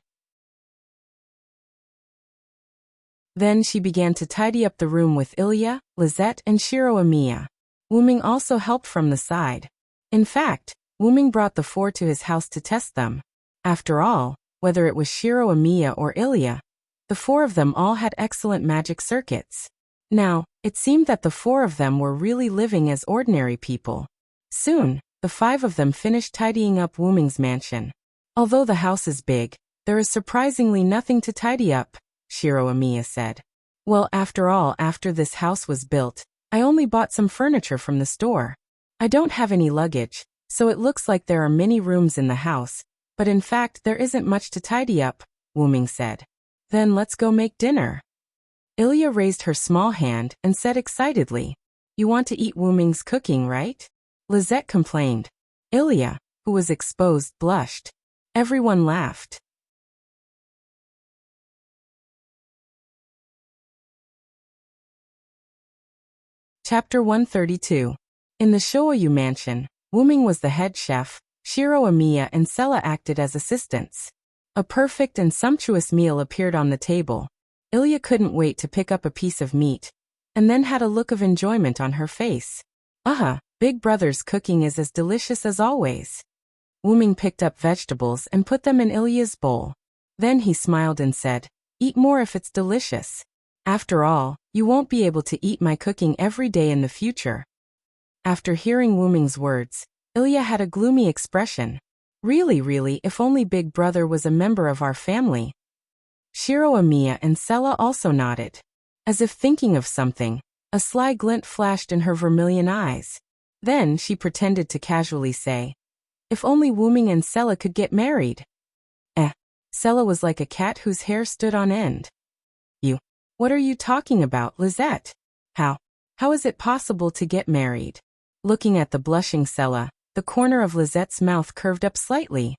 Then she began to tidy up the room with Ilya, Lizette, and Shiro Amiya. Wuming also helped from the side. In fact, Wuming brought the four to his house to test them. After all, whether it was Shiro Amiya or Ilya, the four of them all had excellent magic circuits. Now, it seemed that the four of them were really living as ordinary people. Soon, the five of them finished tidying up Wuming's mansion. Although the house is big, there is surprisingly nothing to tidy up, Shiro Amiya said. Well, after all, after this house was built, I only bought some furniture from the store. I don't have any luggage, so it looks like there are many rooms in the house, but in fact there isn't much to tidy up, Wuming said. Then let's go make dinner. Ilya raised her small hand and said excitedly, You want to eat Wuming's cooking, right? Lizette complained. Ilya, who was exposed, blushed. Everyone laughed. Chapter 132. In the Shoayu mansion, Wuming was the head chef, Shiro Amiya and Sela acted as assistants. A perfect and sumptuous meal appeared on the table. Ilya couldn't wait to pick up a piece of meat, and then had a look of enjoyment on her face. Big brother's cooking is as delicious as always. Wuming picked up vegetables and put them in Ilya's bowl. Then he smiled and said, Eat more if it's delicious. After all, you won't be able to eat my cooking every day in the future. After hearing Wuming's words, Ilya had a gloomy expression. Really, if only Big Brother was a member of our family. Shiro Amiya and Sela also nodded. As if thinking of something, a sly glint flashed in her vermilion eyes. Then she pretended to casually say, If only Wuming and Sela could get married. Sela was like a cat whose hair stood on end. What are you talking about, Lizette? How is it possible to get married? Looking at the blushing Sela, the corner of Lizette's mouth curved up slightly.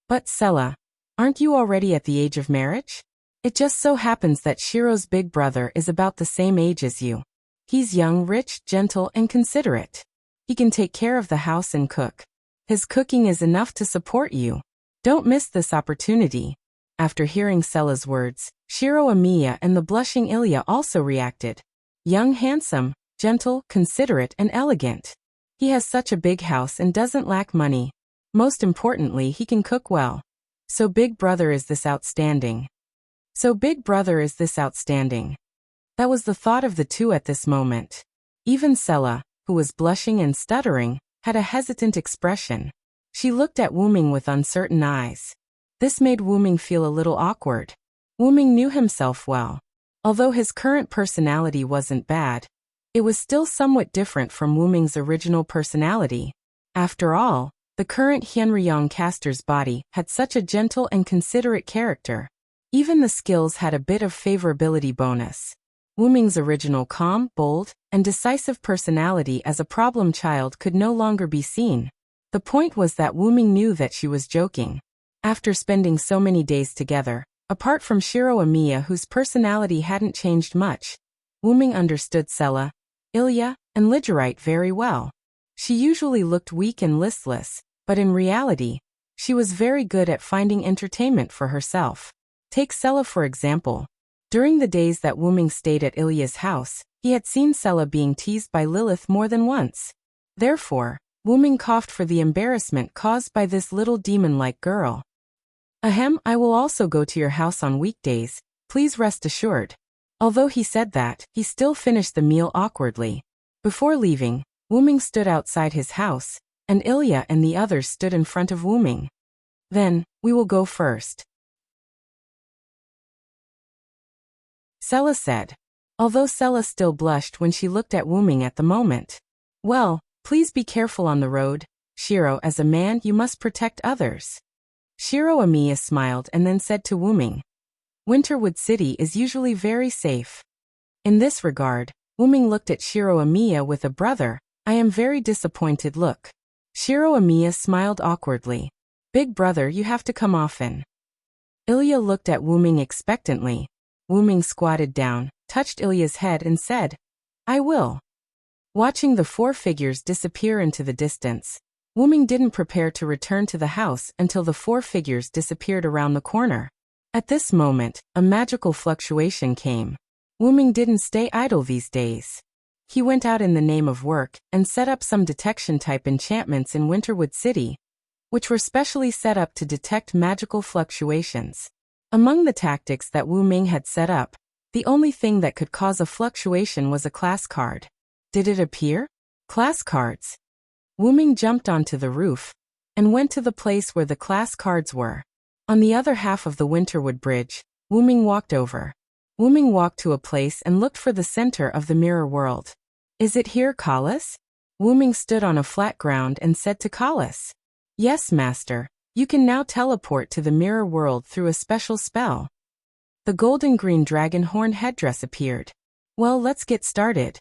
But Sela, aren't you already at the age of marriage? It just so happens that Shiro's big brother is about the same age as you. He's young, rich, gentle, and considerate. He can take care of the house and cook. His cooking is enough to support you. Don't miss this opportunity. After hearing Sela's words, Shiro Amiya and the blushing Ilya also reacted. Young, handsome, gentle, considerate, and elegant. He has such a big house and doesn't lack money. Most importantly, he can cook well. So big brother is this outstanding. That was the thought of the two at this moment. Even Sela, who was blushing and stuttering, had a hesitant expression. She looked at Wuming with uncertain eyes. This made Wuming feel a little awkward. Wuming knew himself well. Although his current personality wasn't bad, it was still somewhat different from Wuming's original personality. After all, the current Hyunryong caster's body had such a gentle and considerate character. Even the skills had a bit of favorability bonus. Wuming's original calm, bold, and decisive personality as a problem child could no longer be seen. The point was that Wuming knew that she was joking. After spending so many days together, apart from Shiro Amiya whose personality hadn't changed much, Wuming understood Sella, Ilya, and Ligerite very well. She usually looked weak and listless, but in reality, she was very good at finding entertainment for herself. Take Sella for example. During the days that Wuming stayed at Ilya's house, he had seen Sella being teased by Lilith more than once. Therefore, Wuming coughed for the embarrassment caused by this little demon-like girl. Ahem, I will also go to your house on weekdays, please rest assured. Although he said that, he still finished the meal awkwardly. Before leaving, Wuming stood outside his house, and Ilya and the others stood in front of Wuming. Then, we will go first. Sella said. Although Sella still blushed when she looked at Wuming at the moment. Well, please be careful on the road, Shiro. As a man you must protect others. Shiro Amiya smiled and then said to Wuming. Winterwood City is usually very safe. In this regard, Wuming looked at Shiro Amiya with a brother, I am very disappointed look. Shiro Amiya smiled awkwardly. Big brother, you have to come often. Ilya looked at Wuming expectantly. Wuming squatted down, touched Ilya's head and said, I will. Watching the four figures disappear into the distance, Wuming didn't prepare to return to the house until the four figures disappeared around the corner. At this moment, a magical fluctuation came. Wuming didn't stay idle these days. He went out in the name of work and set up some detection-type enchantments in Winterwood City, which were specially set up to detect magical fluctuations. Among the tactics that Wuming had set up, the only thing that could cause a fluctuation was a class card. Did it appear? Class cards. Wuming jumped onto the roof and went to the place where the class cards were. On the other half of the Winterwood Bridge, Wuming walked over. Wuming walked to a place and looked for the center of the mirror world. Is it here, Kalas? Wuming stood on a flat ground and said to Kalas. Yes, master. You can now teleport to the mirror world through a special spell. The golden-green dragon horn headdress appeared. Well, let's get started.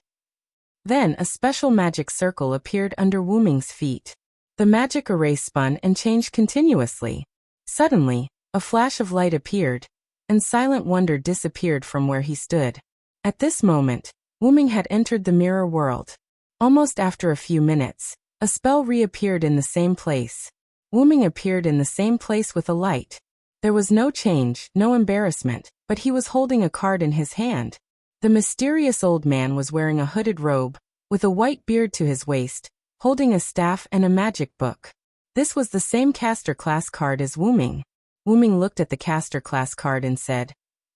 Then a special magic circle appeared under Wuming's feet. The magic array spun and changed continuously. Suddenly, a flash of light appeared, and silent wonder disappeared from where he stood. At this moment, Wuming had entered the mirror world. Almost after a few minutes, a spell reappeared in the same place. Wuming appeared in the same place with a light. There was no change, no embarrassment, but he was holding a card in his hand. The mysterious old man was wearing a hooded robe, with a white beard to his waist, holding a staff and a magic book. This was the same caster class card as Wuming. Wuming looked at the caster class card and said,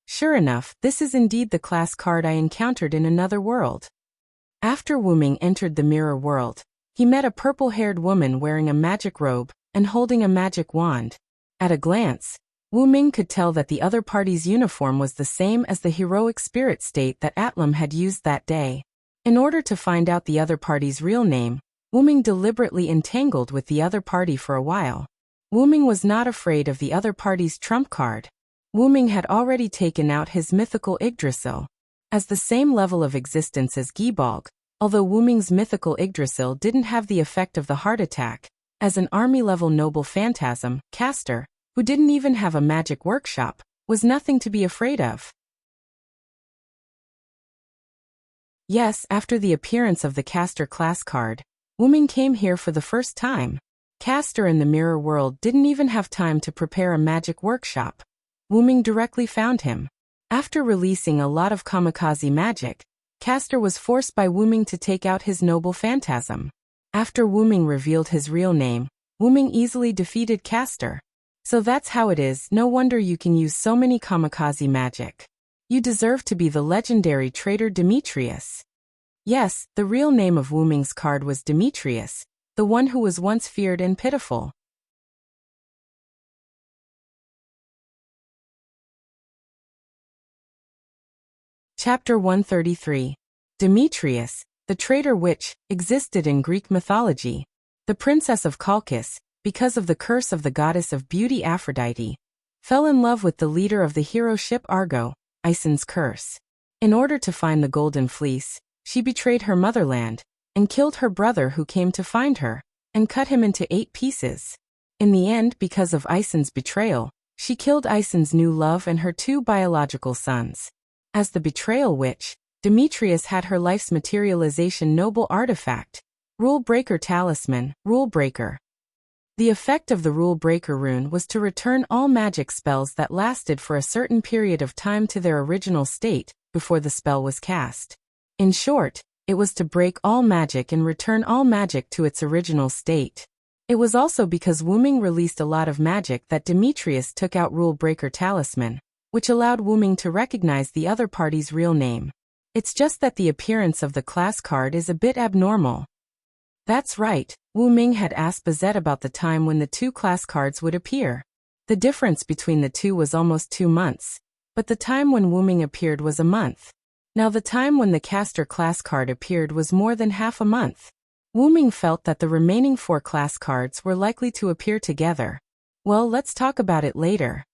Sure enough, this is indeed the class card I encountered in another world. After Wuming entered the mirror world, he met a purple-haired woman wearing a magic robe and holding a magic wand. At a glance, Wuming could tell that the other party's uniform was the same as the heroic spirit state that Atlam had used that day. In order to find out the other party's real name, Wuming deliberately entangled with the other party for a while. Wuming was not afraid of the other party's trump card. Wuming had already taken out his mythical Yggdrasil. As the same level of existence as Gibalg, although Wuming's mythical Yggdrasil didn't have the effect of the heart attack, as an army-level noble phantasm, caster, who didn't even have a magic workshop, was nothing to be afraid of. Yes, after the appearance of the caster class card, Wuming came here for the first time. Caster in the mirror world didn't even have time to prepare a magic workshop. Wuming directly found him. After releasing a lot of kamikaze magic, Caster was forced by Wuming to take out his noble phantasm. After Wuming revealed his real name, Wuming easily defeated Caster. So that's how it is, no wonder you can use so many kamikaze magic. You deserve to be the legendary traitor Demetrius. Yes, the real name of Wuming's card was Demetrius, the one who was once feared and pitiful. Chapter 133. Demetrius, the traitor witch, existed in Greek mythology. The princess of Colchis, because of the curse of the goddess of beauty Aphrodite, fell in love with the leader of the hero ship Argo, Aeson's curse. In order to find the golden fleece, she betrayed her motherland, and killed her brother who came to find her, and cut him into 8 pieces. In the end, because of Aeson's betrayal, she killed Aeson's new love and her 2 biological sons. As the betrayal witch, Demetrius had her life's materialization noble artifact, Rule Breaker Talisman, Rule Breaker. The effect of the Rule Breaker rune was to return all magic spells that lasted for a certain period of time to their original state before the spell was cast. In short, it was to break all magic and return all magic to its original state. It was also because Wuming released a lot of magic that Demetrius took out Rule Breaker Talisman, which allowed Wuming to recognize the other party's real name. It's just that the appearance of the class card is a bit abnormal. That's right, Wuming had asked Bazette about the time when the 2 class cards would appear. The difference between the 2 was almost 2 months, but the time when Wuming appeared was a month. Now the time when the caster class card appeared was more than half a month. Wuming felt that the remaining 4 class cards were likely to appear together. Well, let's talk about it later.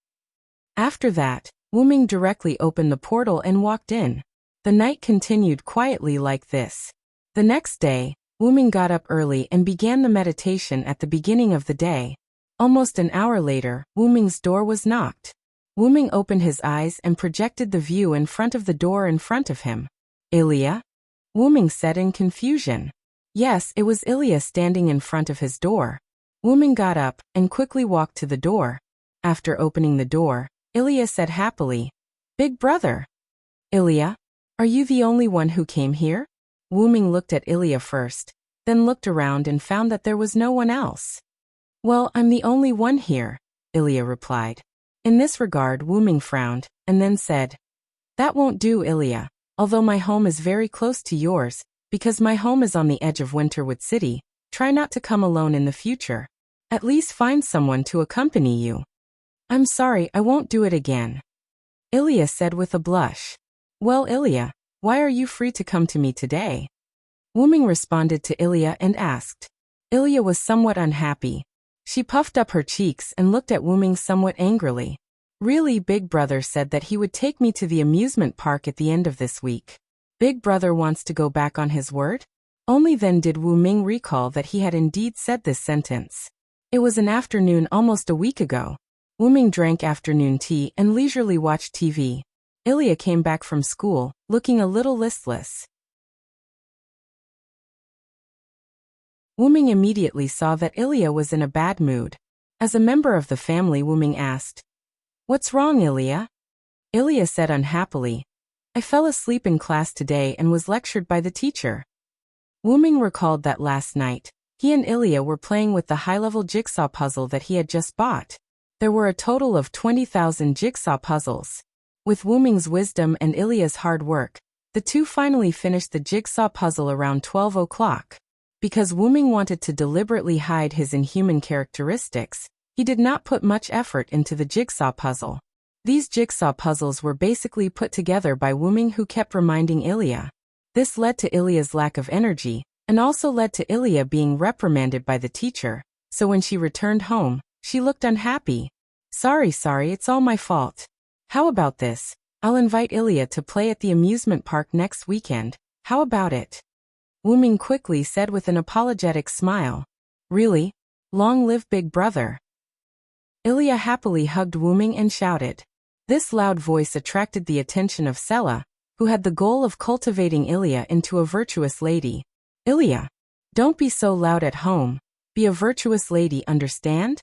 After that, Wuming directly opened the portal and walked in. The night continued quietly like this. The next day, Wuming got up early and began the meditation at the beginning of the day. Almost an hour later, Wuming's door was knocked. Wuming opened his eyes and projected the view in front of the door in front of him. Ilya? Wuming said in confusion. Yes, it was Ilya standing in front of his door. Wuming got up and quickly walked to the door. After opening the door, Ilya said happily, "Big brother." "Ilya, are you the only one who came here?" Wuming looked at Ilya first, then looked around and found that there was no one else. "Well, I'm the only one here," Ilya replied. In this regard, Wuming frowned, and then said, "That won't do, Ilya, although my home is very close to yours, because my home is on the edge of Winterwood City. Try not to come alone in the future. At least find someone to accompany you." "I'm sorry, I won't do it again," Ilya said with a blush. "Well, Ilya, why are you free to come to me today?" Wuming responded to Ilya and asked. Ilya was somewhat unhappy. She puffed up her cheeks and looked at Wuming somewhat angrily. "Really, Big Brother said that he would take me to the amusement park at the end of this week. Big Brother wants to go back on his word?" Only then did Wuming recall that he had indeed said this sentence. It was an afternoon almost a week ago. Wuming drank afternoon tea and leisurely watched TV. Ilya came back from school, looking a little listless. Wuming immediately saw that Ilya was in a bad mood. As a member of the family, Wuming asked, "What's wrong, Ilya?" Ilya said unhappily, "I fell asleep in class today and was lectured by the teacher." Wuming recalled that last night, he and Ilya were playing with the high-level jigsaw puzzle that he had just bought. There were a total of 20,000 jigsaw puzzles. With Wuming's wisdom and Ilya's hard work, the two finally finished the jigsaw puzzle around 12 o'clock. Because Wuming wanted to deliberately hide his inhuman characteristics, he did not put much effort into the jigsaw puzzle. These jigsaw puzzles were basically put together by Wuming, who kept reminding Ilya. This led to Ilya's lack of energy, and also led to Ilya being reprimanded by the teacher, so when she returned home, she looked unhappy. Sorry, it's all my fault. How about this? I'll invite Ilya to play at the amusement park next weekend. How about it?" Wuming quickly said with an apologetic smile. "Really? Long live Big Brother." Ilya happily hugged Wuming and shouted. This loud voice attracted the attention of Sela, who had the goal of cultivating Ilya into a virtuous lady. "Ilya, don't be so loud at home. Be a virtuous lady, understand?"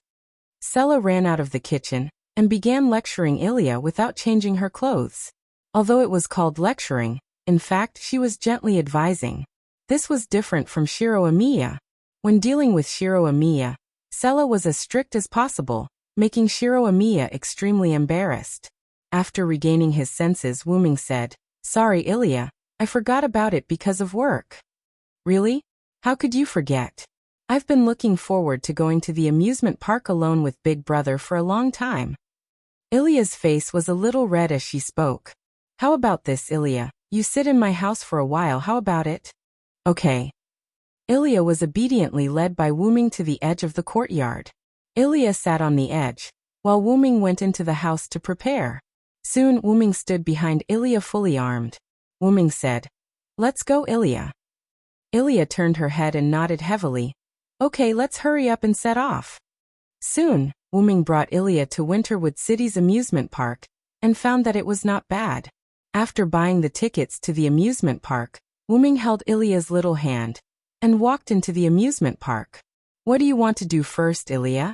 Sela ran out of the kitchen and began lecturing Ilya without changing her clothes. Although it was called lecturing, in fact she was gently advising. This was different from Shiro Amiya. When dealing with Shiro Amiya, Sela was as strict as possible, making Shiro Amiya extremely embarrassed. After regaining his senses, Wuming said, "Sorry, Ilya, I forgot about it because of work." "Really? How could you forget? I've been looking forward to going to the amusement park alone with Big Brother for a long time." Ilya's face was a little red as she spoke. How about this, Ilya? You sit in my house for a while, how about it? Okay. Ilya was obediently led by Wuming to the edge of the courtyard. Ilya sat on the edge, while Wuming went into the house to prepare. Soon, Wuming stood behind Ilya fully armed. Wuming said, "Let's go, Ilya." Ilya turned her head and nodded heavily. "Okay, let's hurry up and set off." Soon, Wuming brought Ilya to Winterwood City's amusement park, and found that it was not bad. After buying the tickets to the amusement park, Wuming held Ilya's little hand, and walked into the amusement park. "What do you want to do first, Ilya?"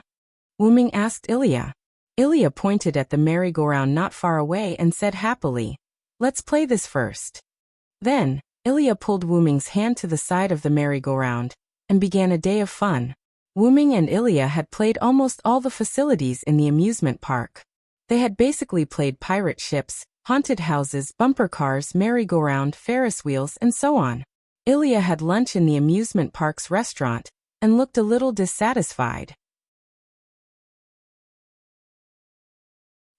Wuming asked Ilya. Ilya pointed at the merry-go-round not far away and said happily, "Let's play this first." Then, Ilya pulled Wuming's hand to the side of the merry-go-round, and began a day of fun. Wuming and Ilya had played almost all the facilities in the amusement park. They had basically played pirate ships, haunted houses, bumper cars, merry-go-round, Ferris wheels, and so on. Ilya had lunch in the amusement park's restaurant, and looked a little dissatisfied.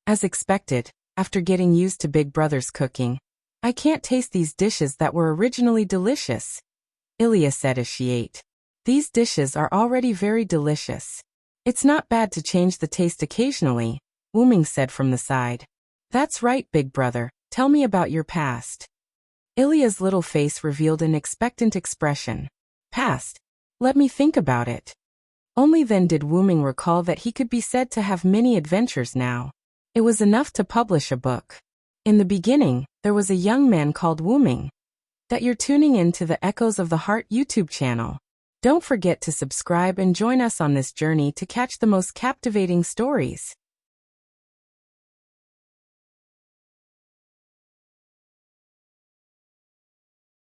As expected, after getting used to Big Brother's cooking, "I can't taste these dishes that were originally delicious," Ilya said as she ate. "These dishes are already very delicious. It's not bad to change the taste occasionally," Wuming said from the side. "That's right, Big Brother, tell me about your past." Ilya's little face revealed an expectant expression. "Past? Let me think about it." Only then did Wuming recall that he could be said to have many adventures now. It was enough to publish a book. In the beginning, there was a young man called Wuming. That you're tuning in to the Echoes of the Heart YouTube channel. Don't forget to subscribe and join us on this journey to catch the most captivating stories.